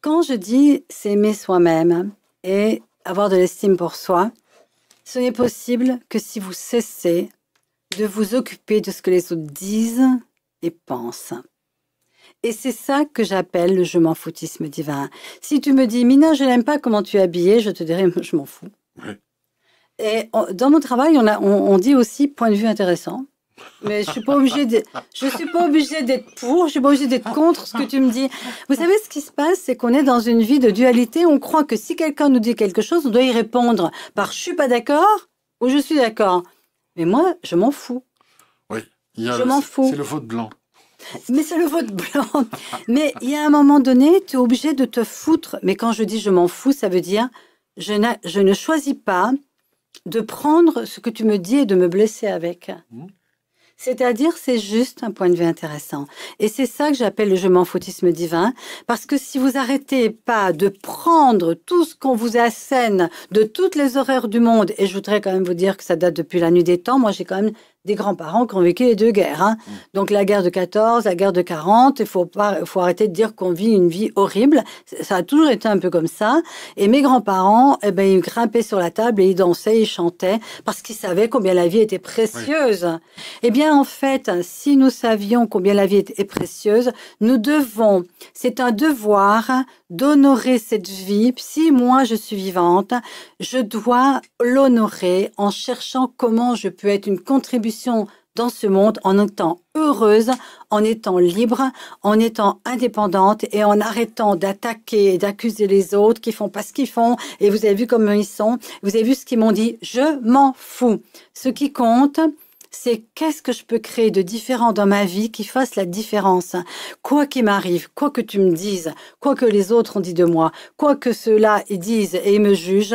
quand je dis c'est aimer soi-même et avoir de l'estime pour soi, ce n'est possible que si vous cessez de vous occuper de ce que les autres disent et pensent. Et c'est ça que j'appelle le je m'en foutisme divin. Si tu me dis, Mina, je n'aime pas comment tu es habillée, je te dirai, je m'en fous. Oui. Et dans mon travail, on dit aussi point de vue intéressant. Mais je suis pas obligée d'être pour, je suis pas obligée d'être contre ce que tu me dis. Vous savez, ce qui se passe, c'est qu'on est dans une vie de dualité. On croit que si quelqu'un nous dit quelque chose, on doit y répondre par je suis pas d'accord ou je suis d'accord. Mais moi, je m'en fous. Oui, je m'en fous. C'est le vote blanc. Mais c'est le vote blanc. Mais il y a un moment donné, tu es obligé de te foutre. Mais quand je dis je m'en fous, ça veut dire je ne choisis pas de prendre ce que tu me dis et de me blesser avec. C'est-à-dire, c'est juste un point de vue intéressant. Et c'est ça que j'appelle le je m'en foutisme divin. Parce que si vous arrêtez pas de prendre tout ce qu'on vous assène de toutes les horreurs du monde, et je voudrais quand même vous dire que ça date depuis la nuit des temps, moi j'ai quand même des grands-parents qui ont vécu les deux guerres. Hein. Donc la guerre de 14, la guerre de 40, il faut arrêter de dire qu'on vit une vie horrible. Ça a toujours été un peu comme ça. Et mes grands-parents, eh ben, ils grimpaient sur la table et ils dansaient, ils chantaient, parce qu'ils savaient combien la vie était précieuse. Oui. Eh bien, en fait, si nous savions combien la vie est précieuse, nous devons, c'est un devoir d'honorer cette vie. Si moi je suis vivante, je dois l'honorer en cherchant comment je peux être une contribution dans ce monde en étant heureuse, en étant libre, en étant indépendante et en arrêtant d'attaquer et d'accuser les autres qui font pas ce qu'ils font. Et vous avez vu comment ils sont, vous avez vu ce qu'ils m'ont dit, je m'en fous. Ce qui compte, c'est qu'est-ce que je peux créer de différent dans ma vie qui fasse la différence. Quoi qu'il m'arrive, quoi que tu me dises, quoi que les autres ont dit de moi, quoi que ceux-là ils disent et ils me jugent,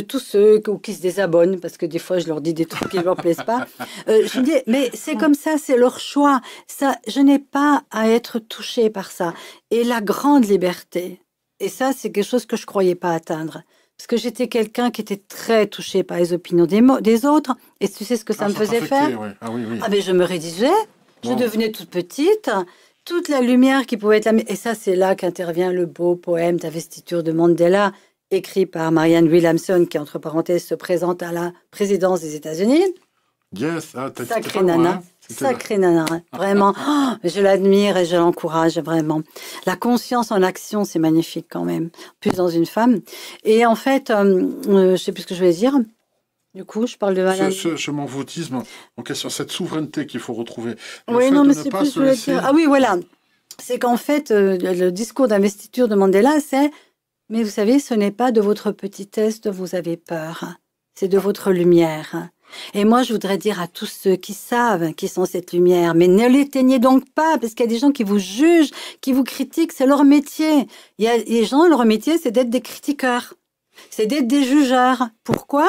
tous ceux qui se désabonnent, parce que des fois je leur dis des trucs qui ne leur plaisent pas, je me dis, mais c'est comme ça, c'est leur choix. Ça, je n'ai pas à être touchée par ça. Et la grande liberté, et ça c'est quelque chose que je ne croyais pas atteindre, parce que j'étais quelqu'un qui était très touché par les opinions des autres. Et tu sais ce que ça me faisait faire? Ouais. Ah oui, oui. Ah, mais je me rédigeais, je devenais toute petite, toute la lumière qui pouvait être la... Et ça, c'est là qu'intervient le beau poème D'investiture de Mandela, écrit par Marianne Williamson, qui, entre parenthèses, se présente à la présidence des États-Unis. Yes, sacrée nana. Sacrée nana, vraiment. Oh, je l'admire et je l'encourage, vraiment. La conscience en action, c'est magnifique quand même. Plus dans une femme. Et en fait, je ne sais plus ce que je voulais dire. Du coup, je parle de Madame... Je m'en foutisme en question, cette souveraineté qu'il faut retrouver. Oui, non, mais c'est plus ce que je voulais dire. Ah oui, voilà. C'est qu'en fait, le discours d'investiture de Mandela, c'est « Mais vous savez, ce n'est pas de votre petitesse dont vous avez peur. C'est de votre lumière. » Et moi, je voudrais dire à tous ceux qui savent qui sont cette lumière, mais ne l'éteignez donc pas, parce qu'il y a des gens qui vous jugent, qui vous critiquent, c'est leur métier. Il y a des gens, leur métier, c'est d'être des critiqueurs, c'est d'être des jugeurs. Pourquoi?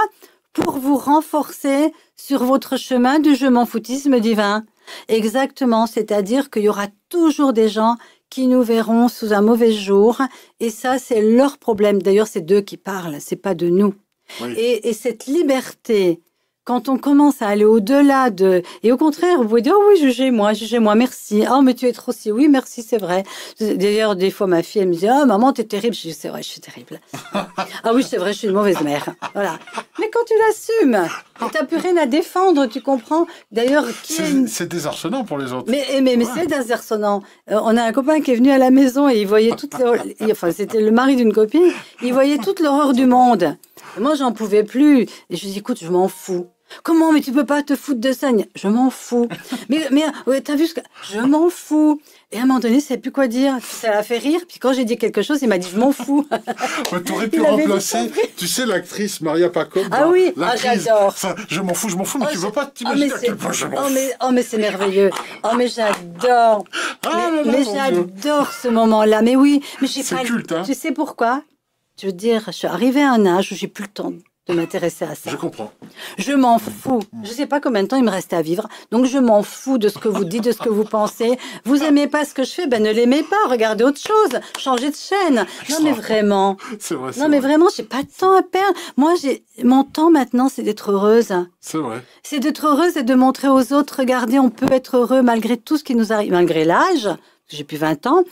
Pour vous renforcer sur votre chemin du je m'en foutisme divin. Exactement, c'est-à-dire qu'il y aura toujours des gens qui nous verront sous un mauvais jour, et ça, c'est leur problème. D'ailleurs, c'est d'eux qui parlent, c'est pas de nous. Oui. Et cette liberté... Quand on commence à aller au-delà de... Et au contraire, vous pouvez dire, oh oui, jugez-moi, merci. Oh, mais tu es trop si... Oui, merci, c'est vrai. D'ailleurs, des fois, ma fille, elle me dit, oh, maman, t'es terrible. Je dis, c'est vrai, je suis terrible. Ah oui, c'est vrai, je suis une mauvaise mère. Voilà. Mais quand tu l'assumes, t'as plus rien à défendre, tu comprends? D'ailleurs, c'est désarçonnant pour les autres. Mais ouais. C'est désarçonnant. On a un copain qui est venu à la maison et il voyait toute l'horreur... Enfin, c'était le mari d'une copine. Il voyait toute l'horreur du monde. Et moi, j'en pouvais plus. Et je lui dis, écoute, je m'en fous. Comment? Mais tu peux pas te foutre de ça. Je m'en fous. mais t'as vu ce que... Je m'en fous. Et à un moment donné, ça ne savait plus quoi dire. Ça l'a fait rire. Puis quand j'ai dit quelque chose, il m'a dit, je m'en fous. Tu aurais pu remplacer, tu sais, l'actrice Maria Pacob. Ah oui, j'adore. Je m'en fous, mais tu veux pas t'imaginer à quel point je m'en fous. Oh, mais c'est merveilleux. Oh, mais j'adore. Mais j'adore ce moment-là. Mais oui, mais j'ai pas... C'est culte, hein. Tu sais pourquoi? Je veux dire, je suis arrivée à un âge où j'ai plus le temps de m'intéresser à ça. Je comprends. Je m'en fous. Je sais pas combien de temps il me reste à vivre. Donc, je m'en fous de ce que vous dites, de ce que vous pensez. Vous aimez pas ce que je fais? Ben, ne l'aimez pas. Regardez autre chose. Changez de chaîne. Non, mais vraiment. C'est vrai. Non, mais vraiment, j'ai pas de temps à perdre. Moi, mon temps maintenant, c'est d'être heureuse. C'est vrai. C'est d'être heureuse et de montrer aux autres, regardez, on peut être heureux malgré tout ce qui nous arrive, malgré l'âge. J'ai plus 20 ans.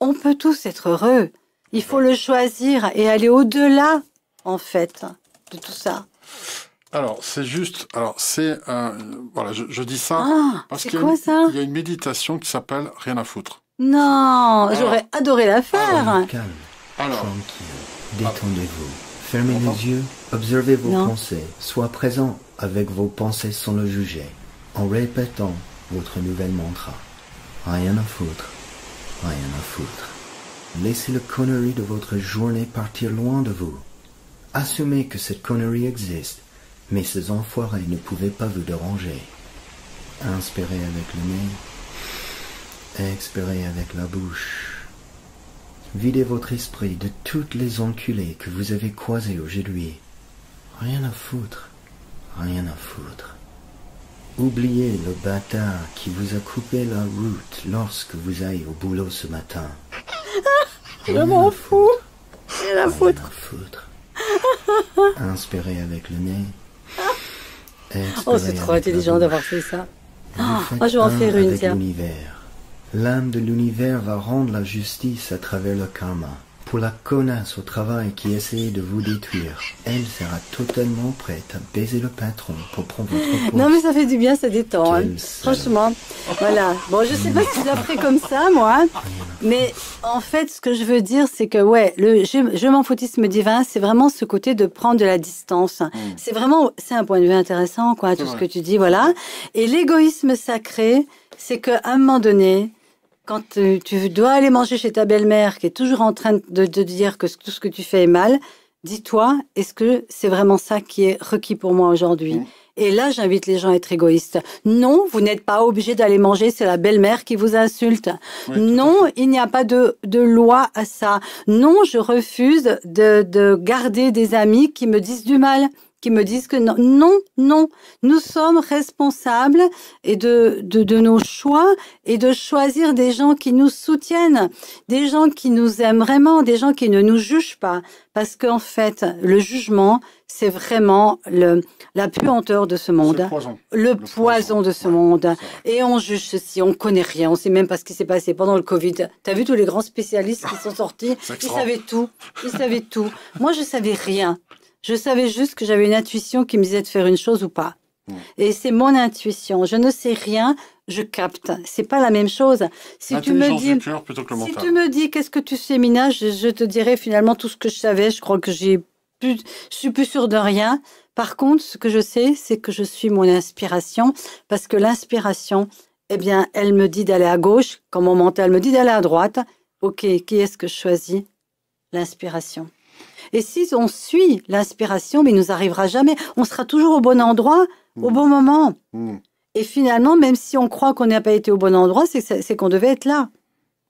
On peut tous être heureux. Il faut le choisir et aller au-delà, en fait, de tout ça. Alors, c'est juste... Alors, c'est... voilà, je dis ça parce qu'il y a une méditation qui s'appelle « Rien à foutre ». Non, j'aurais adoré la faire. Calme, Alors, tranquille, détendez-vous. Fermez les yeux, observez vos pensées. Sois présent avec vos pensées sans le juger, en répétant votre nouvelle mantra. Rien à foutre, rien à foutre. Laissez la connerie de votre journée partir loin de vous. Assumez que cette connerie existe, mais ces enfoirés ne pouvaient pas vous déranger. Inspirez avec le nez, expirez avec la bouche. Videz votre esprit de toutes les enculées que vous avez croisées aujourd'hui. Rien à foutre, rien à foutre. Oubliez le bâtard qui vous a coupé la route lorsque vous allez au boulot ce matin. Je m'en fous. Rien à foutre. Inspirez avec le nez. Oh, c'est trop intelligent d'avoir fait ça. Je vais en faire une, tiens. L'âme de l'univers va rendre la justice à travers le karma. Pour la connasse au travail qui essaie de vous détruire, elle sera totalement prête à baiser le patron pour prendre votre poste. Non, mais ça fait du bien, ça détend. Hein. Franchement, voilà. Bon, je sais pas si je la ferai comme ça, moi. Mais en fait, ce que je veux dire, c'est que, ouais, je m'en foutisme divin, c'est vraiment ce côté de prendre de la distance. C'est vraiment, c'est un point de vue intéressant, quoi, tout ce que tu dis, voilà. Et l'égoïsme sacré, c'est qu'à un moment donné, quand tu dois aller manger chez ta belle-mère qui est toujours en train de dire que tout ce que tu fais est mal, dis-toi, est-ce que c'est vraiment ça qui est requis pour moi aujourd'hui? Et là, j'invite les gens à être égoïstes. Non, vous n'êtes pas obligé d'aller manger, c'est la belle-mère qui vous insulte. Non, il n'y a pas de loi à ça. Non, je refuse de garder des amis qui me disent du mal, qui me disent que non, non, non. Nous sommes responsables et de nos choix et de choisir des gens qui nous soutiennent, des gens qui nous aiment vraiment, des gens qui ne nous jugent pas. Parce qu'en fait, le jugement, c'est vraiment la puanteur de ce monde. Le poison de ce monde. Et on juge ceci, on connaît rien, on sait même pas ce qui s'est passé pendant le Covid. T'as vu tous les grands spécialistes qui sont sortis? Ils savaient tout. Ils savaient tout. Moi, je savais rien. Je savais juste que j'avais une intuition qui me disait de faire une chose ou pas. Et c'est mon intuition. Je ne sais rien, je capte. C'est pas la même chose. Si tu me dis, si tu me dis qu'est-ce que tu sais, Mina, je te dirai finalement tout ce que je savais. Je crois que je suis plus sûre de rien. Par contre, ce que je sais, c'est que je suis mon inspiration, parce que l'inspiration, eh bien, elle me dit d'aller à gauche, quand mon mental me dit d'aller à droite. Ok, qui est-ce que je choisis? L'inspiration. Et si on suit l'inspiration, mais il nous arrivera jamais. On sera toujours au bon endroit, au bon moment. Et finalement, même si on croit qu'on n'a pas été au bon endroit, c'est qu'on devait être là.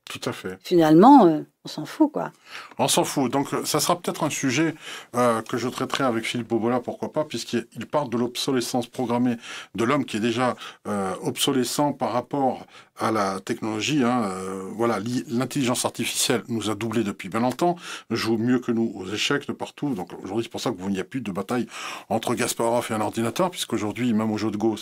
Tout à fait. Finalement, on s'en fout, quoi. On s'en fout. Donc, ça sera peut-être un sujet que je traiterai avec Philippe Bobola, pourquoi pas, puisqu'il parle de l'obsolescence programmée de l'homme qui est déjà obsolescent par rapport à la technologie. Voilà, l'intelligence artificielle nous a doublé depuis bien longtemps, joue mieux que nous aux échecs de partout. Donc aujourd'hui, c'est pour ça qu'il n'y a plus de bataille entre Kasparov et un ordinateur, puisqu'aujourd'hui, même au jeu de Go,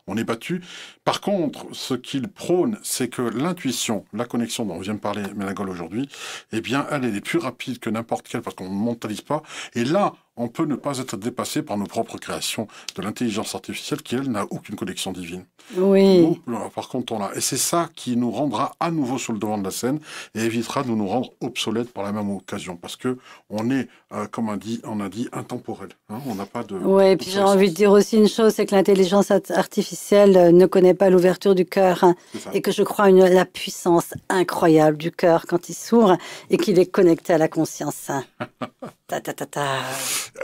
on est battu. Par contre, ce qu'il prône, c'est que l'intuition, la connexion dont on vient de parler Ménagol aujourd'hui, eh bien, elle est plus rapide que n'importe quelle parce qu'on ne mentalise pas. Et là, on peut ne pas être dépassé par nos propres créations de l'intelligence artificielle qui, elle, n'a aucune connexion divine. Oui. Nous, par contre, on l'a. Et c'est ça qui nous rendra à nouveau sur le devant de la scène et évitera de nous rendre obsolètes par la même occasion. Parce que on est, comme on a dit, intemporel. On n'a pas de... Oui, et puis j'ai envie de dire aussi une chose, c'est que l'intelligence artificielle ne connaît pas l'ouverture du cœur. Et que je crois la puissance incroyable du cœur quand il s'ouvre et qu'il est connecté à la conscience.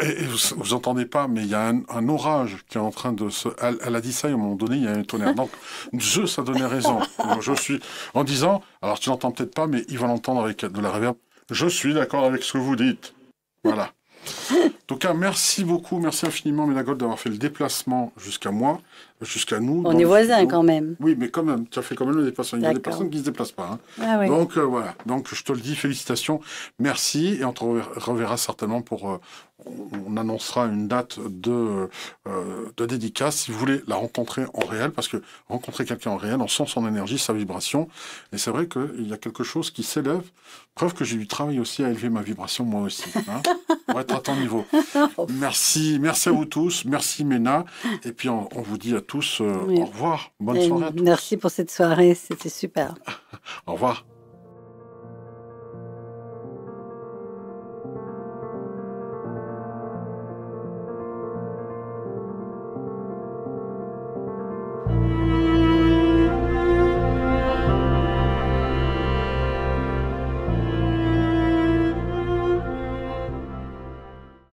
Et vous entendez pas, mais il y a un orage qui est en train de se... Elle a dit ça, et à un moment donné, il y a un tonnerre. Donc, Zeus a donné raison. Je suis... En disant, alors tu l'entends peut-être pas, mais il va l'entendre avec de la réverb. Je suis d'accord avec ce que vous dites. Voilà. En tout cas, merci beaucoup, merci infiniment, Ménagold, d'avoir fait le déplacement jusqu'à moi, jusqu'à nous. On est voisins quand même. Oui, mais quand même, tu as fait quand même le déplacement. Il y a des personnes qui ne se déplacent pas. Hein. Ah, oui. Donc, voilà. Donc, je te le dis, félicitations, merci, et on te reverra certainement pour... on annoncera une date de dédicace si vous voulez la rencontrer en réel, parce que rencontrer quelqu'un en réel, on sent son énergie, sa vibration, et c'est vrai qu'il y a quelque chose qui s'élève. Preuve que j'ai du travail aussi à élever ma vibration, moi aussi, hein, pour être à ton niveau. Merci à vous tous, merci Ména, et puis on vous dit à tous au revoir, bonne soirée à tous. Merci pour cette soirée, c'était super. Au revoir.